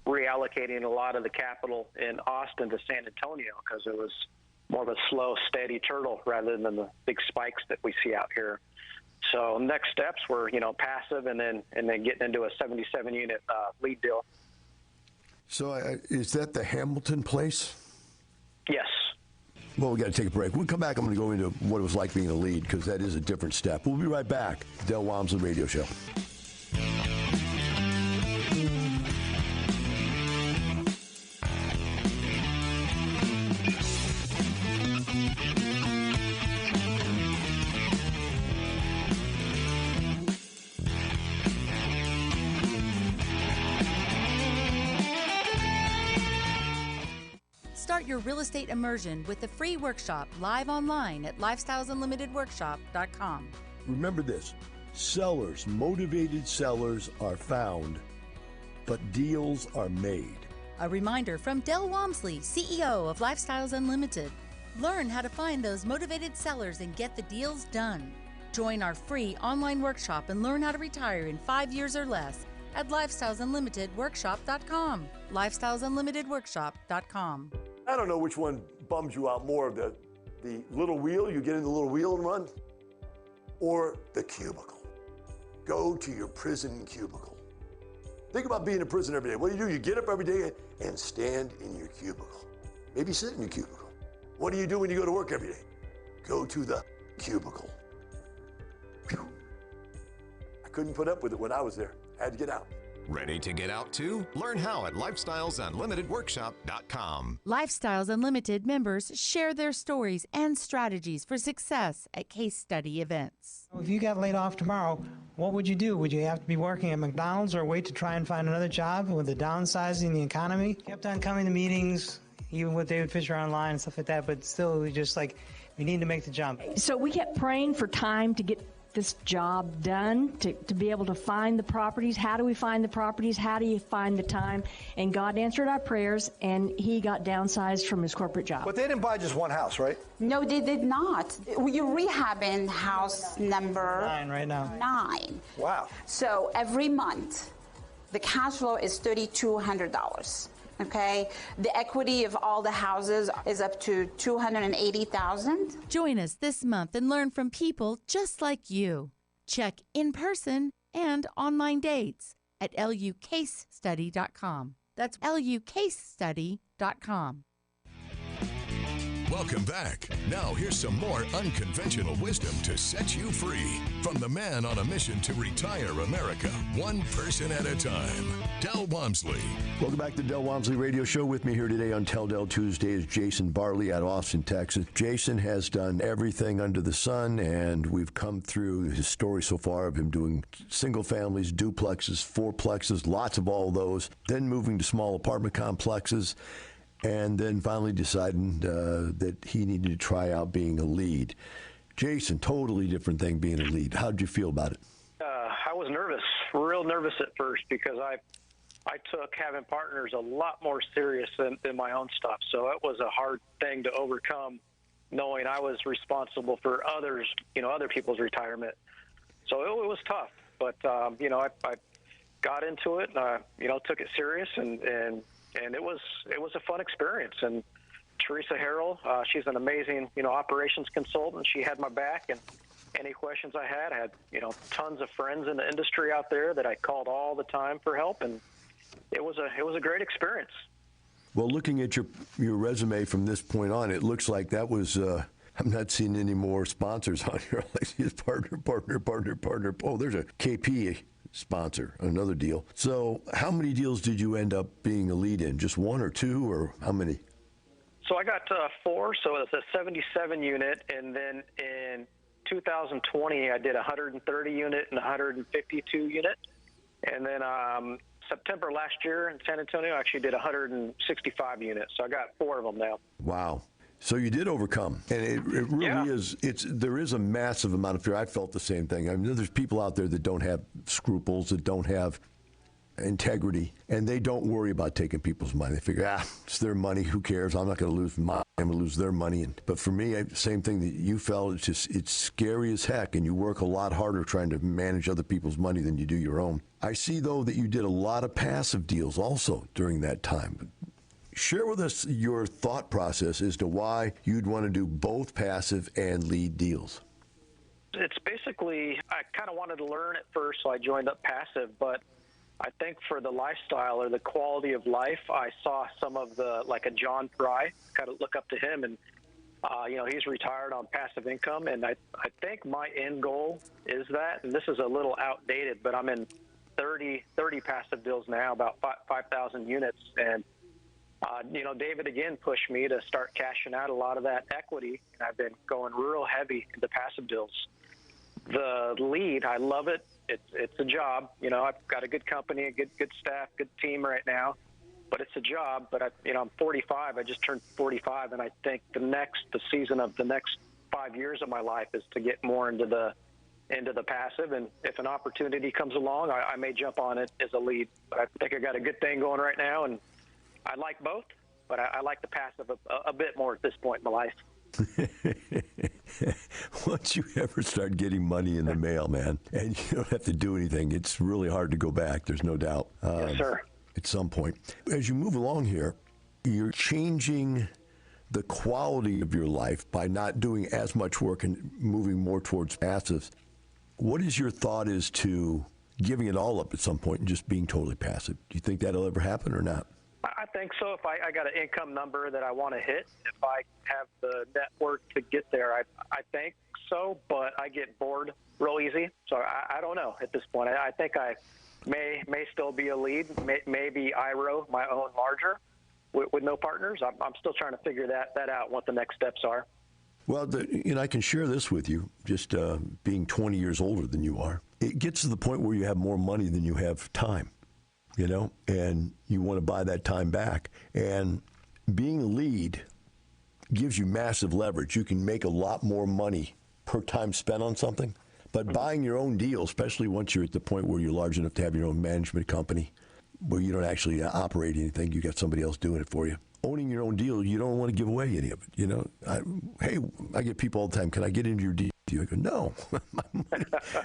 reallocating a lot of the capital in Austin to San Antonio because it was more of a slow, steady turtle rather than the big spikes that we see out here. So next steps were, passive and then getting into a 77 unit lead deal. So is that the Hamilton place? Yes. Well, we got to take a break. When we come back, I'm going to go into what it was like being a lead because that is a different step. We'll be right back. Del Walmsley Radio Show. Start your real estate immersion with the free workshop live online at lifestylesunlimitedworkshop.com. Remember this, motivated sellers are found, but deals are made. A reminder from Del Walmsley, CEO of Lifestyles Unlimited. Learn how to find those motivated sellers and get the deals done. Join our free online workshop and learn how to retire in 5 years or less at lifestylesunlimitedworkshop.com. lifestylesunlimitedworkshop.com. I don't know which one bums you out more, the little wheel, you get in the little wheel and run, or the cubicle. Go to your prison cubicle. Think about being in prison every day. What do? You get up every day and stand in your cubicle. Maybe sit in your cubicle. What do you do when you go to work every day? Go to the cubicle. Whew. I couldn't put up with it when I was there. I had to get out. Ready to get out too? Learn how at lifestylesunlimitedworkshop.com. Lifestyles Unlimited members share their stories and strategies for success at case study events. If you got laid off tomorrow, what would you do? Would you have to be working at McDonald's or wait to try and find another job with the downsizing the economy? Kept on coming to meetings, even with David Fisher online and stuff like that, but still we just we need to make the jump. So we kept praying for time to get this job done, to be able to find the properties. How do we find the properties? How do you find the time? And God answered our prayers, and he got downsized from his corporate job. But they didn't buy just one house, right? No, they did not. You're rehabbing house number 9 right now. 9. Wow. So every month, the cash flow is $3,200. Okay, the equity of all the houses is up to $280,000. Join us this month and learn from people just like you. Check in person and online dates at lucasestudy.com. That's lucasestudy.com. Welcome back. Now here's some more unconventional wisdom to set you free from the man on a mission to retire America, one person at a time, Del Walmsley. Welcome back to the Del Walmsley Radio Show. With me here today on Tell Del Tuesday is Jason Barley out of Austin, Texas. Jason has done everything under the sun, and we've come through his story so far of him doing single families, duplexes, fourplexes, lots of all those, then moving to small apartment complexes, and then finally deciding that he needed to try out being a lead. Jason, totally different thing being a lead. How did you feel about it? I was nervous, real nervous at first, because I took having partners a lot more serious than my own stuff. So it was a hard thing to overcome, knowing I was responsible for others, other people's retirement. So it was tough. But, I got into it, took it serious, and it was a fun experience. And Teresa Harrell, she's an amazing, operations consultant. She had my back, and any questions I had, tons of friends in the industry out there that I called all the time for help, and it was a great experience. Well, looking at your resume from this point on, it looks like that was. I'm not seeing any more sponsors on here. Like partner. Oh, there's a KP sponsor, another deal. So, how many deals did you end up being a lead in? Just one or two, or how many? So I got 4. So it's a 77 unit, and then in 2020 I did a 130 unit and 152 unit, and then September last year in San Antonio I actually did 165 units. So I got 4 of them now. Wow. So you did overcome, and it really is. There is a massive amount of fear. I felt the same thing. I mean, there's people out there that don't have scruples, that don't have integrity, and they don't worry about taking people's money. They figure, it's their money. Who cares? I'm not going to lose mine. I'm going to lose their money. But for me, same thing that you felt. It's scary as heck, and you work a lot harder trying to manage other people's money than you do your own. I see, though, that you did a lot of passive deals also during that time. Share with us your thought process as to why you'd want to do both passive and lead deals. It's basically, I kind of wanted to learn at first, so I joined up passive, but I think for the lifestyle or the quality of life, I saw some of like a John Fry, kind of look up to him, and he's retired on passive income, and I think my end goal is that, and this is a little outdated, but I'm in 30 passive deals now, about 5,000 units, and David again pushed me to start cashing out a lot of that equity, and I've been going real heavy into passive deals. The lead, I love it. It's a job. I've got a good company, a good staff, good team right now, but it's a job. But I'm 45. I just turned 45, and I think the season of the next 5 years of my life is to get more into the passive. And if an opportunity comes along, I may jump on it as a lead. But I think I got a good thing going right now, and I like both, but I like the passive a bit more at this point in my life. Once you ever start getting money in the mail, man, and you don't have to do anything, it's really hard to go back. There's no doubt. Yes, sir. At some point. As you move along here, you're changing the quality of your life by not doing as much work and moving more towards passives. What is your thought as to giving it all up at some point and just being totally passive? Do you think that'll ever happen or not? I think so. If I got an income number that I want to hit, if I have the network to get there, I think so, but I get bored real easy. So I don't know at this point. I think I may still be a lead, maybe IRO, my own larger, with no partners. I'm still trying to figure that out, what the next steps are. Well, I can share this with you, just being 20 years older than you are. It gets to the point where you have more money than you have time. And you want to buy that time back. And being a lead gives you massive leverage. You can make a lot more money per time spent on something. But buying your own deal, especially once you're at the point where you're large enough to have your own management company, where you don't actually operate anything, you got somebody else doing it for you. Owning your own deal, you don't want to give away any of it. I get people all the time, can I get into your deal? I go, no,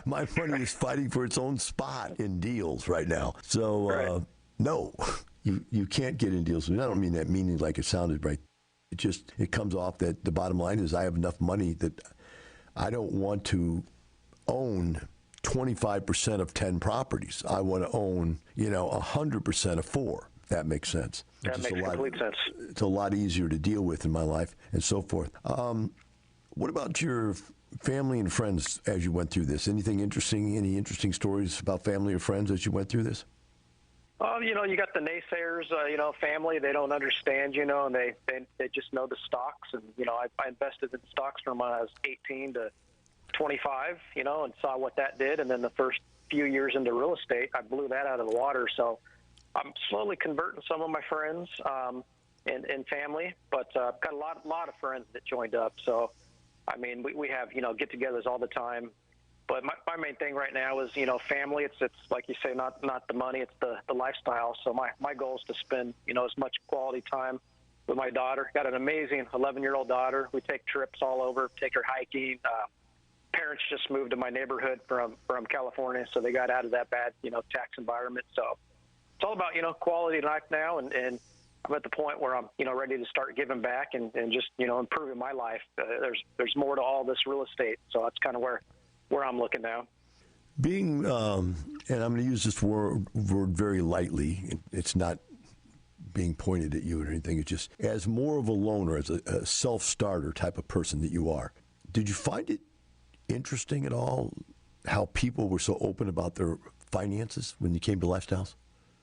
my money is fighting for its own spot in deals right now. So, no, you can't get in deals. And I don't mean that meaning like it sounded right. It comes off that the bottom line is I have enough money that I don't want to own 25% of 10 properties. I want to own, 100% of 4. If that makes sense. That makes complete sense. It's a lot easier to deal with in my life and so forth. What about your family and friends as you went through this? Anything interesting? Any interesting stories about family or friends as you went through this? You got the naysayers, family, they don't understand, and they just know the stocks. And, I invested in stocks from when I was 18 to 25, and saw what that did. And then the first few years into real estate, I blew that out of the water. So I'm slowly converting some of my friends and family, but I've got a lot of friends that joined up. So, I mean, we have, get-togethers all the time. But my main thing right now is, family. It's like you say, not the money, it's the lifestyle. So my goal is to spend, as much quality time with my daughter. Got an amazing 11-year-old daughter. We take trips all over, take her hiking, parents just moved to my neighborhood from California, so they got out of that bad, tax environment. So it's all about, quality of life now, and I'm at the point where I'm, ready to start giving back and just, improving my life. There's more to all this real estate, so that's kind of where I'm looking now. Being, and I'm going to use this word very lightly. It's not being pointed at you or anything. It's just as more of a loner, as a self-starter type of person that you are. Did you find it interesting at all how people were so open about their finances when you came to Lifestyles?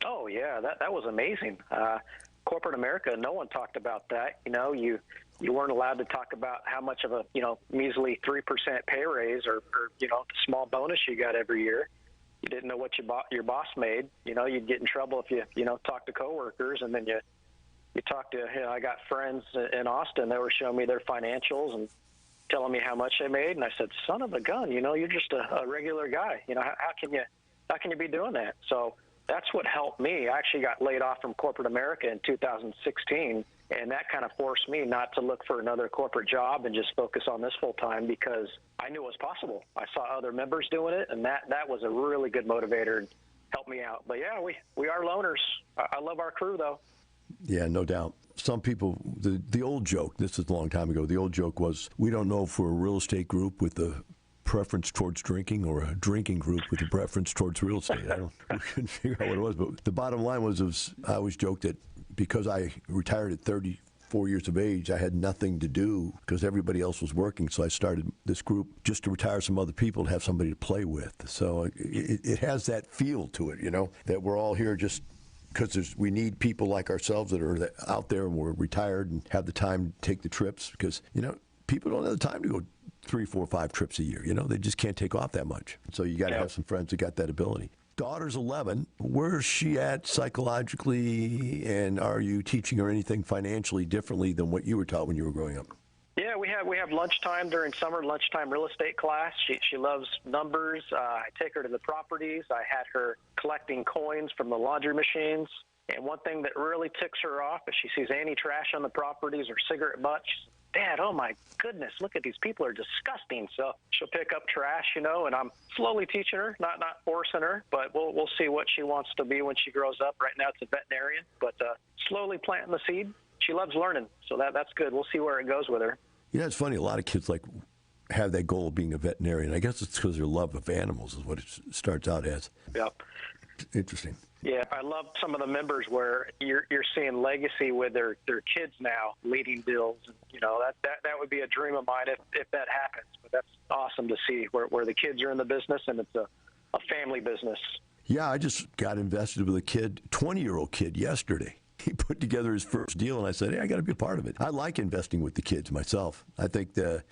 Oh, yeah, that was amazing. Corporate America, no one talked about that. You weren't allowed to talk about how much of a, measly 3% pay raise or the small bonus you got every year. You didn't know what your boss made. You'd get in trouble if you talk to coworkers, and then you talk to, I got friends in Austin that were showing me their financials and telling me how much they made. And I said, son of a gun, you're just a regular guy. How can you be doing that? So that's what helped me. I actually got laid off from corporate America in 2016, and that kind of forced me not to look for another corporate job and just focus on this full time, because I knew it was possible. I saw other members doing it, and that was a really good motivator and helped me out. But yeah, we are loners. I love our crew, though. Yeah, no doubt. Some people, the old joke, this is a long time ago, the old joke was, we don't know if we're a real estate group with a preference towards drinking or a drinking group with a preference towards real estate. We couldn't figure out what it was. But the bottom line was I always joked that because I retired at 34 years of age, I had nothing to do because everybody else was working. So I started this group just to retire some other people and have somebody to play with. So it has that feel to it, that we're all here just because we need people like ourselves that are out there and we're retired and have the time to take the trips, because, people don't have the time to go 3, 4, 5 trips a year. They just can't take off that much. So you got to have some friends that got that ability. Daughter's 11. Where's she at psychologically, and are you teaching her anything financially differently than what you were taught when you were growing up? Yeah, we have lunchtime during summer, lunchtime real estate class. She loves numbers. I take her to the properties. I had her collecting coins from the laundry machines. And one thing that really ticks her off is she sees any trash on the properties or cigarette butts. Dad, oh my goodness, look at these people are disgusting. So she'll pick up trash, and I'm slowly teaching her, not forcing her, but we'll see what she wants to be when she grows up. Right now it's a veterinarian, but slowly planting the seed. She loves learning, so that's good. We'll see where it goes with her. It's funny. A lot of kids have that goal of being a veterinarian. I guess it's because their love of animals is what it starts out as. Yep. Interesting. Yeah, I love some of the members where you're seeing legacy with their kids now leading deals. That would be a dream of mine if that happens. But that's awesome to see where the kids are in the business, and it's a family business. Yeah, I just got invested with a 20-year-old kid yesterday. He put together his first deal, and I said, hey, I got to be a part of it. I like investing with the kids myself. I think they're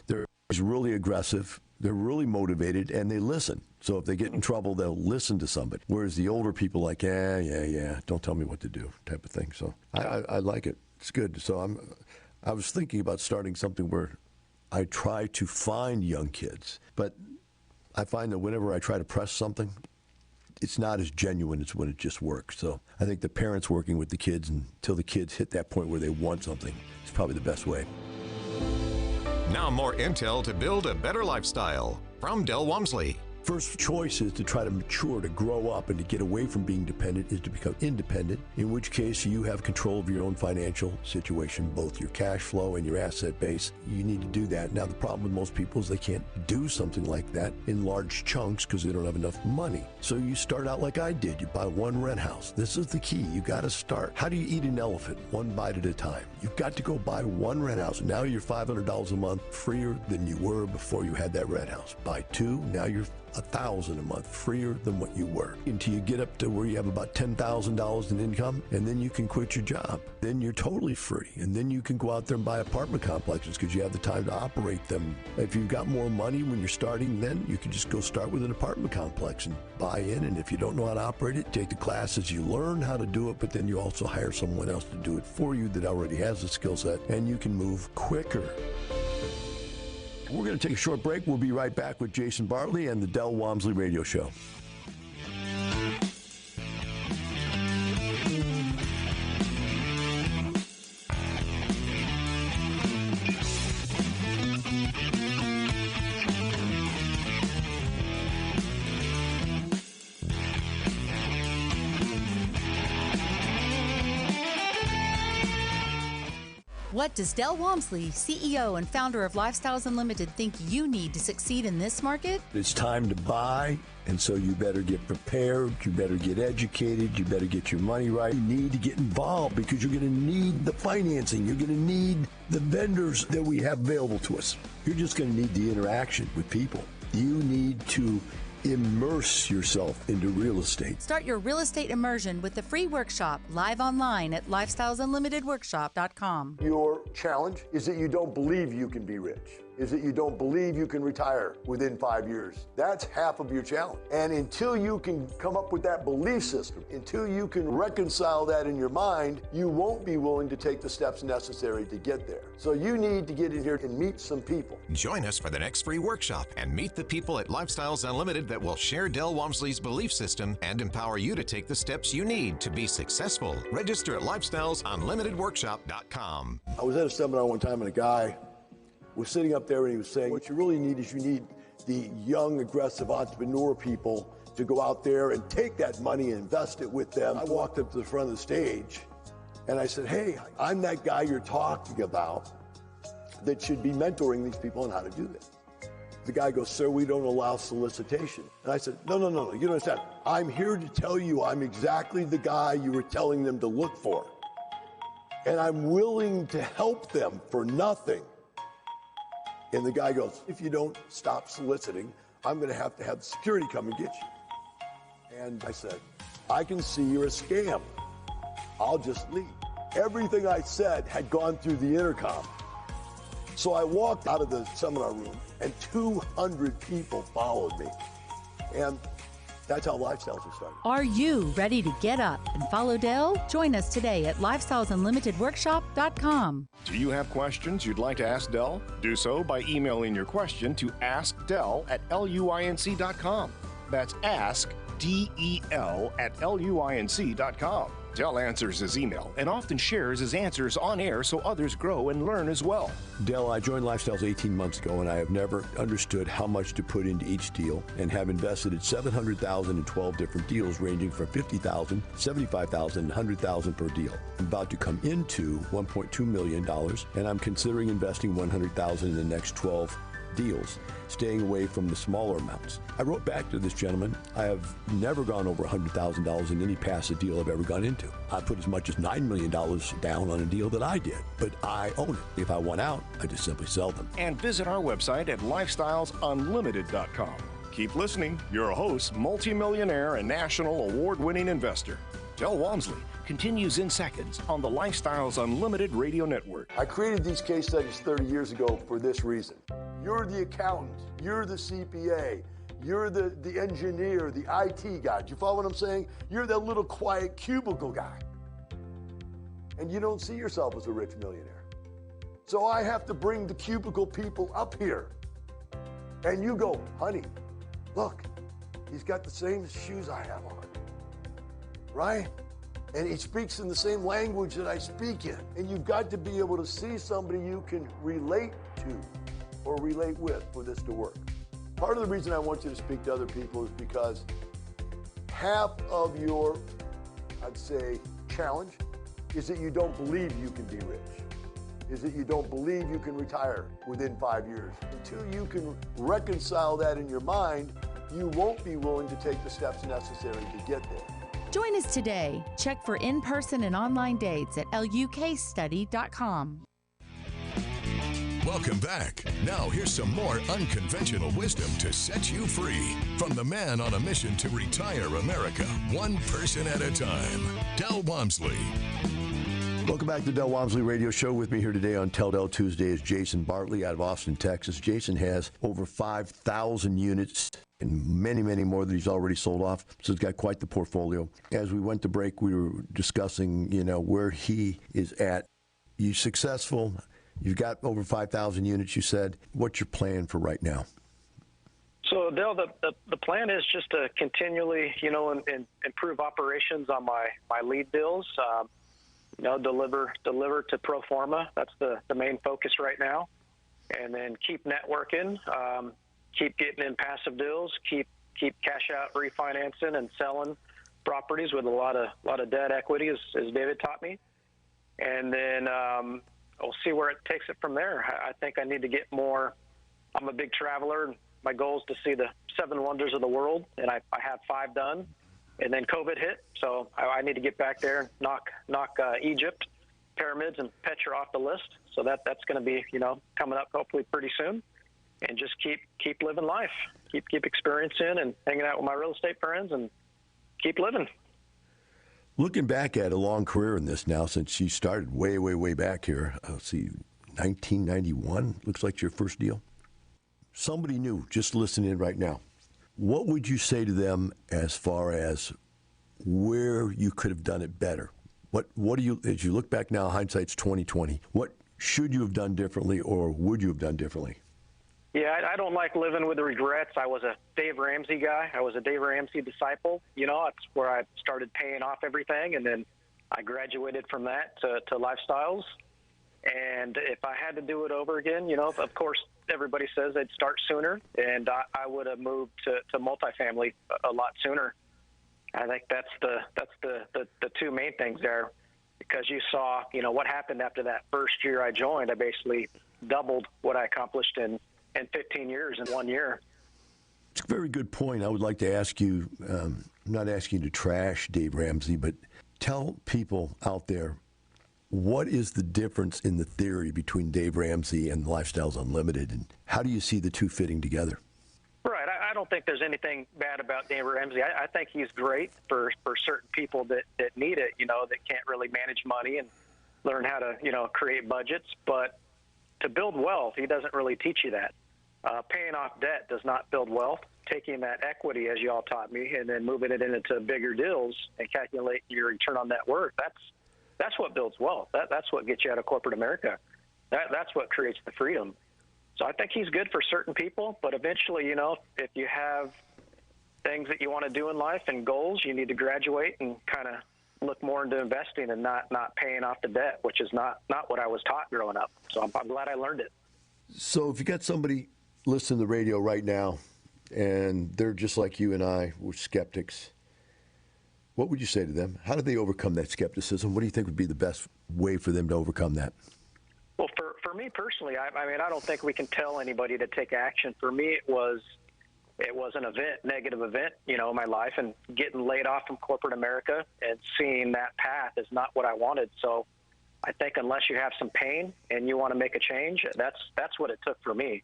really aggressive. They're really motivated, and they listen. So if they get in trouble, they'll listen to somebody. Whereas the older people yeah, don't tell me what to do type of thing. So I like it. It's good. So I was thinking about starting something where I try to find young kids. But I find that whenever I try to press something, it's not as genuine as when it just works. So I think the parents working with the kids until the kids hit that point where they want something is probably the best way. Now more intel to build a better lifestyle from Del Walmsley. First choice is to try to mature, to grow up, and to get away from being dependent is to become independent, in which case you have control of your own financial situation, both your cash flow and your asset base. You need to do that. Now, the problem with most people is they can't do something like that in large chunks because they don't have enough money. So you start out like I did. You buy one rent house. This is the key. You got to start. How do you eat an elephant? One bite at a time. You've got to go buy one rent house. Now you're $500 a month freer than you were before you had that rent house. Buy two. Now you're $1,000 a month freer than what you were, until you get up to where you have about $10,000 in income, and then you can quit your job. Then you're totally free, and then you can go out there and buy apartment complexes because you have the time to operate them. If you've got more money when you're starting, then you can just go start with an apartment complex and buy in, and if you don't know how to operate it, take the classes, you learn how to do it, but then you also hire someone else to do it for you that already has the skill set, and you can move quicker. We're going to take a short break. We'll be right back with Jason Bartley and the Del Walmsley Radio Show. What does Del Walmsley, CEO and founder of Lifestyles Unlimited, think you need to succeed in this market? It's time to buy, and so you better get prepared, you better get educated, you better get your money right. You need to get involved because you're going to need the financing. You're going to need the vendors that we have available to us. You're just going to need the interaction with people. You need to immerse yourself into real estate. Start your real estate immersion with the free workshop live online at lifestylesunlimitedworkshop.com. Your challenge is that you don't believe you can be rich. Is that you don't believe you can retire within 5 years. That's half of your challenge. And until you can come up with that belief system, until you can reconcile that in your mind, you won't be willing to take the steps necessary to get there. So you need to get in here and meet some people. Join us for the next free workshop and meet the people at Lifestyles Unlimited that will share Del Walmsley's belief system and empower you to take the steps you need to be successful. Register at lifestylesunlimitedworkshop.com. I was at a seminar one time and a guy was sitting up there and he was saying, what you really need is you need the young, aggressive entrepreneur people to go out there and take that money and invest it with them. I walked up to the front of the stage and I said, hey, I'm that guy you're talking about that should be mentoring these people on how to do this. The guy goes, sir, we don't allow solicitation. And I said, no, you don't understand. I'm here to tell you I'm exactly the guy you were telling them to look for. And I'm willing to help them for nothing. And the guy goes, if you don't stop soliciting, I'm going to have security come and get you. And I said, I can see you're a scam. I'll just leave. Everything I said had gone through the intercom. So I walked out of the seminar room and 200 people followed me. And that's how Lifestyles were started. Are you ready to get up and follow Del? Join us today at lifestylesunlimitedworkshop.com. Do you have questions you'd like to ask Del? Do so by emailing your question to askdel@luinc.com. That's ask, D-E-L, @luinc.com. Del answers his email and often shares his answers on air so others grow and learn as well. Del, I joined Lifestyles 18 months ago, and I have never understood how much to put into each deal and have invested in $700,000 in 12 different deals ranging from $50,000, $75,000, and $100,000 per deal. I'm about to come into $1.2 million, and I'm considering investing $100,000 in the next 12 deals, staying away from the smaller amounts. I wrote back to this gentleman, I have never gone over $100,000 in any passive deal I've ever gone into. I put as much as $9 million down on a deal that I did, but I own it. If I want out, I just simply sell them. And visit our website at lifestylesunlimited.com. Keep listening. Your host, multimillionaire and national award-winning investor, Del Walmsley, continues in seconds on the Lifestyles Unlimited Radio Network. I created these case studies 30 years ago for this reason. You're the accountant, you're the CPA, you're the engineer, the IT guy. Do you follow what I'm saying? You're that little quiet cubicle guy. And you don't see yourself as a rich millionaire. So I have to bring the cubicle people up here. And you go, honey, look, he's got the same shoes I have on, right? And he speaks in the same language that I speak in. And you've got to be able to see somebody you can relate to or relate with for this to work. Part of the reason I want you to speak to other people is because half of your, I'd say, challenge is that you don't believe you can be rich, is that you don't believe you can retire within 5 years. Until you can reconcile that in your mind, you won't be willing to take the steps necessary to get there. Join us today. Check for in-person and online dates at lukstudy.com. Welcome back. Now here's some more unconventional wisdom to set you free from the man on a mission to retire America, one person at a time, Del Walmsley. Welcome back to the Del Walmsley Radio Show. With me here today on Tell Del Tuesday is Jason Bartley out of Austin, Texas. Jason has over 5,000 units and many, many more that he's already sold off. So he's got quite the portfolio. As we went to break, we were discussing, where he is at. You're successful. You've got over 5,000 units, you said. What's your plan for right now? So, Del, the plan is just to continually, improve operations on my lead deals. Deliver to pro forma. That's the main focus right now. And then keep networking, keep getting in passive deals, keep cash out refinancing and selling properties with a lot of debt equity, as David taught me. And then we'll see where it takes it from there. I think I need to get more. I'm a big traveler. My goal is to see the 7 wonders of the world, and I have 5 done. And then COVID hit, so I need to get back there and knock Egypt, pyramids, and Petra off the list. So that's going to be, coming up hopefully pretty soon. And just keep living life, keep experiencing and hanging out with my real estate friends, and keep living. Looking back at a long career in this now, since she started way back here, let's see, 1991 looks like your first deal. Somebody new just listening in right now, what would you say to them as far as where you could have done it better? What do you, as you look back now, hindsight's 2020, what should you have done differently, or would you have done differently? Yeah, I don't like living with the regrets. I was a Dave Ramsey guy. I was a Dave Ramsey disciple. That's where I started paying off everything, and then I graduated from that to lifestyles. And if I had to do it over again, of course, everybody says they'd start sooner, and I would have moved to multifamily a lot sooner. I think that's the 2 main things there, because you saw, what happened after that first year I joined. I basically doubled what I accomplished in 15 years in 1 year. It's a very good point. I would like to ask you, I'm not asking you to trash Dave Ramsey, but tell people out there, what is the difference in the theory between Dave Ramsey and Lifestyles Unlimited, and how do you see the two fitting together? Right. I don't think there's anything bad about Dave Ramsey. I think he's great for certain people that need it, that can't really manage money and learn how to, create budgets. But to build wealth, he doesn't really teach you that. Paying off debt does not build wealth. Taking that equity, as you all taught me, and then moving it into bigger deals and calculate your return on net worth, that's what builds wealth. That's what gets you out of corporate America. That's what creates the freedom. So I think he's good for certain people, but eventually, if you have things that you want to do in life and goals, you need to graduate and kind of look more into investing and not paying off the debt, which is not what I was taught growing up. So I'm glad I learned it. So if you got somebody listening to the radio right now and they're just like you and I, we're skeptics, what would you say to them? How do they overcome that skepticism? What do you think would be the best way for them to overcome that? Well, for me personally, I don't think we can tell anybody to take action. For me, it was an negative event, in my life, and getting laid off from corporate America and seeing that path is not what I wanted. So I think unless you have some pain and you want to make a change, that's what it took for me.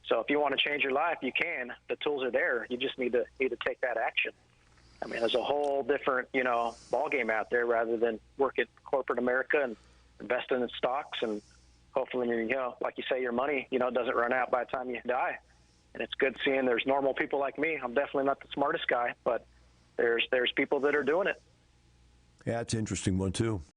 So if you want to change your life, you can. The tools are there. You just need to take that action. There's a whole different, ball game out there rather than work at corporate America and investing in stocks, and hopefully, like you say, your money, doesn't run out by the time you die. And it's good seeing there's normal people like me. I'm definitely not the smartest guy, but there's people that are doing it. Yeah, it's an interesting one too.